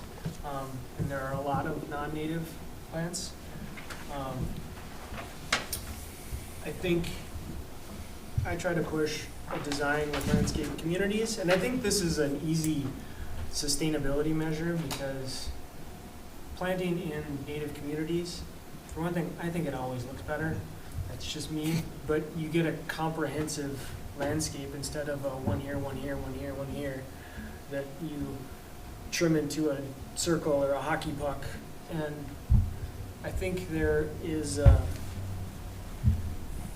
And there are a lot of non-native plants. I think I try to push a design with landscape communities, and I think this is an easy sustainability measure because planting in native communities, for one thing, I think it always looks better. That's just me, but you get a comprehensive landscape instead of a one here, one here, one here, one here, that you trim into a circle or a hockey puck. And I think there is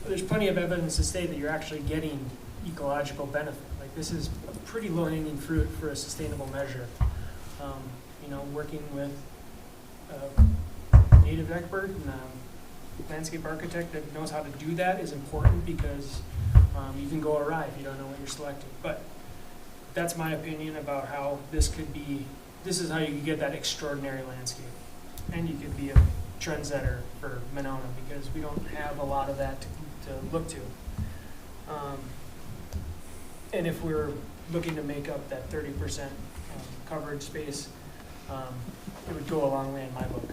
there's plenty of evidence to say that you're actually getting ecological benefit. Like, this is a pretty low-hanging fruit for a sustainable measure. Working with a native expert and a landscape architect that knows how to do that is important because you can go awry if you don't know what you're selecting. But that's my opinion about how this could be. This is how you can get that extraordinary landscape. And you could be a trendsetter for Monona because we don't have a lot of that to look to. And if we're looking to make up that 30% coverage space, it would go a long way in my book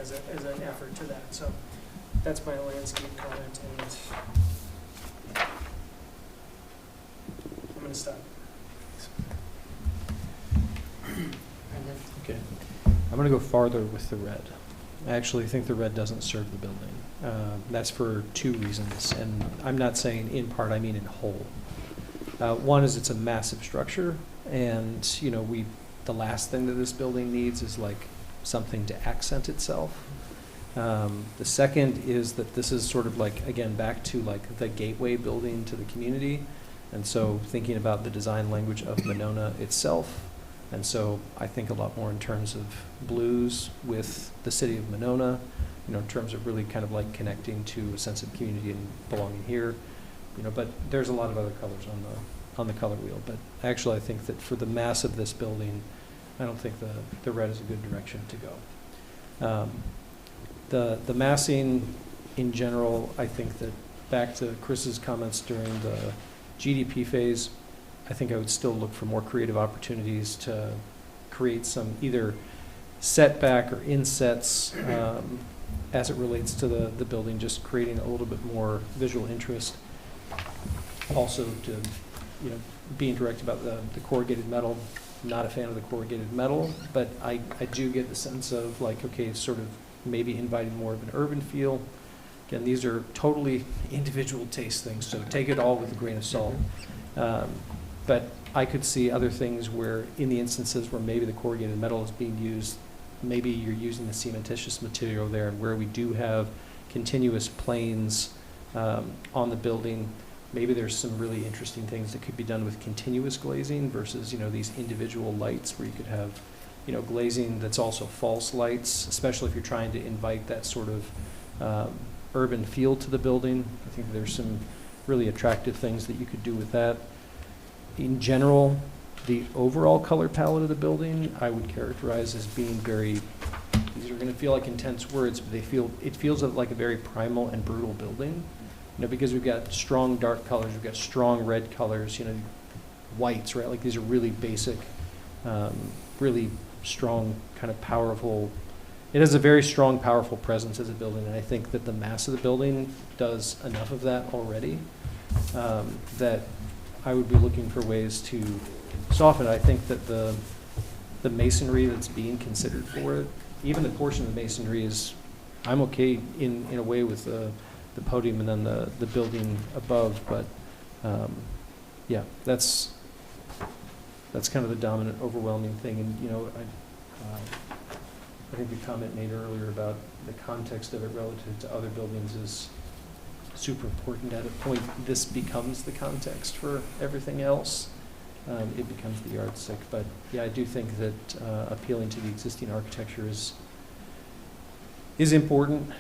as an effort to that. So that's my landscape comment, and I'm going to stop. Okay. I'm going to go farther with the red. I actually think the red doesn't serve the building. That's for two reasons, and I'm not saying in part, I mean in whole. One is it's a massive structure, and, you know, the last thing that this building needs is like something to accent itself. The second is that this is sort of like, again, back to like the gateway building to the community. And so thinking about the design language of Monona itself. And so I think a lot more in terms of blues with the city of Monona, you know, in terms of really kind of like connecting to a sense of community and belonging here, you know, but there's a lot of other colors on the color wheel. But actually, I think that for the mass of this building, I don't think the red is a good direction to go. The massing in general, I think that back to Chris's comments during the GDP phase, I think I would still look for more creative opportunities to create some either setback or insets as it relates to the building, just creating a little bit more visual interest. Also to, you know, being direct about the corrugated metal. Not a fan of the corrugated metal, but I do get the sense of like, okay, sort of maybe inviting more of an urban feel. Again, these are totally individual taste things, so take it all with a grain of salt. But I could see other things where in the instances where maybe the corrugated metal is being used, maybe you're using the cementitious material there, and where we do have continuous planes on the building, maybe there's some really interesting things that could be done with continuous glazing versus, you know, these individual lights where you could have, you know, glazing that's also false lights, especially if you're trying to invite that sort of urban feel to the building. I think there's some really attractive things that you could do with that. In general, the overall color palette of the building, I would characterize as being very, these are going to feel like intense words, but it feels like a very primal and brutal building. You know, because we've got strong dark colors, we've got strong red colors, you know, whites, right? Like these are really basic, really strong, kind of powerful. It has a very strong, powerful presence as a building, and I think that the mass of the building does enough of that already, that I would be looking for ways to soften it. I think that the masonry that's being considered for it, even the portion of the masonry is, I'm okay in a way with the podium and then the building above, but yeah, that's kind of the dominant, overwhelming thing. And you know, I think the comment made earlier about the context of it relative to other buildings is super important. At a point, this becomes the context for everything else. It becomes the yardstick. But yeah, I do think that appealing to the existing architecture is important.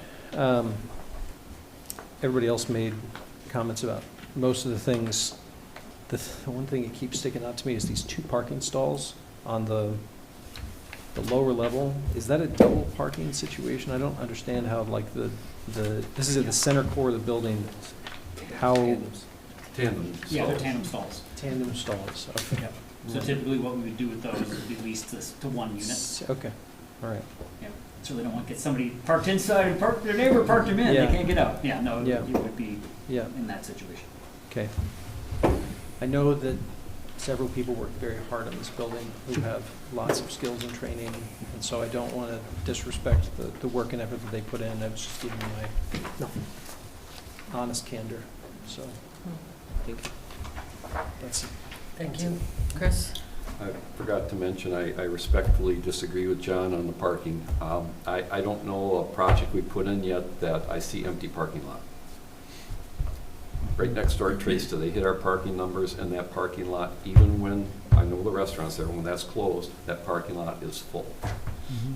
Everybody else made comments about most of the things. The one thing that keeps sticking out to me is these two parking stalls on the lower level. Is that a double parking situation? I don't understand how, like, this is at the center core of the building. How? Tandem. Yeah, they're tandem stalls. Tandem stalls, okay. Yep. So typically what we would do with those would be leased to one unit. Okay, all right. Yeah. So they don't want to get somebody parked inside and their neighbor parked them in, Yeah. they can't get out. Yeah, no, Yeah. you would be Yeah, in that situation. okay. I know that several people work very hard on this building who have lots of skills and training, and so I don't want to disrespect the work and effort that they put in. I was just giving my honest candor, so. That's it. Thank you. Chris? I forgot to mention, I respectfully disagree with John on the parking. I don't know a project we put in yet that I see empty parking lot. Right next door to Tracey, they hit our parking numbers, and that parking lot, even when, I know the restaurant's there, when that's closed, that parking lot is full.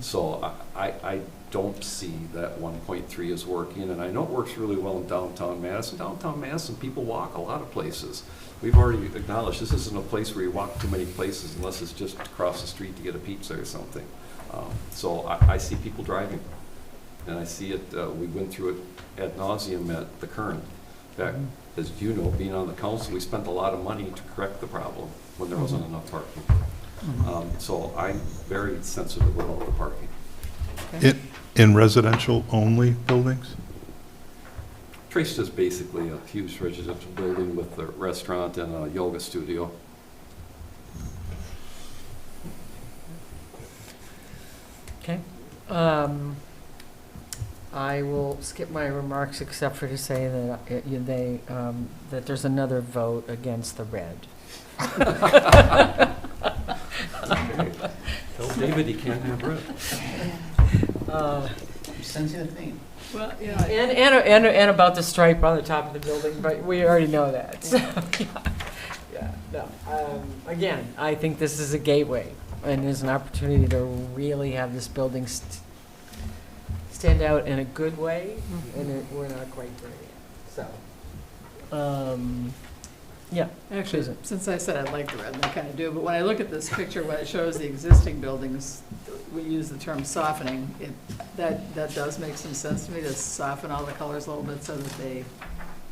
So I don't see that 1.3 is working, and I know it works really well in downtown Madison. Downtown Madison, people walk a lot of places. We've already acknowledged this isn't a place where you walk too many places unless it's just across the street to get a pizza or something. So I see people driving, and I see it, we went through it ad nauseum at the Current. In fact, as you know, being on the council, we spent a lot of money to correct the problem when there wasn't enough parking. So I'm very sensitive about the parking. In residential only buildings? Trace is basically a huge residential building with a restaurant and a yoga studio. Okay. I will skip my remarks except for to say that that there's another vote against the red. Tell David he can't have red. Sensitive theme. Well, yeah. And about the stripe on the top of the building, but we already know that, so, yeah, no. Again, I think this is a gateway, and there's an opportunity to really have this building stand out in a good way, and we're not quite there yet, so. Yeah, Actually, Susan. since I said I like the red, and I kind of do, but when I look at this picture, when it shows the existing buildings, we use the term softening, that does make some sense to me, to soften all the colors a little bit so that they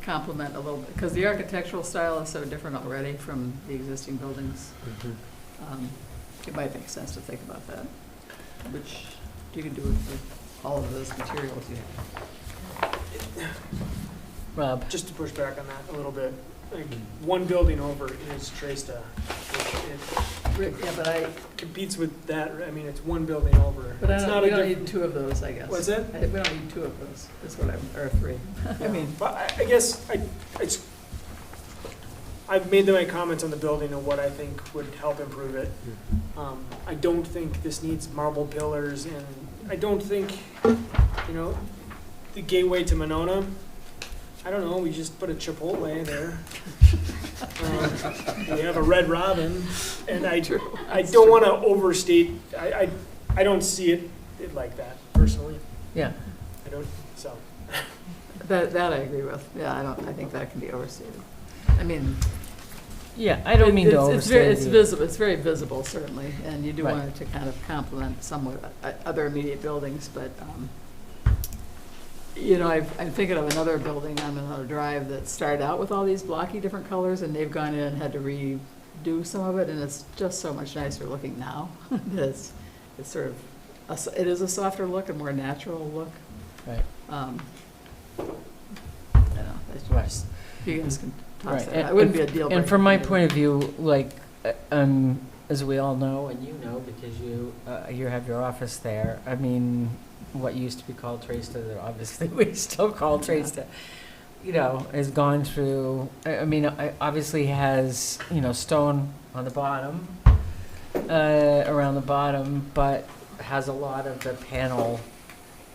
complement a little bit, because the architectural style is so different already from the existing buildings. It might make sense to think about that, which you can do with all of those materials you have. Rob? Just to push back on that a little bit, like, one building over is Tresta, which Yeah, but it competes with that, I mean, it's one building over. But It's not we a don't diff- need two of those, I guess. What's that? We don't need two of those, is what or three. I mean, But I guess I've made my comments on the building and what I think would help improve it. I don't think this needs marble pillars, and I don't think, the gateway to Monona, I don't know, we just put a Chipotle there. We have a Red Robin, and I don't want to overstate, I don't see it like that personally. Yeah. I don't, so. that I agree with. Yeah, I think that can be overstated. I mean. Yeah, I don't mean to overstate It's it. visible, it's very visible, certainly, and you do Right. want it to kind of complement somewhat other immediate buildings, but, I'm thinking of another building on another drive that started out with all these blocky different colors, and they've gone in and had to redo some of it, and it's just so much nicer looking now. It's sort of, it is a softer look, a more natural look. Right. I don't know, that's Right. just, you guys can toss Right, that. and- It wouldn't be a deal breaker. And from my for me. point of view, like, as we all know, and you know, because you have your office there, I mean, what used to be called Tresta, that obviously we still call Tresta, has gone through, obviously has, stone on the bottom, around the bottom, but has a lot of the panel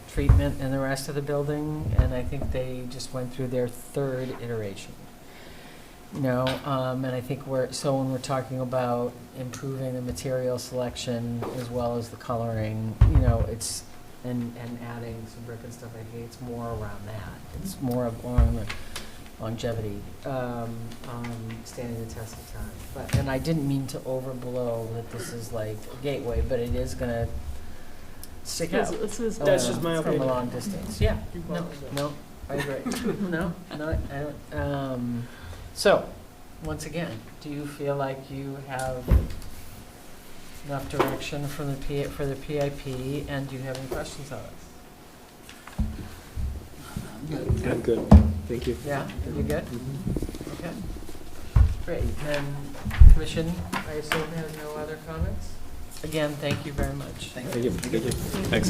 treatment in the rest of the building, and I think they just went through their third iteration. And I think when we're talking about improving the material selection as well as the coloring, it's, and adding some brick and stuff, I think it's more around that. It's more along the longevity, standing the test of time. And I didn't mean to overblow that this is like a gateway, but it is gonna stick out. This is- That's just my From a opinion. long distance, yeah. No, I agree. No, I don't, so, once again, do you feel like you have enough direction from for the PIP, and do you have any questions of us? I'm good. Thank you. Yeah, you good? Okay. Great, then, Commission, I assume has no other comments? Again, thank you very much. Thank Thank you. Thank you. Thanks.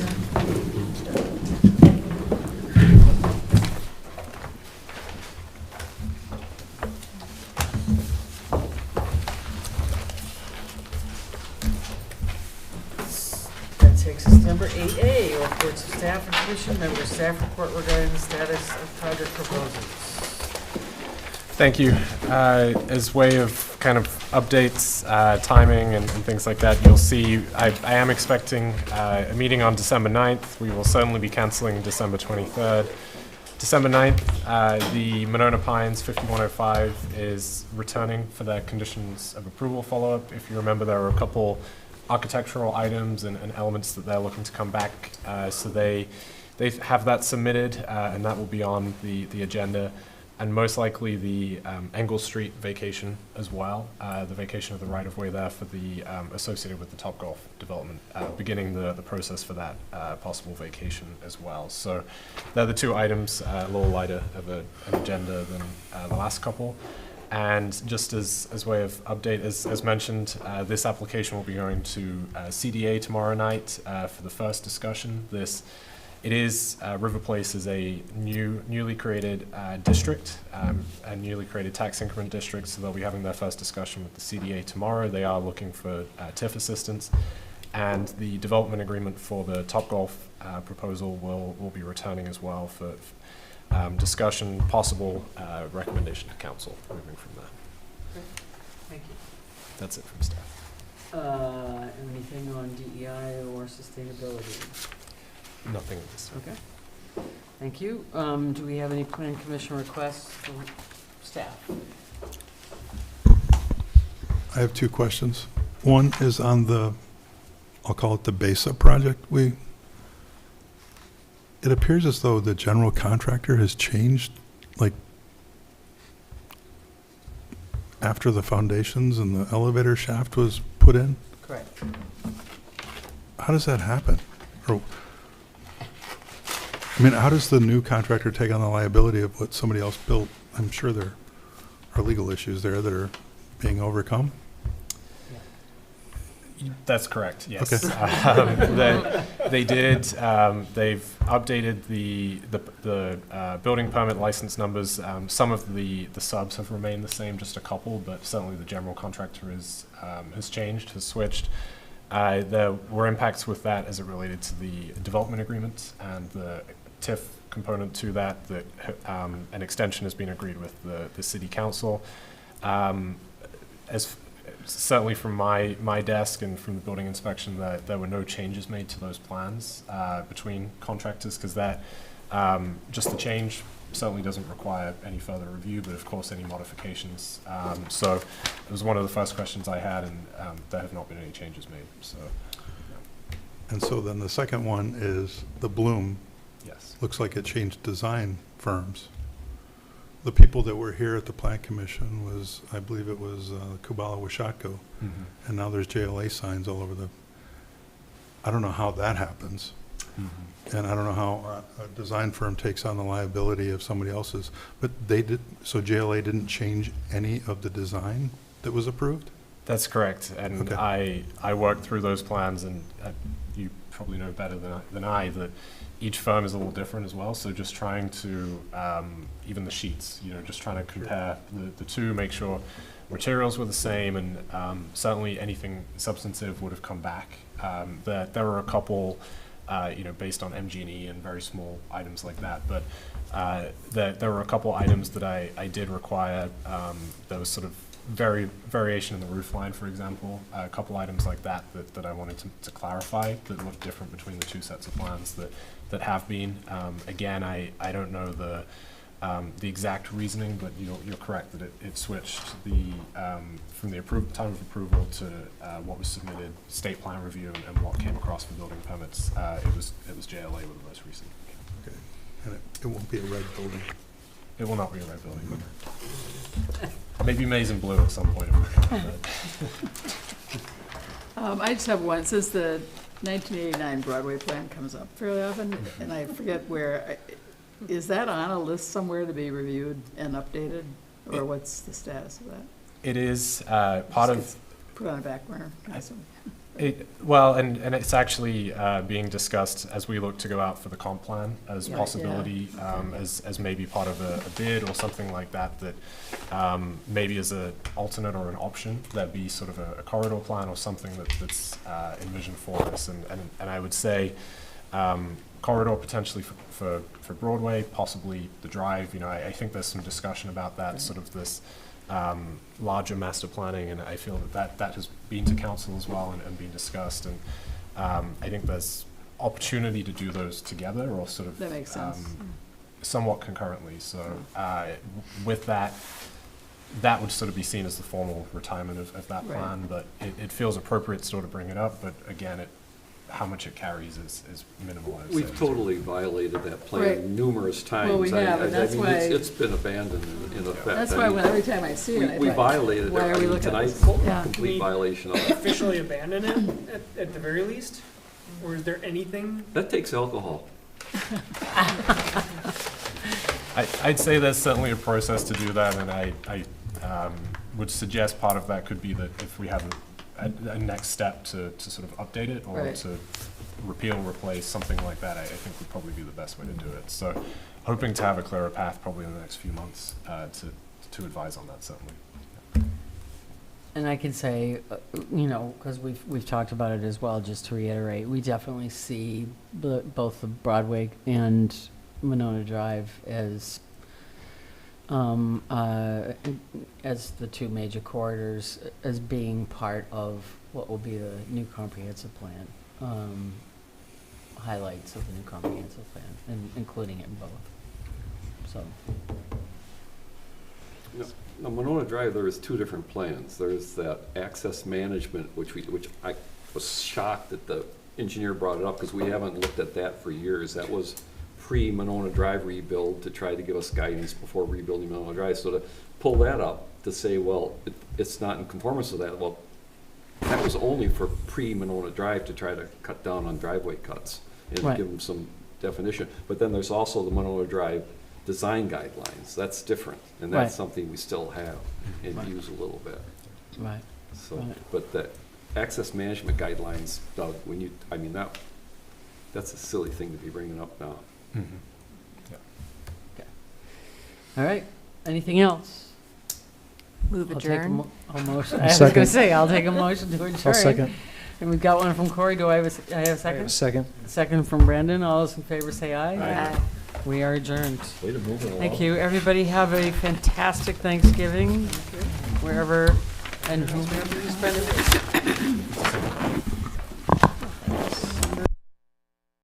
That takes us to number 8A, reports of staff and commission members, staff report regarding the status of project proposals. Thank you. As way of kind of updates, timing, and things like that, you'll see I am expecting a meeting on December 9th. We will certainly be canceling December 23rd. December 9th, the Monona Pines 5105 is returning for their conditions of approval follow-up. If you remember, there were a couple architectural items and elements that they're looking to come back. So they have that submitted, and that will be on the agenda. And most likely the Engel Street vacation as well, the vacation of the right-of-way there for the associated with the Topgolf development, beginning the process for that possible vacation as well. So they're the two items, a little lighter of an agenda than the last couple. And just as way of update, as mentioned, this application will be going to CDA tomorrow night for the first discussion. This It is, River Place is a newly created district, a newly created tax increment district, so they'll be having their first discussion with the CDA tomorrow. They are looking for TIF assistance, and the development agreement for the Topgolf proposal will be returning as well for discussion, possible recommendation to council moving from there. Thank you. That's it from staff. Anything on DEI or sustainability? Nothing at this time. Okay. Thank you. Do we have any plan commission requests from staff? I have two questions. One is on the, I'll call it the BESA project. It appears as though the general contractor has changed, like, after the foundations and the elevator shaft was put in. Correct. How does that happen? Or, I mean, how does the new contractor take on the liability of what somebody else built? I'm sure there are legal issues there that are being overcome. That's correct, yes. Okay. They did, they've updated the building permit license numbers. Some of the subs have remained the same, just a couple, but certainly the general contractor has changed, has switched. There were impacts with that as it related to the development agreement and the TIF component to that, an extension has been agreed with the city council. Certainly from my desk and from the building inspection, that there were no changes made to those plans between contractors, because that, just the change certainly doesn't require any further review, but of course any modifications. So it was one of the first questions I had, and there have not been any changes made, so. And so then the second one is the Bloom. Yes. Looks like it changed design firms. The people that were here at the Plan Commission was, I believe it was Kubala Washatko, and now there's JLA signs all over I don't know how that happens. And I don't know how a design firm takes on the liability of somebody else's, but so JLA didn't change any of the design that was approved? That's correct, and Okay. I worked through those plans, and you probably know better than I that each firm is a little different as well, so just trying to, even the sheets, just trying to compare the two, make sure materials were the same, and certainly anything substantive would have come back. There were a couple, based on MG&E and very small items like that, but there were a couple items that I did require. There was sort of variation in the roof line, for example, a couple items like that I wanted to clarify that look different between the two sets of plans that have been. Again, I don't know the exact reasoning, but you're correct that it switched from the time of approval to what was submitted, state plan review, and what came across for building permits. It was JLA with the most recent. Okay. And it won't be a red building. It will not be a red building. Maybe maize and blue at some point. I just have one. Since the 1989 Broadway plan comes up fairly often, and I forget where, is that on a list somewhere to be reviewed and updated, or what's the status of that? It is part of. Just gets put on a back burner constantly. And it's actually being discussed as we look to go out for the comp plan as possibility, as maybe part of a bid or something like that, maybe as an alternate or an option, that'd be sort of a corridor plan or something that's envisioned for us. And I would say corridor potentially for Broadway, possibly the Drive. I think there's some discussion about that, sort of this larger master planning, and I feel that has been to council as well and been discussed, and I think there's opportunity to do those together or sort of That makes sense. somewhat concurrently. So with that would sort of be seen as the formal retirement of that Right. plan, but it feels appropriate still to bring it up, but again, how much it carries is minimal. I would We've say. totally violated that Right. plan numerous times. Well, we have, and that's why- It's been abandoned in effect. That's I why mean, every time I see it, We I thought, violated it. why are I we mean, looking at tonight's this? Yeah. complete violation of it. Officially abandon it at the very least? Or is there anything? That takes alcohol. I'd say there's certainly a process to do that, and I would suggest part of that could be that if we have a next step to sort of update it or Right. to repeal, replace, something like that, I think would probably be the best way to do it. So hoping to have a clearer path probably in the next few months to advise on that, certainly. And I can say, you know, because we've talked about it as well, just to reiterate, we definitely see both the Broadway and Monona Drive as the two major corridors as being part of what will be the new comprehensive plan, highlights of the new comprehensive plan, and including it in both. So. Now, Monona Drive, there is two different plans. There's that access management, which I was shocked that the engineer brought it up, because we haven't looked at that for years. That was pre-Monona Drive rebuild to try to give us guidance before rebuilding Monona Drive. So to pull that up, to say, well, it's not in conformance with that, well, that was only for pre-Monona Drive to try to cut down on driveway cuts and Right. give them some definition. But then there's also the Monona Drive design guidelines. That's different, and that's Right. something we still have and Right. use a little bit. Right. So, Right. but the access management guidelines, Doug, when you, I mean, that's a silly thing to be bringing up now. All right. Anything else? Move I'll take a adjourn. a motion. I was Second. going to say, I'll take a motion to adjourn. I'll second. And we've got one from Corey. Do I have a I have a second? second. Second from Brendan. All those in favor say aye. Aye. We are adjourned. Way to move it along. Thank you. Everybody have a fantastic Thanksgiving, wherever and whomever you spend it with.